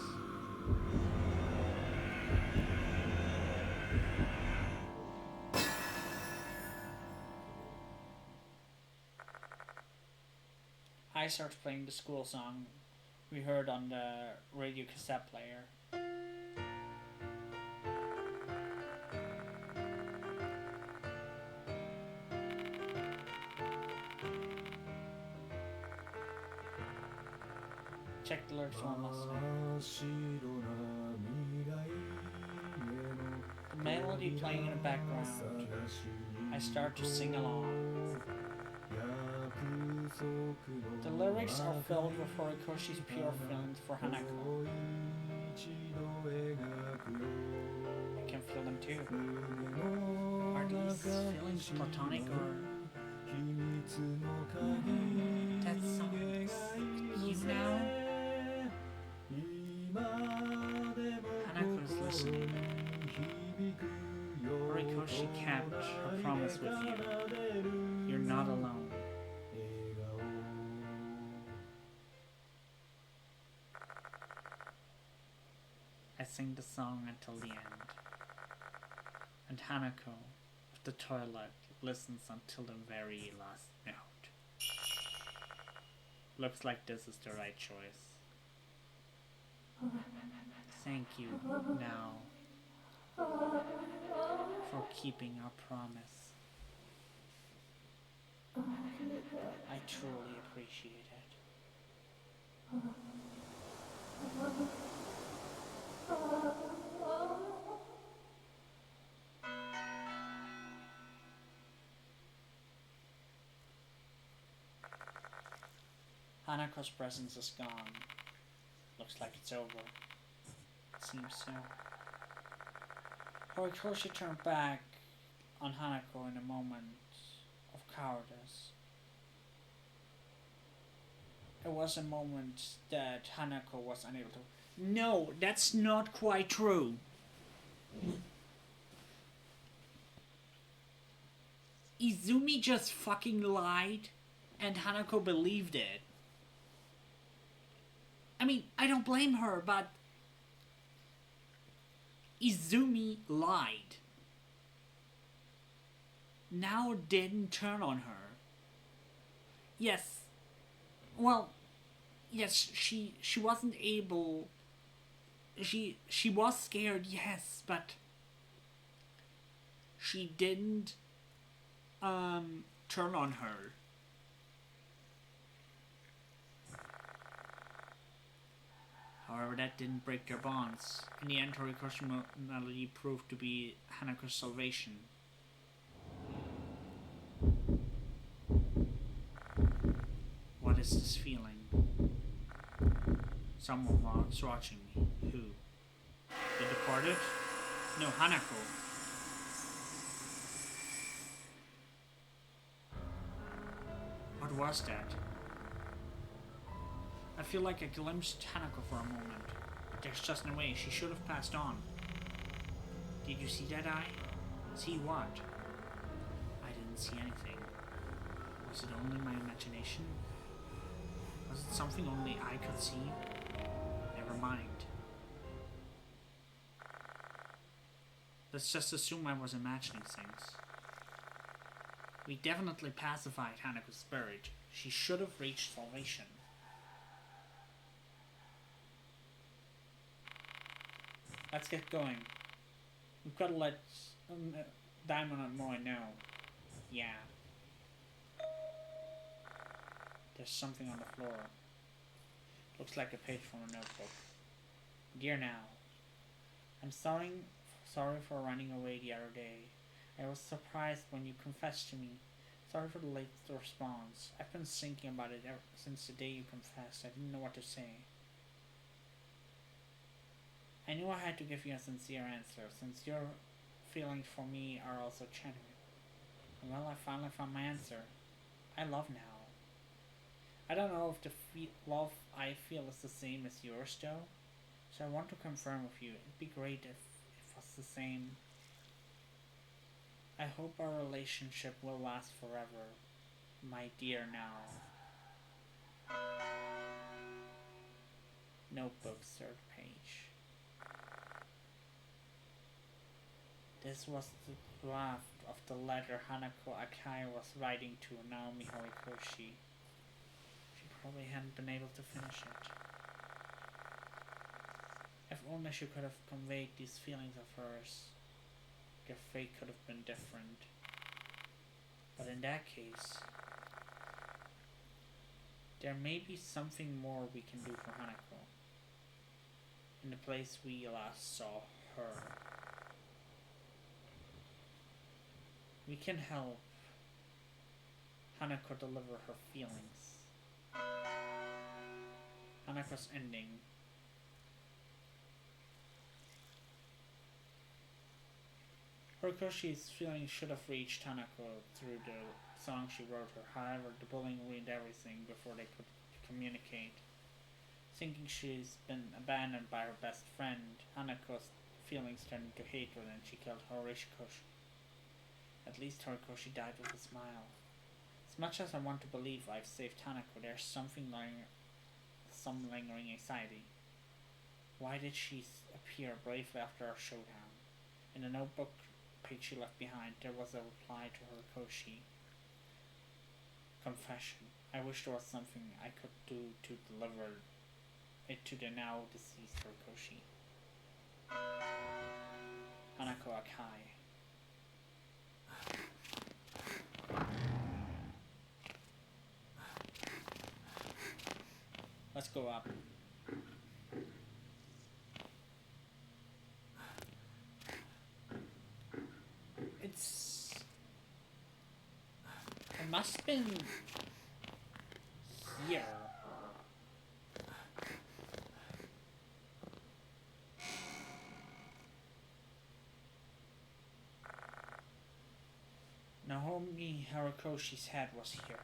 I started playing the school song we heard on the radio cassette player. Check the lyrics one last time. The melody playing in the background. I start to sing along. The lyrics are filled with Horikoshi's pure feelings for Hanako. I can feel them too. Are these feelings platonic or... That song's you now? Hanako's listening. Horikoshi kept her promise with you. You're not alone. I sing the song until the end. And Hanako, at the toilet, listens until the very last note. Looks like this is the right choice. Thank you, now, for keeping our promise. I truly appreciate it. Hanako's presence is gone. Looks like it's over. It seems so. Horikoshi turned back on Hanako in a moment of cowardice. It was a moment that Hanako was unable to... No, that's not quite true. Izumi just fucking lied, and Hanako believed it. I mean, I don't blame her, but Izumi lied. Now didn't turn on her. Yes. Well, yes, she wasn't able... She was scared, yes, but she didn't turn on her. However, that didn't break their bonds. In the end, Horikoshi melody proved to be Hanako's salvation. What is this feeling? Someone was watching me. Who? The Departed? No, Hanako. What was that? I feel like I glimpsed Hanako for a moment, but there's just no way. She should have passed on. Did you see that eye? See what? I didn't see anything. Was it only my imagination? Was it something only I could see? Never mind. Let's just assume I was imagining things. We definitely pacified Hanako's spirit. She should have reached salvation. Let's get going. We've got to let Diamond and Moy know. Yeah. There's something on the floor. Looks like a page from a notebook. Dear Now, I'm sorry for running away the other day. I was surprised when you confessed to me. Sorry for the late response. I've been thinking about it ever since the day you confessed. I didn't know what to say. I knew I had to give you a sincere answer, since your feelings for me are also genuine. Well, I finally found my answer. I love Now. I don't know if the love I feel is the same as yours, though. So I want to confirm with you. It'd be great if it was the same. I hope our relationship will last forever, my dear Now. Notebook, third page. This was the draft of the letter Hanako Akai was writing to Naomi Horikoshi. She probably hadn't been able to finish it. If only she could have conveyed these feelings of hers, their fate could have been different. But in that case, there may be something more we can do for Hanako. In the place we last saw her. We can help Hanako deliver her feelings. Hanako's ending. Horikoshi's feelings should have reached Hanako through the song she wrote her. However, the bullying ruined everything before they could communicate. Thinking she's been abandoned by her best friend, Hanako's feelings turned into hatred and she killed Horikoshi. At least Horikoshi died with a smile. As much as I want to believe I've saved Hanako, there's some lingering anxiety. Why did she appear bravely after our showdown? In the notebook page she left behind, there was a reply to Horikoshi. Confession. I wish there was something I could do to deliver it to the now deceased Horikoshi. Hanako Akai. Let's go up. It must have been here. Naomi Horikoshi's head was here.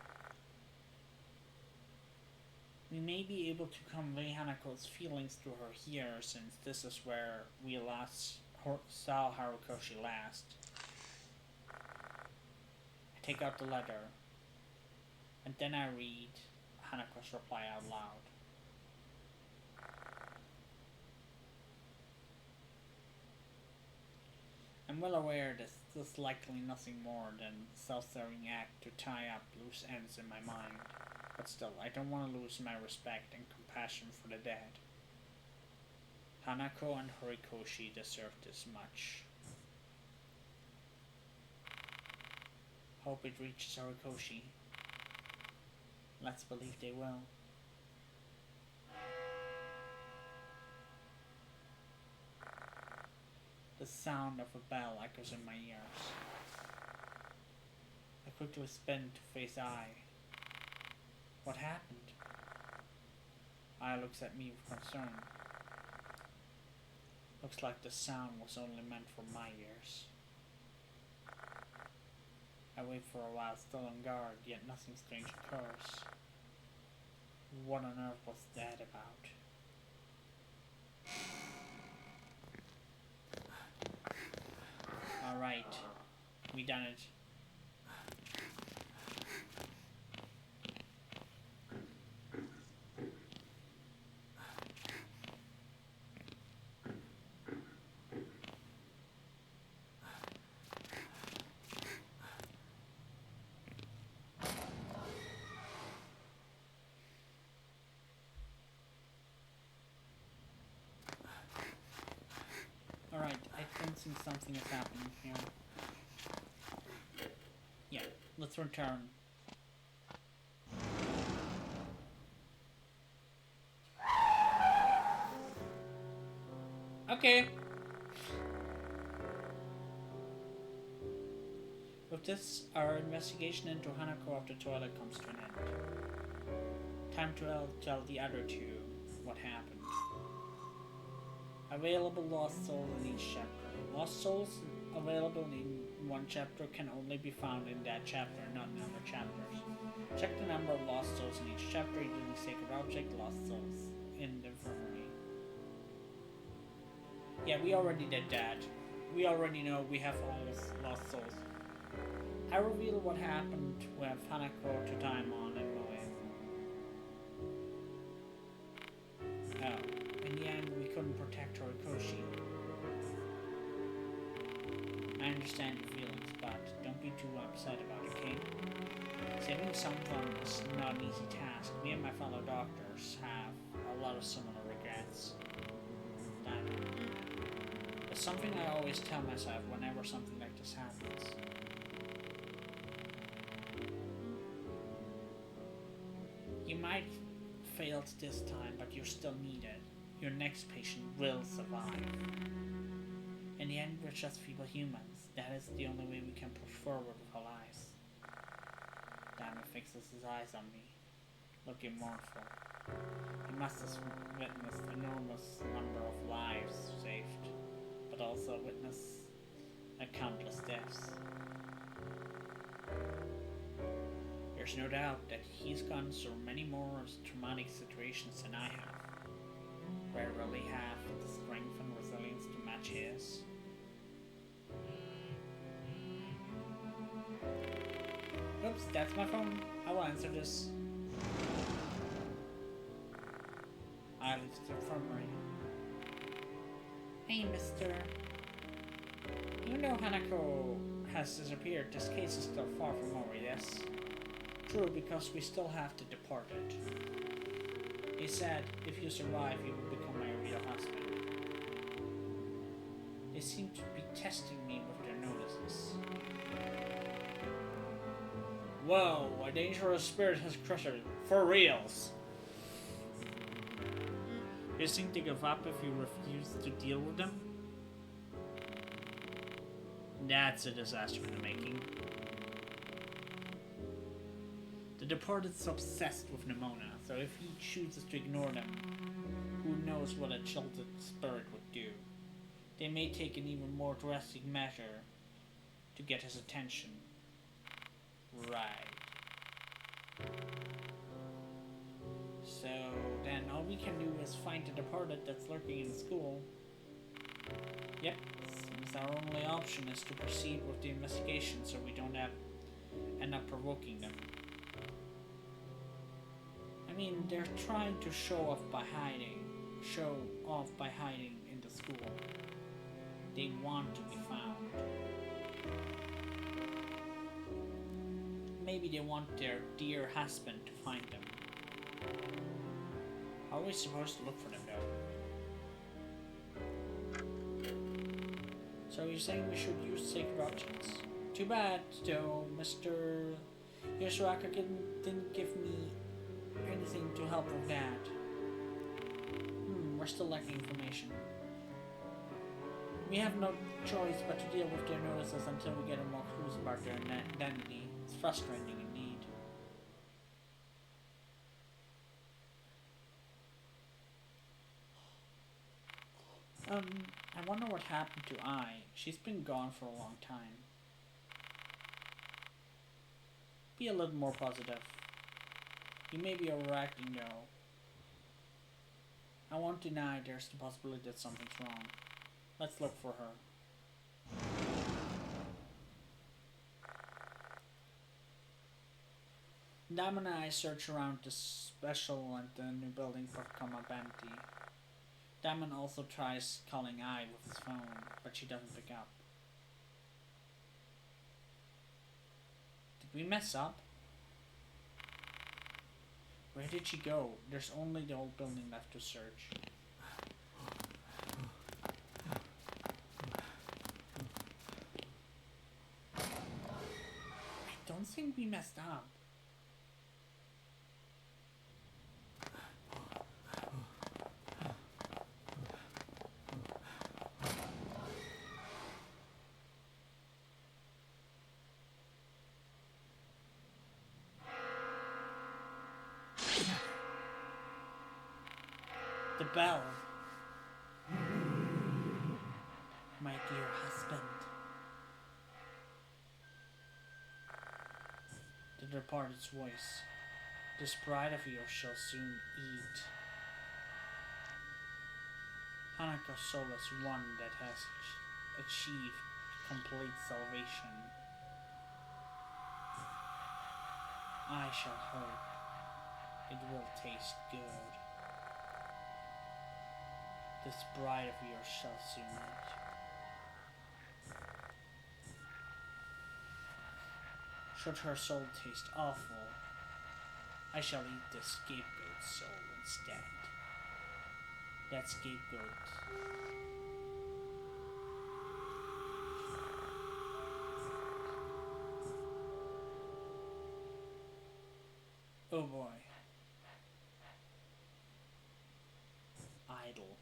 We may be able to convey Hanako's feelings to her here, since this is where we last saw Horikoshi last. I take out the letter, and then I read Hanako's reply out loud. I'm well aware this is likely nothing more than a self-serving act to tie up loose ends in my mind. But still, I don't want to lose my respect and compassion for the dead. Hanako and Horikoshi deserve this much. Hope it reaches Horikoshi. Let's believe they will. The sound of a bell echoes in my ears. I quickly spin to face Ai. What happened? Ai looks at me with concern. Looks like the sound was only meant for my ears. I wait for a while, still on guard, yet nothing strange occurs. What on earth was that about? Alright. We done it. Alright, I think something is happening here. Yeah, let's return. Okay. With this, our investigation into Hanako of the toilet comes to an end. Time to tell the other two what happened. Available Lost Souls in each chapter. Lost Souls available in one chapter can only be found in that chapter, not in other chapters. Check the number of Lost Souls in each chapter using Sacred Object Lost Souls in the infirmary. Yeah, we already did that. We already know we have all Lost Souls. I reveal what happened with Hanako to Daimon and Moe. Oh, in the end we couldn't protect Horikoshi. I understand your feelings, but don't be too upset about it, okay? Saving someone is not an easy task. Me and my fellow doctors have a lot of similar regrets. It's something I always tell myself whenever something like this happens. You might fail this time, but you're still needed. Your next patient will survive. In the end, we're just feeble humans. That is the only way we can push forward with our lives. Dana fixes his eyes on me, looking mournful. He must have witnessed an enormous number of lives saved, but also witnessed countless deaths. There's no doubt that he's gone through many more traumatic situations than I have. Rarely have the strength and resilience to match his. Oops, that's my phone. I will answer this. I leave the infirmary. Hey, mister. You know Hanako has disappeared. This case is still far from over, yes? True, because we still have the departed. He said, if you survive, you will become my real husband. They seem to be testing me with their notices. Whoa, a dangerous spirit has crushed her. For reals. You think they give up if you refuse to deal with them? That's a disaster in the making. The departed's obsessed with Nimona, so if he chooses to ignore them, who knows what a jilted spirit would do. They may take an even more drastic measure to get his attention. Right. So then all we can do is find the departed that's lurking in the school. Yep, seems our only option is to proceed with the investigation so we don't end up provoking them. I mean, they're trying to show off by hiding in the school. They want to be found. Maybe they want their dear husband to find them. How are we supposed to look for them though? So you're saying we should use sacred objects? Too bad, though, Mr. Yoshiwaka didn't give me anything to help with that. We're still lacking information. We have no choice but to deal with their notices until we get more clues about their identity. It's frustrating indeed. I wonder what happened to Ai. She's been gone for a long time. Be a little more positive. You may be overacting though. I won't deny there's the possibility that something's wrong. Let's look for her. Damon and I search around the special and the new building for Komabanti. Damon also tries calling I with his phone, but she doesn't pick up. Did we mess up? Where did she go? There's only the old building left to search. I don't think we messed up. The bell. My dear husband. The departed's voice. This bride of yours shall soon eat. Hanako's soul is one that has achieved complete salvation. I shall hope it will taste good. This bride of yours shall soon eat. Should her soul taste awful, I shall eat the scapegoat's soul instead. That scapegoat. Oh boy. Idle.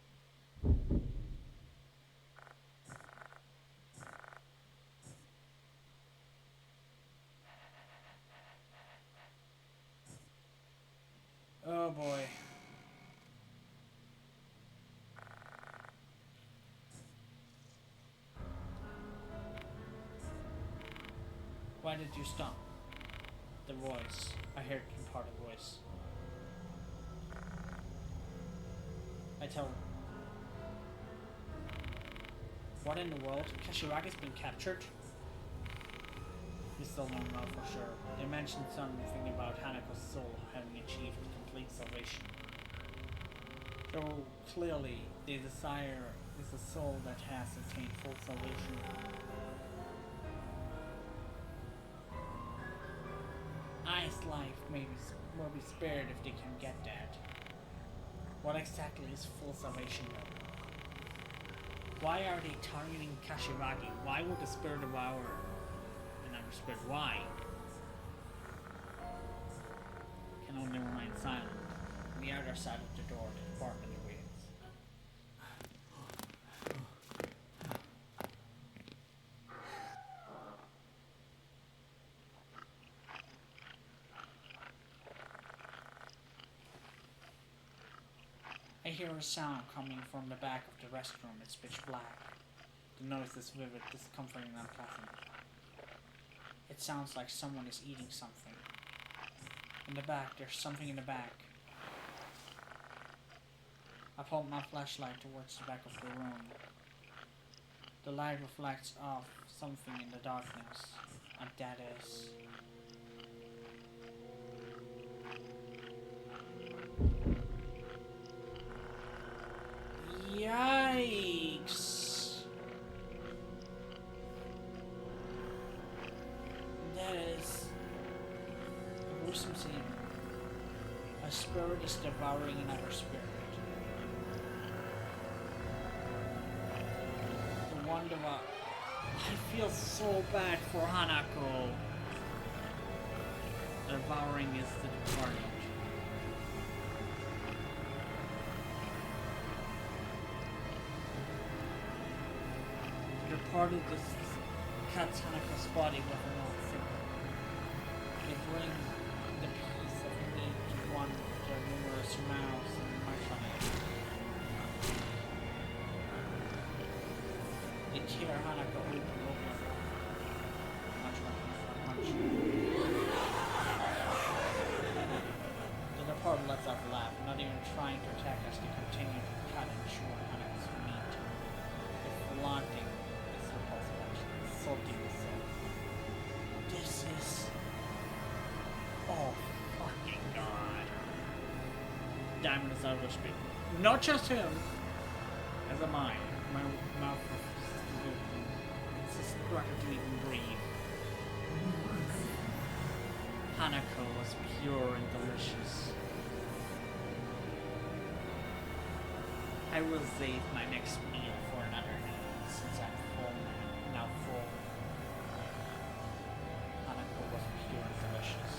Oh boy. Why did you stop? The voice. I heard part of the voice. I tell him. What in the world? Kashiwagi's been captured? We still don't know for sure. They mentioned something about Hanako's soul having achieved complete salvation. Though clearly the desire is a soul that has attained full salvation. Ai's life will be spared if they can get that. What exactly is full salvation though? Why are they targeting Kashiwagi? Why would the spirit devour another spirit? Why? Can only remain silent. On the other side of the door, the department awaits. I hear a sound coming from the back of the restroom. It's pitch black. The noise is vivid, discomforting, and unpleasant. It sounds like someone is eating something. In the back, there's something in the back. I point my flashlight towards the back of the room. The light reflects off something in the darkness, and that is... Yikes! That is a gruesome scene. A spirit is devouring another spirit. The one I feel so bad for Hanako. Devouring is the departed. Departed just cuts Hanako's body with an old finger. They bring the piece of meat to one of their numerous mouths and munch on it. They tear Hanako open. Munch. The departed lets out a laugh, not even trying to attack us. They continue to cut and chew on Hanako's meat. They're flaunting salty with salt. This is awful. Diamond is out of speed. Not just him, as am I. My mouth is struggling to even breathe. Hanako was pure and delicious. I will save my next meal for another night, since I'm full now. Full. Hanako was pure and delicious.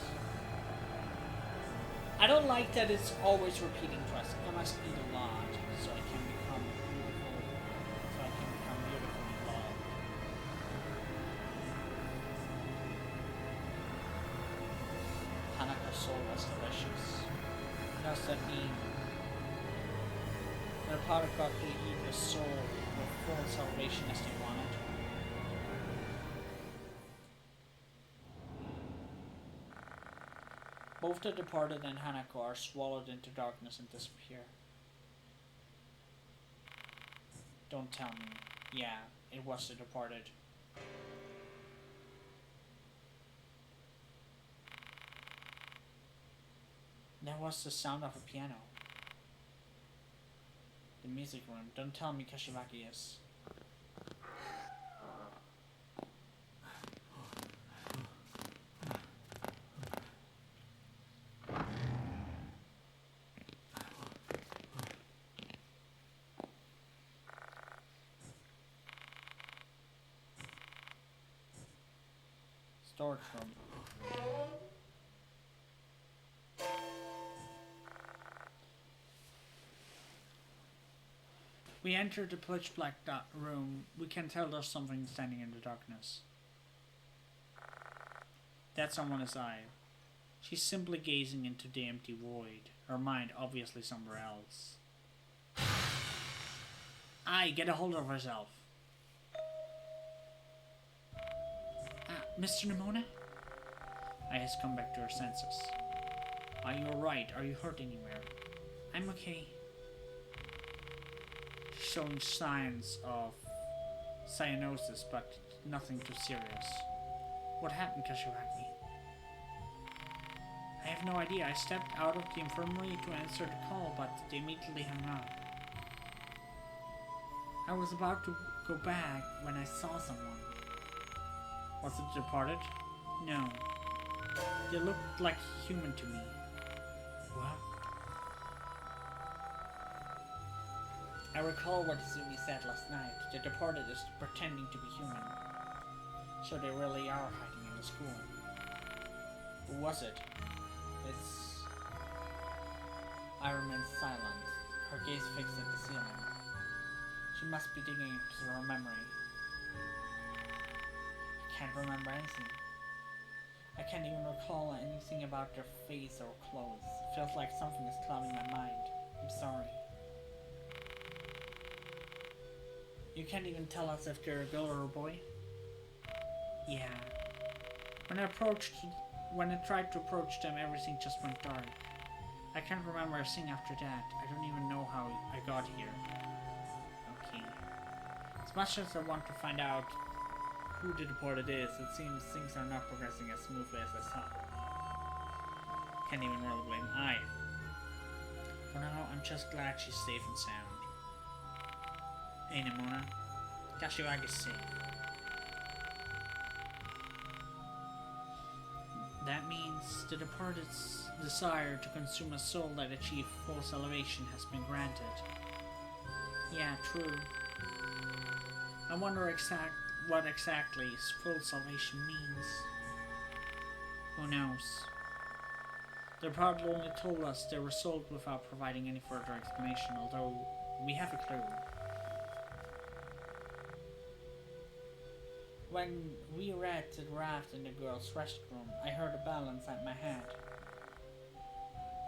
I don't like that it's always repeating to us. I must eat a lot so I can become beautiful. So I can become beautifully loved. Hanako's soul was delicious. What does that mean? That a part of God could eat his soul with full salvation as they wanted. Both the departed and Hanako are swallowed into darkness and disappear. Don't tell me. Yeah, it was the departed. That was the sound of a piano. The music room. Don't tell me Kashiwagi is. Storage room. We enter the pitch black room. We can tell there's something standing in the darkness. That's someone's eye. She's simply gazing into the empty void. Her mind obviously somewhere else. Aye, get a hold of herself. Mr. Nimona? Ai has come back to her senses. Are you alright? Are you hurt anywhere? I'm okay. Showing signs of cyanosis, but nothing too serious. What happened, Kashiwagi? I have no idea. I stepped out of the infirmary to answer the call, but they immediately hung up. I was about to go back when I saw someone. Was it departed? No. They looked like human to me. What? I recall what Izumi said last night. The departed is pretending to be human. So they really are hiding in the school. Who was it? It's... I remained silent, her gaze fixed at the ceiling. She must be digging into her memory. I can't remember anything. I can't even recall anything about their face or clothes. It feels like something is clouding my mind. I'm sorry. You can't even tell us if they're a girl or a boy? Yeah. When I tried to approach them, everything just went dark. I can't remember a thing after that. I don't even know how I got here. Okay. As much as I want to find out who the departed is, it seems things are not progressing as smoothly as I thought. Can't even really blame I. For now, I'm just glad she's safe and sound. Hey Nimona, Kashiwagi's safe. That means the departed's desire to consume a soul that achieved full salvation has been granted. Yeah, true. I wonder what exactly full salvation means. Who knows? The departed only told us they were sold without providing any further explanation, although we have a clue. When we read the draft in the girls' restroom, I heard a bell inside my head.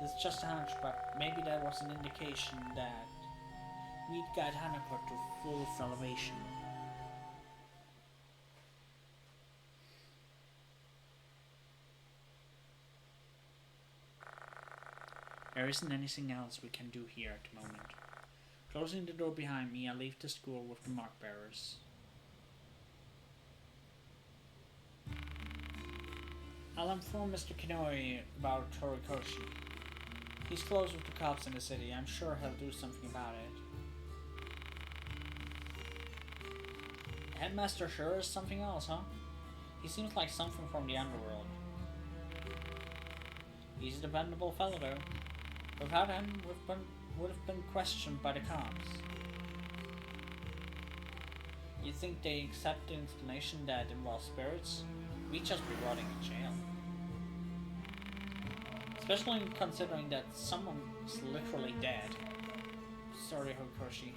This is just a hunch, but maybe that was an indication that we'd guide Hanako to full salvation. There isn't anything else we can do here at the moment. Closing the door behind me, I leave the school with the mark bearers. I'll inform Mr. Kinoi about Horikoshi. He's close with the cops in the city. I'm sure he'll do something about it. Headmaster sure is something else, huh? He seems like something from the underworld. He's a dependable fellow, though. Without him, would have been questioned by the cops. You think they accept the explanation that involves spirits? We'd just be rotting in jail. Especially considering that someone is literally dead. Sorry, Horikoshi.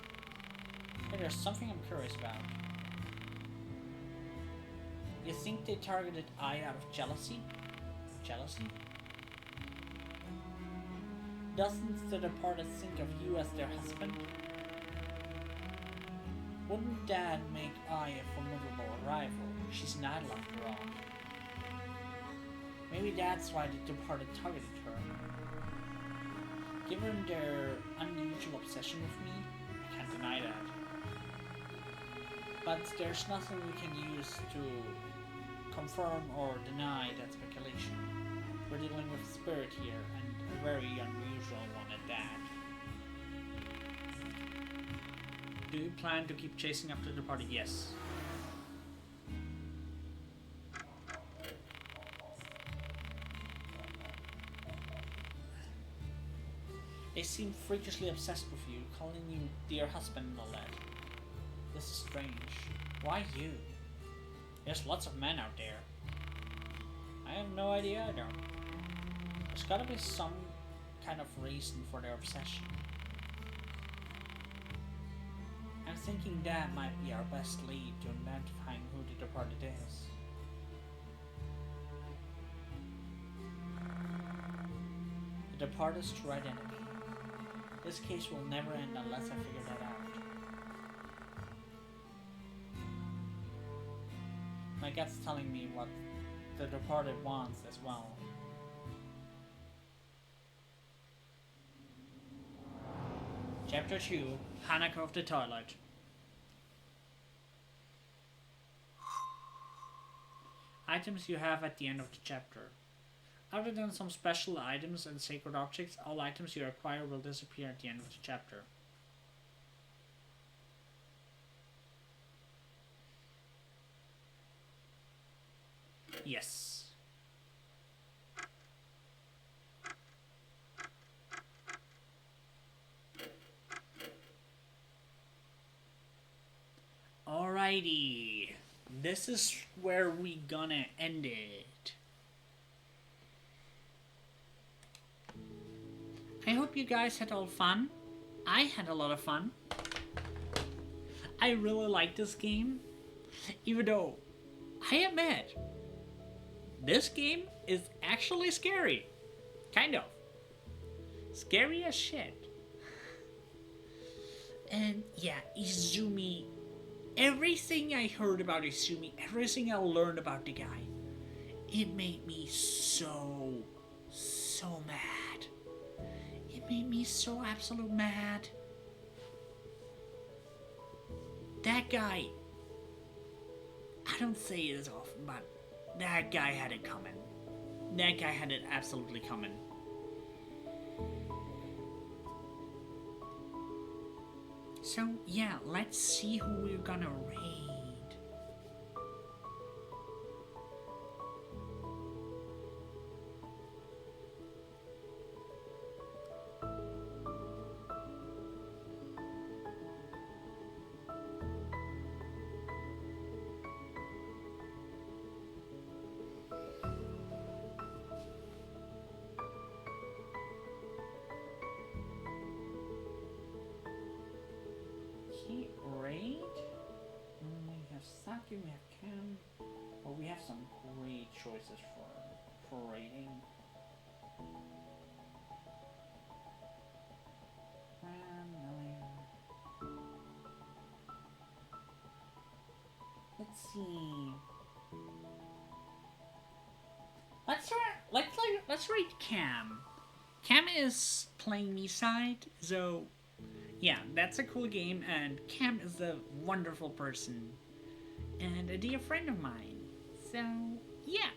Hey, there's something I'm curious about. You think they targeted Ai out of jealousy? Jealousy? Doesn't the departed think of you as their husband? Wouldn't that make Ai a formidable rival? She's an idol after all. Maybe that's why the departed targeted her. Given their unusual obsession with me, I can't deny that. But there's nothing we can use to confirm or deny that speculation. We're dealing with spirit here, and a very unusual one at that. Do you plan to keep chasing after the departed? Yes. They seem freakishly obsessed with you, calling you dear husband and all that. This is strange. Why you? There's lots of men out there. I have no idea either. There's gotta be some kind of reason for their obsession. I'm thinking that might be our best lead to identifying who the departed is. The departed's true identity. This case will never end unless I figure that out. My gut's telling me what the departed wants as well. Chapter 2, Hanako of the Toilet. Items you have at the end of the chapter. Other than some special items and sacred objects, all items you acquire will disappear at the end of the chapter. Yes. Alrighty. This is where we gonna end it. I hope you guys had all fun. I had a lot of fun. I really like this game. Even though, I admit, this game is actually scary. Kind of. Scary as shit. And yeah, Izumi. Everything I heard about Izumi, everything I learned about the guy, it made me so mad. It made me so absolute mad. That guy, I don't say it as often, but that guy had it coming. That guy had it absolutely coming. So yeah, let's see who we're gonna raid. Raid? We have Saki, we have Cam. Well, we have some great choices for raiding. Let's see. Let's raid Cam. Cam is playing me side, so yeah, that's a cool game, and Cam is a wonderful person and a dear friend of mine. So yeah,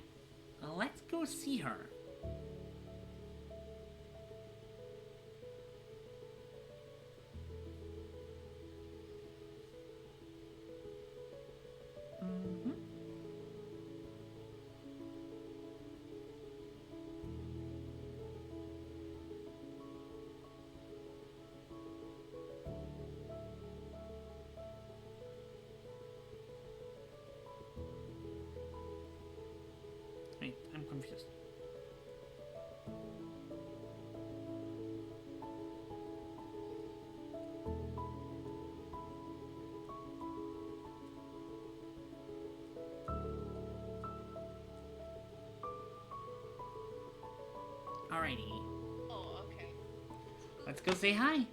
let's go see her. Alrighty. Oh, okay. Let's go say hi.